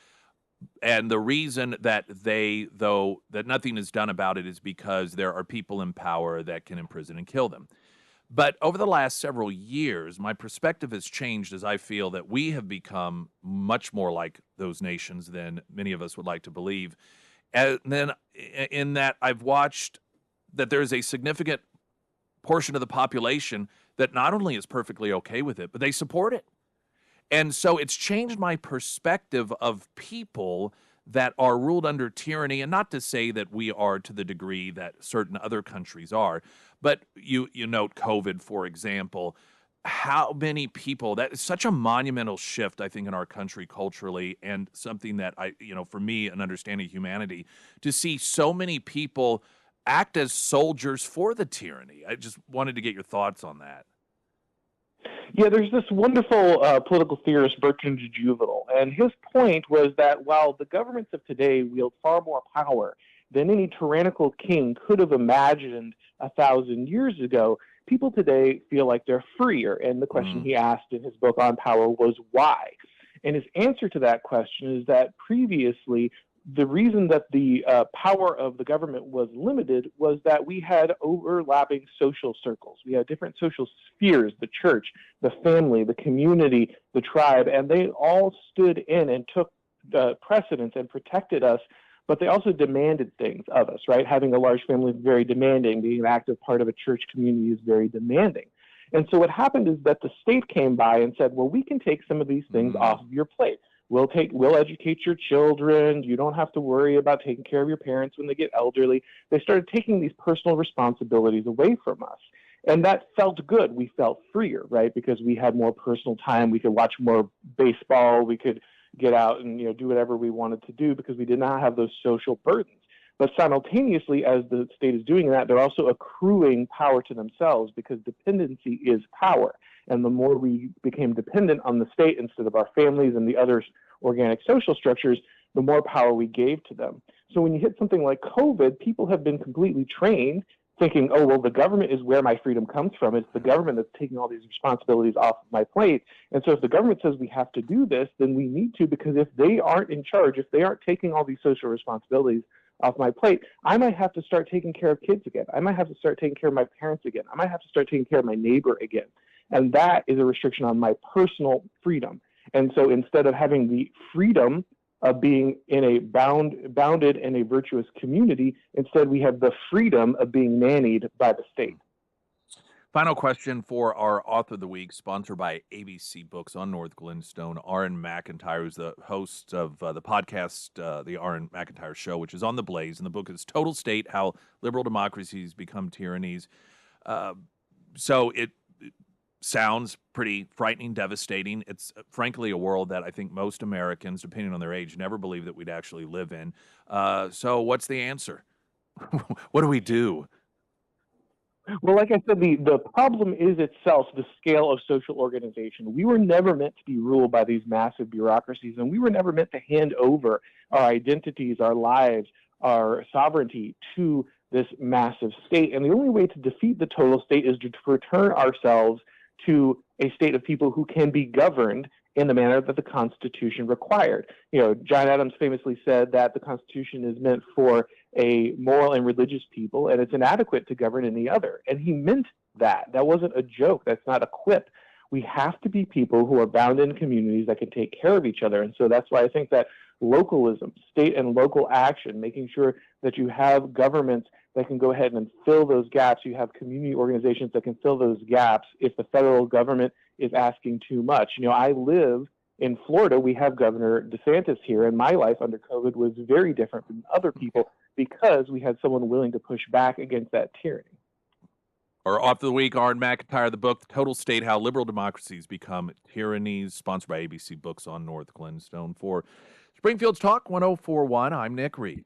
And the reason that that nothing is done about it is because there are people in power that can imprison and kill them. But over the last several years, my perspective has changed as I feel that we have become much more like those nations than many of us would like to believe. And then in that I've watched that there is a significant portion of the population that not only is perfectly okay with it, but they support it. And so it's changed my perspective of people that are ruled under tyranny, and not to say that we are to the degree that certain other countries are, but you note COVID, for example. How many people, that is such a monumental shift, I think, in our country culturally, and something that for me, an understanding of humanity, to see so many people act as soldiers for the tyranny. I just wanted to get your thoughts on that. Yeah, there's this wonderful political theorist, Bertrand de Juvenal, and his point was that while the governments of today wield far more power than any tyrannical king could have imagined 1,000 years ago, people today feel like they're freer. And the question he asked in his book on power was why? And his answer to that question is that previously, the reason that the power of the government was limited was that we had overlapping social circles. We had different social spheres, the church, the family, the community, the tribe, and they all stood in and took precedence and protected us, but they also demanded things of us, right? Having a large family is very demanding. Being an active part of a church community is very demanding. And so what happened is that the state came by and said, well, we can take some of these things off of your plate. We'll educate your children. You don't have to worry about taking care of your parents when they get elderly. They started taking these personal responsibilities away from us. And that felt good. We felt freer, right? Because we had more personal time. We could watch more baseball. We could get out and do whatever we wanted to do because we did not have those social burdens. But simultaneously, as the state is doing that, they're also accruing power to themselves because dependency is power. And the more we became dependent on the state instead of our families and the other organic social structures, the more power we gave to them. So when you hit something like COVID, people have been completely trained thinking, oh, well, the government is where my freedom comes from. It's the government that's taking all these responsibilities off of my plate. And so if the government says we have to do this, then we need to, because if they aren't in charge, if they aren't taking all these social responsibilities off my plate, I might have to start taking care of kids again. I might have to start taking care of my parents again. I might have to start taking care of my neighbor again. And that is a restriction on my personal freedom. And so instead of having the freedom of being in a bounded and a virtuous community, instead we have the freedom of being nannied by the state. Final question for our author of the week, sponsored by ABC Books on North Glenstone, Aaron McIntyre, who's the host of the podcast, The Aaron McIntyre Show, which is on the Blaze. And the book is Total State, How Liberal Democracies Become Tyrannies. So it sounds pretty frightening, devastating. It's frankly a world that I think most Americans, depending on their age, never believed that we'd actually live in. So what's the answer? What do we do? Well, like I said, the problem is itself the scale of social organization. We were never meant to be ruled by these massive bureaucracies, and we were never meant to hand over our identities, our lives, our sovereignty to this massive state. And the only way to defeat the total state is to return ourselves to a state of people who can be governed in the manner that the Constitution required. John Adams famously said that the Constitution is meant for a moral and religious people, and it's inadequate to govern any other. And he meant that. That wasn't a joke. That's not a quip. We have to be people who are bound in communities that can take care of each other. And so that's why I think that localism, state and local action, making sure that you have governments that can go ahead and fill those gaps, you have community organizations that can fill those gaps if the federal government is asking too much. I live in Florida. We have Governor DeSantis here, and my life under COVID was very different from other people because we had someone willing to push back against that tyranny. Our Off the Week, Aaron McIntyre, the book, The Total State, How Liberal Democracies Become Tyrannies, sponsored by ABC Books on North Glenstone. For Springfield's Talk 1041, I'm Nick Reed.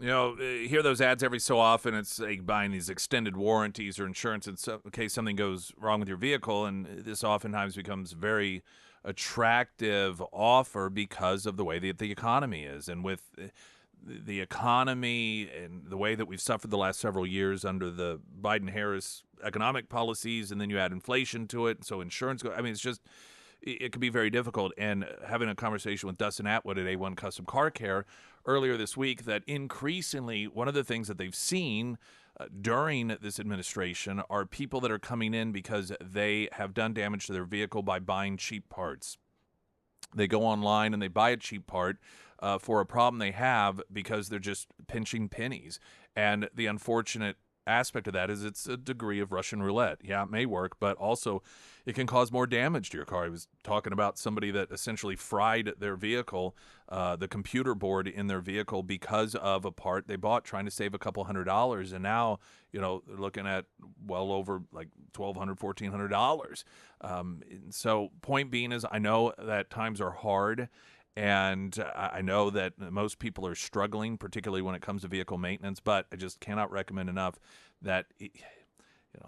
Hear those ads every so often. It's like buying these extended warranties or insurance in case something goes wrong with your vehicle, and this oftentimes becomes very attractive offer because of the way that the economy is. And with the economy and the way that we've suffered the last several years under the Biden-Harris economic policies, and then you add inflation to it, so insurance it's just it could be very difficult. And having a conversation with Dustin Atwood at A1 Custom Car Care earlier this week, that increasingly one of the things that they've seen during this administration are people that are coming in because they have done damage to their vehicle by buying cheap parts. They go online and they buy a cheap part for a problem they have because they're just pinching pennies. And the unfortunate aspect of that is it's a degree of Russian roulette. Yeah, it may work, but also it can cause more damage to your car. I was talking about somebody that essentially fried their vehicle, the computer board in their vehicle, because of a part they bought trying to save a couple $100, and now they're looking at well over like $1,200, $1,400. So point being is, I know that times are hard. And I know that most people are struggling, particularly when it comes to vehicle maintenance, but I just cannot recommend enough that,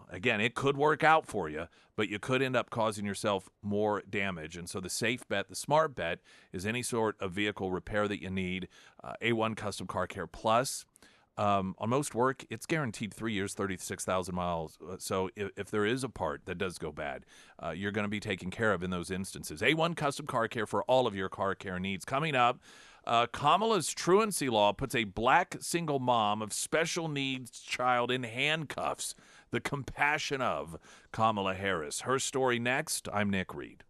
again, it could work out for you, but you could end up causing yourself more damage. And so the safe bet, the smart bet, is any sort of vehicle repair that you need. A1 Custom Car Care Plus. On most work, it's guaranteed 3 years, 36,000 miles. So if there is a part that does go bad, you're going to be taken care of in those instances. A1 Custom Car Care for all of your car care needs. Coming up, Kamala's truancy law puts a black single mom of special needs child in handcuffs. The compassion of Kamala Harris. Her story next. I'm Nick Reed.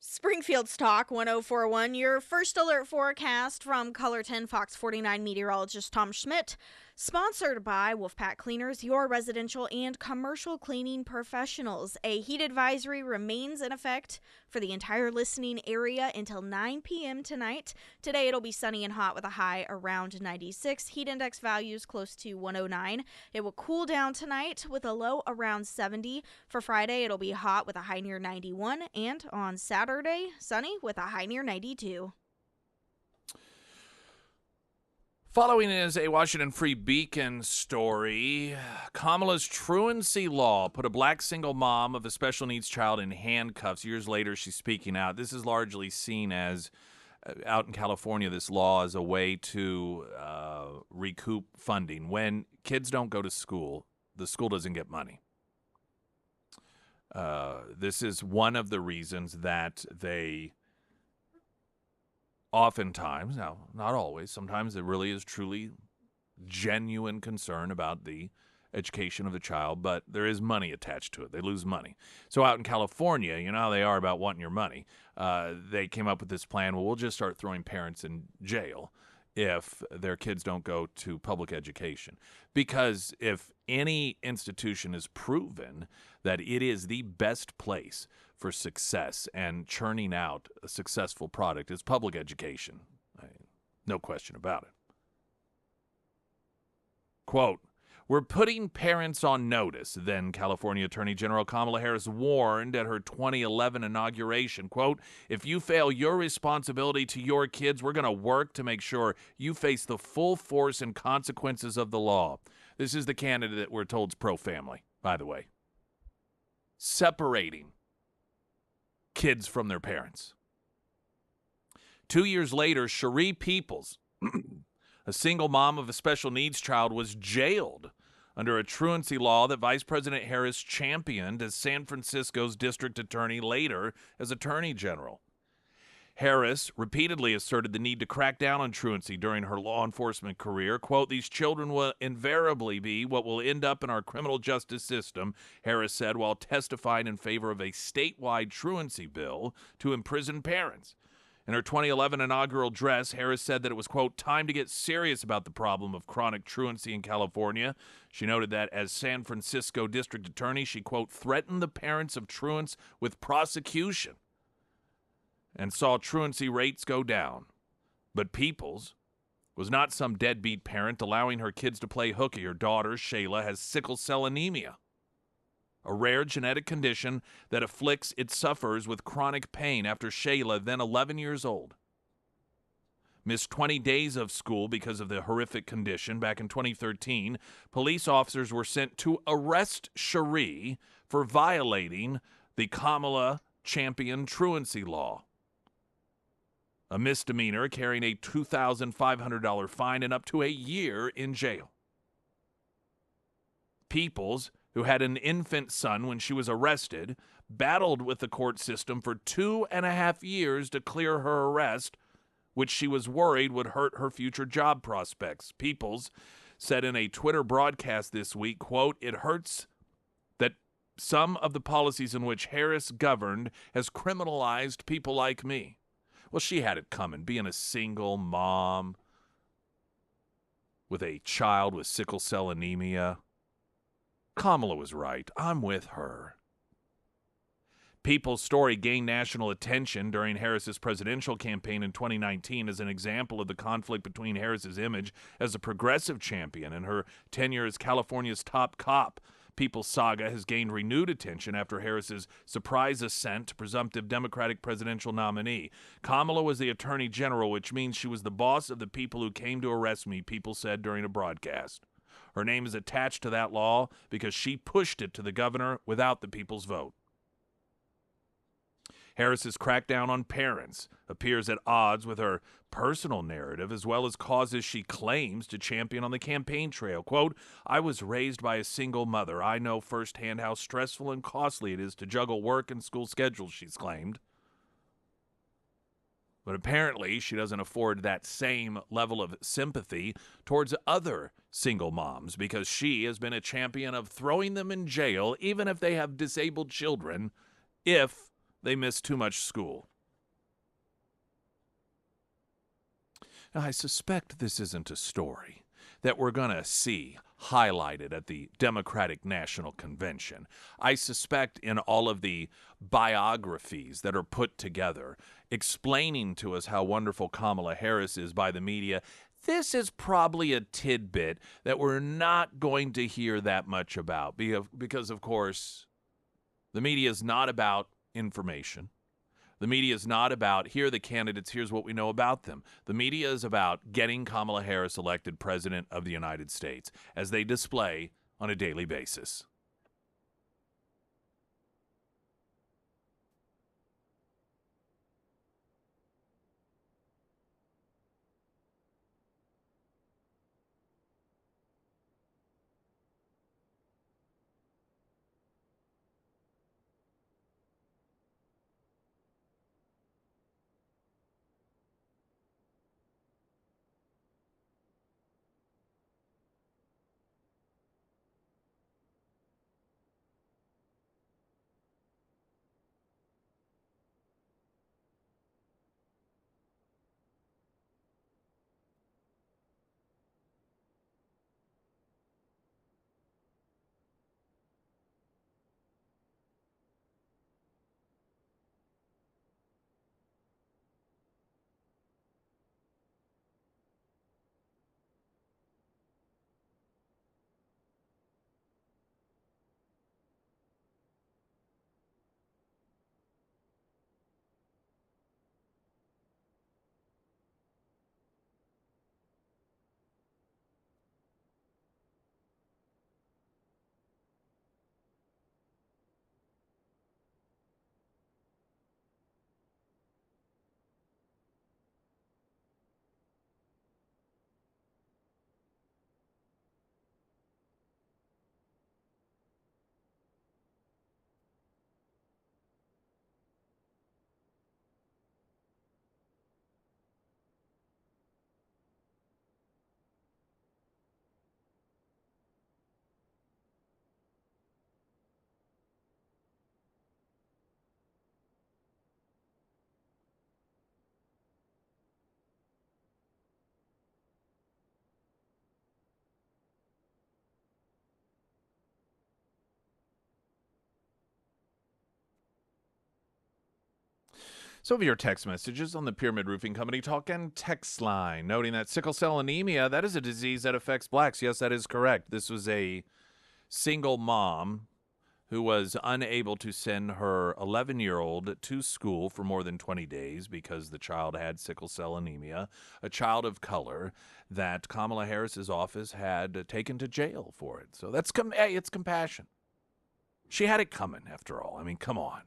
Springfield Stock 1041, your first alert forecast from Color 10 Fox 49 meteorologist Tom Schmidt, sponsored by Wolfpack Cleaners, your residential and commercial cleaning professionals. A heat advisory remains in effect for the entire listening area until 9 p.m. tonight. Today it'll be sunny and hot with a high around 96. Heat index values close to 109. It will cool down tonight with a low around 70. For Friday, it'll be hot with a high near 91. And on Saturday, sunny with a high near 92. Following is a Washington Free Beacon story. Kamala's truancy law put a black single mom of a special needs child in handcuffs. Years later, she's speaking out. This is largely seen as, out in California, this law as a way to recoup funding. When kids don't go to school, the school doesn't get money. This is one of the reasons that they oftentimes, now not always, sometimes it really is truly genuine concern about the education of the child, but there is money attached to it. They lose money. So out in California, you know how they are about wanting your money. They came up with this plan. Well, we'll just start throwing parents in jail if their kids don't go to public education. Because if any institution is proven that it is the best place for success and churning out a successful product, it's public education. No question about it. Quote, "We're putting parents on notice," then California Attorney General Kamala Harris warned at her 2011 inauguration. Quote, "If you fail your responsibility to your kids, we're going to work to make sure you face the full force and consequences of the law." This is the candidate that we're told is pro-family, by the way. Separating kids from their parents. 2 years later, Cherie Peoples, a single mom of a special needs child, was jailed under a truancy law that Vice President Harris championed as San Francisco's district attorney, later as attorney general. Harris repeatedly asserted the need to crack down on truancy during her law enforcement career. Quote, "These children will invariably be what will end up in our criminal justice system," Harris said while testifying in favor of a statewide truancy bill to imprison parents. In her 2011 inaugural address, Harris said that it was, quote, "time to get serious about the problem of chronic truancy in California." She noted that as San Francisco district attorney, she, quote, "threatened the parents of truants with prosecution and saw truancy rates go down." But Peoples was not some deadbeat parent allowing her kids to play hooky. Her daughter, Shayla, has sickle cell anemia, a rare genetic condition that afflicts its sufferers with chronic pain. After Shayla, then 11 years old, missed 20 days of school because of the horrific condition back in 2013, police officers were sent to arrest Cherie for violating the Kamala Champion truancy law, a misdemeanor carrying a $2,500 fine and up to a year in jail. Peoples, who had an infant son when she was arrested, battled with the court system for 2.5 years to clear her arrest, which she was worried would hurt her future job prospects. Peoples said in a Twitter broadcast this week, quote, "It hurts that some of the policies in which Harris governed has criminalized people like me." Well, she had it coming, being a single mom with a child with sickle cell anemia. Kamala was right. I'm with her. People's story gained national attention during Harris's presidential campaign in 2019 as an example of the conflict between Harris's image as a progressive champion and her tenure as California's top cop. People's saga has gained renewed attention after Harris's surprise ascent to presumptive Democratic presidential nominee. "Kamala was the attorney general, which means she was the boss of the people who came to arrest me," People said during a broadcast. Her name is attached to that law because she pushed it to the governor without the people's vote. Harris's crackdown on parents appears at odds with her personal narrative as well as causes she claims to champion on the campaign trail. Quote, "I was raised by a single mother. I know firsthand how stressful and costly it is to juggle work and school schedules," she's claimed. But apparently she doesn't afford that same level of sympathy towards other single moms because she has been a champion of throwing them in jail even if they have disabled children if they miss too much school. Now, I suspect this isn't a story that we're going to see highlighted at the Democratic National Convention. I suspect in all of the biographies that are put together explaining to us how wonderful Kamala Harris is by the media, this is probably a tidbit that we're not going to hear that much about because of course, the media is not about information. The media is not about, here are the candidates, here's what we know about them. The media is about getting Kamala Harris elected President of the United States, as they display on a daily basis. So of your text messages on the Pyramid Roofing Company talk and text line, noting that sickle cell anemia, that is a disease that affects blacks. Yes, that is correct. This was a single mom who was unable to send her 11-year-old to school for more than 20 days because the child had sickle cell anemia, a child of color that Kamala Harris's office had taken to jail for it. So that's hey, it's compassion. She had it coming, after all. I mean, come on.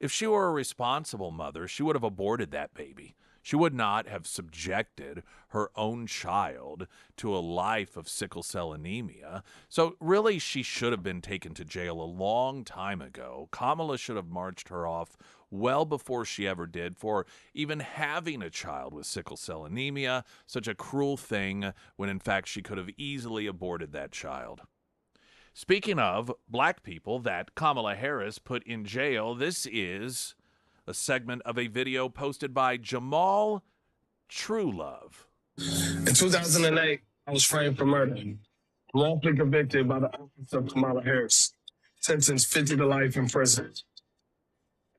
If she were a responsible mother, she would have aborted that baby. She would not have subjected her own child to a life of sickle cell anemia. So really, she should have been taken to jail a long time ago. Kamala should have marched her off well before she ever did for even having a child with sickle cell anemia, such a cruel thing when in fact she could have easily aborted that child. Speaking of black people that Kamala Harris put in jail, this is a segment of a video posted by Jamal Truelove. In 2008, I was framed for murder, wrongfully convicted by the office of Kamala Harris, sentenced 50 to life in prison. It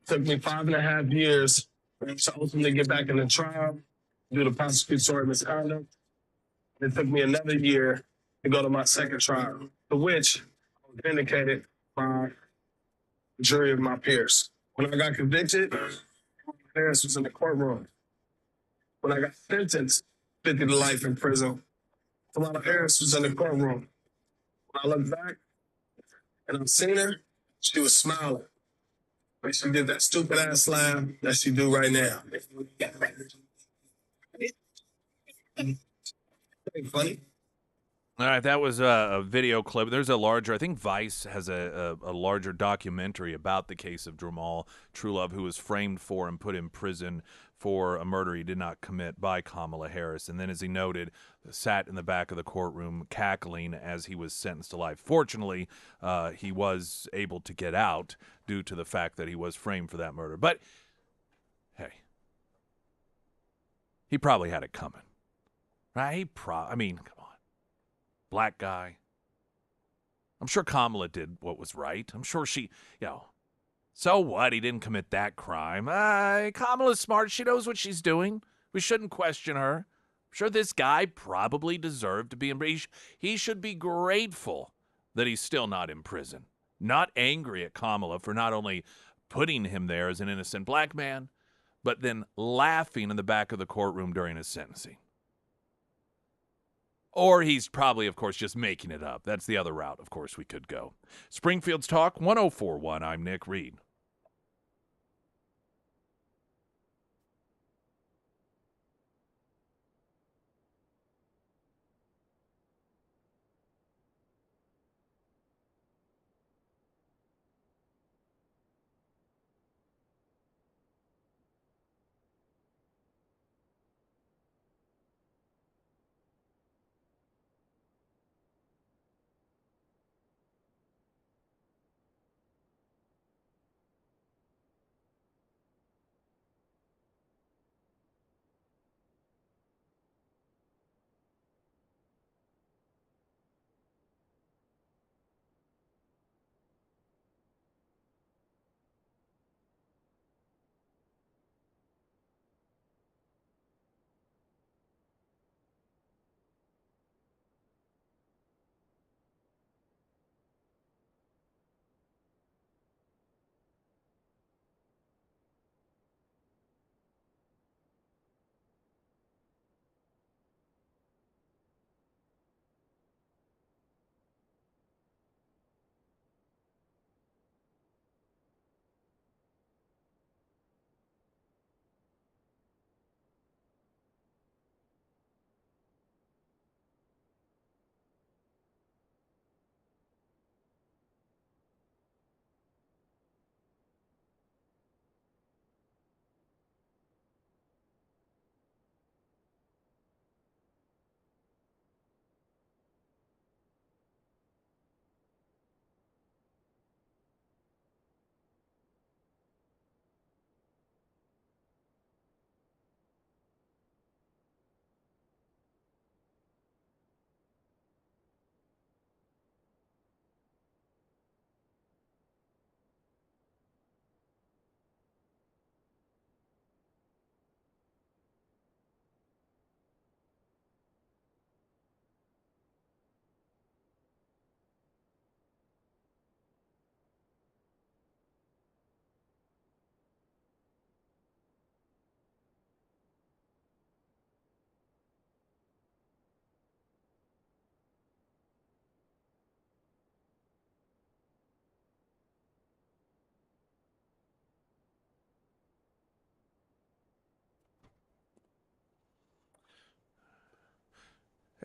took me 5.5 years to ultimately get back in the trial due to prosecutorial misconduct. It took me another year to go to my second trial, to which I was vindicated by the jury of my peers. When I got convicted, Harris was in the courtroom. When I got sentenced 50 to life in prison, Kamala Harris was in the courtroom. When I look back and I'm seeing her, she was smiling. But she did that stupid ass laugh that she do right now. Ain't funny. All right, that was a video clip. There's a larger, I think Vice has a larger documentary about the case of Jamal Truelove, who was framed for and put in prison for a murder he did not commit by Kamala Harris. And then, as he noted, sat in the back of the courtroom cackling as he was sentenced to life. Fortunately, he was able to get out due to the fact that he was framed for that murder. But, hey, he probably had it coming. Right? I mean, come on. Black guy. I'm sure Kamala did what was right. I'm sure she, so what? He didn't commit that crime. Kamala's smart. She knows what she's doing. We shouldn't question her. I'm sure this guy probably deserved to be in prison. He should be grateful that he's still not in prison. Not angry at Kamala for not only putting him there as an innocent black man, but then laughing in the back of the courtroom during his sentencing. Or he's probably, of course, just making it up. That's the other route, of course, we could go. Springfield's Talk 1041. I'm Nick Reed.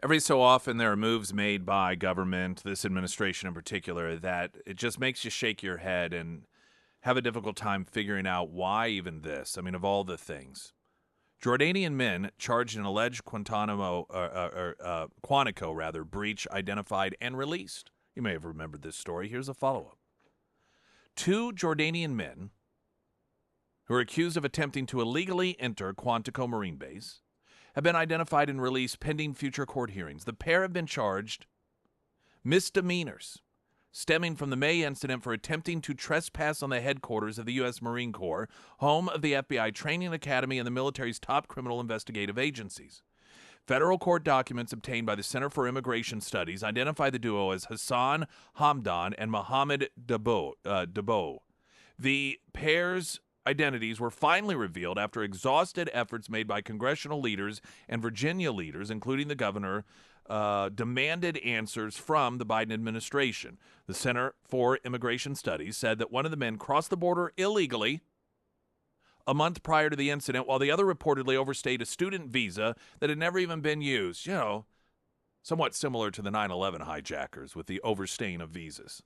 Every so often there are moves made by government, this administration in particular, that it just makes you shake your head and have a difficult time figuring out why even this. I mean, of all the things. Jordanian men charged in alleged Quantico breach identified and released. You may have remembered this story. Here's a follow-up. 2 Jordanian men who are accused of attempting to illegally enter Quantico Marine Base have been identified and released pending future court hearings. The pair have been charged misdemeanors stemming from the May incident for attempting to trespass on the headquarters of the U.S. Marine Corps, home of the FBI Training Academy and the military's top criminal investigative agencies. Federal court documents obtained by the Center for Immigration Studies identify the duo as Hassan Hamdan and Mohammed Dabo. The pair's identities were finally revealed after exhausted efforts made by congressional leaders and Virginia leaders, including the governor, demanded answers from the Biden administration. The Center for Immigration Studies said that one of the men crossed the border illegally a month prior to the incident, while the other reportedly overstayed a student visa that had never even been used. You know, somewhat similar to the 9/11 hijackers with the overstaying of visas.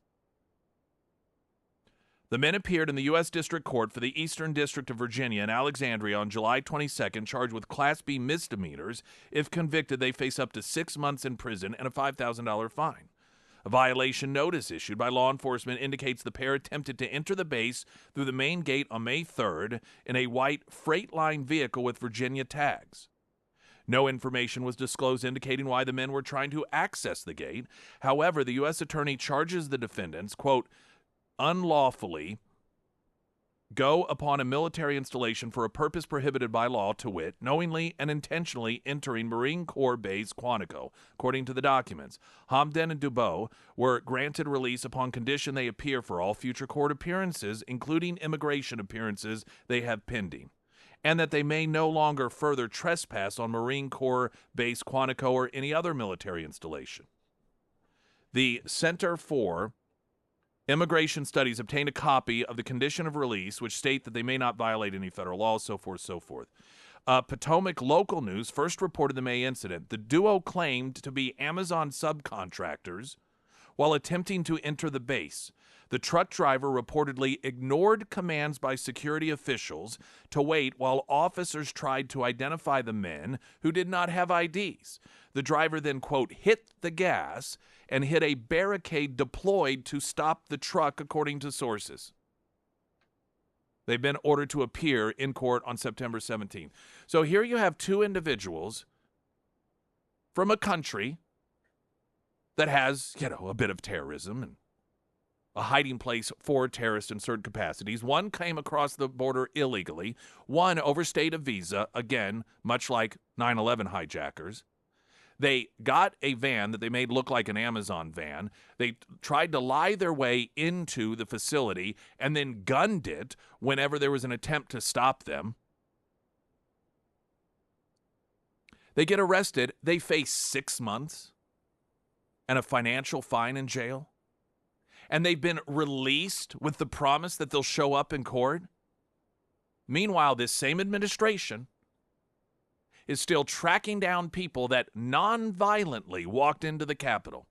The men appeared in the U.S. District Court for the Eastern District of Virginia in Alexandria on July 22nd, charged with Class B misdemeanors. If convicted, they face up to 6 months in prison and a $5,000 fine. A violation notice issued by law enforcement indicates the pair attempted to enter the base through the main gate on May 3rd in a white Freightliner vehicle with Virginia tags. No information was disclosed indicating why the men were trying to access the gate. However, the U.S. attorney charges the defendants, quote, unlawfully go upon a military installation for a purpose prohibited by law, to wit, knowingly and intentionally entering Marine Corps Base Quantico, according to the documents. Hamdan and Dubot were granted release upon condition they appear for all future court appearances, including immigration appearances they have pending, and that they may no longer further trespass on Marine Corps Base Quantico or any other military installation. The Center for Immigration Studies obtained a copy of the condition of release, which state that they may not violate any federal laws, so forth, so forth. Potomac local news first reported the May incident. The duo claimed to be Amazon subcontractors while attempting to enter the base. The truck driver reportedly ignored commands by security officials to wait while officers tried to identify the men who did not have IDs. The driver then, quote, hit the gas and hit a barricade deployed to stop the truck, according to sources. They've been ordered to appear in court on September 17th. So here you have 2 individuals from a country that has, a bit of terrorism and a hiding place for terrorists in certain capacities. One came across the border illegally. One overstayed a visa, again, much like 9/11 hijackers. They got a van that they made look like an Amazon van. They tried to lie their way into the facility and then gunned it whenever there was an attempt to stop them. They get arrested. They face 6 months and a financial fine in jail. And they've been released with the promise that they'll show up in court. Meanwhile, this same administration is still tracking down people that non-violently walked into the Capitol,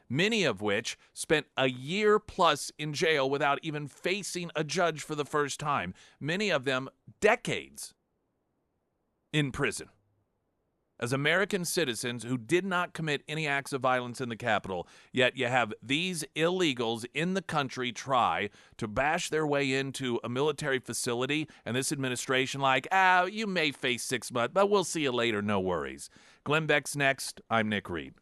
many of which spent a year plus in jail without even facing a judge for the first time, many of them decades in prison as American citizens who did not commit any acts of violence in the Capitol. Yet you have these illegals in the country try to bash their way into a military facility, and this administration like, you may face 6 months, but we'll see you later, no worries. Glenn Beck's next. I'm Nick Reed.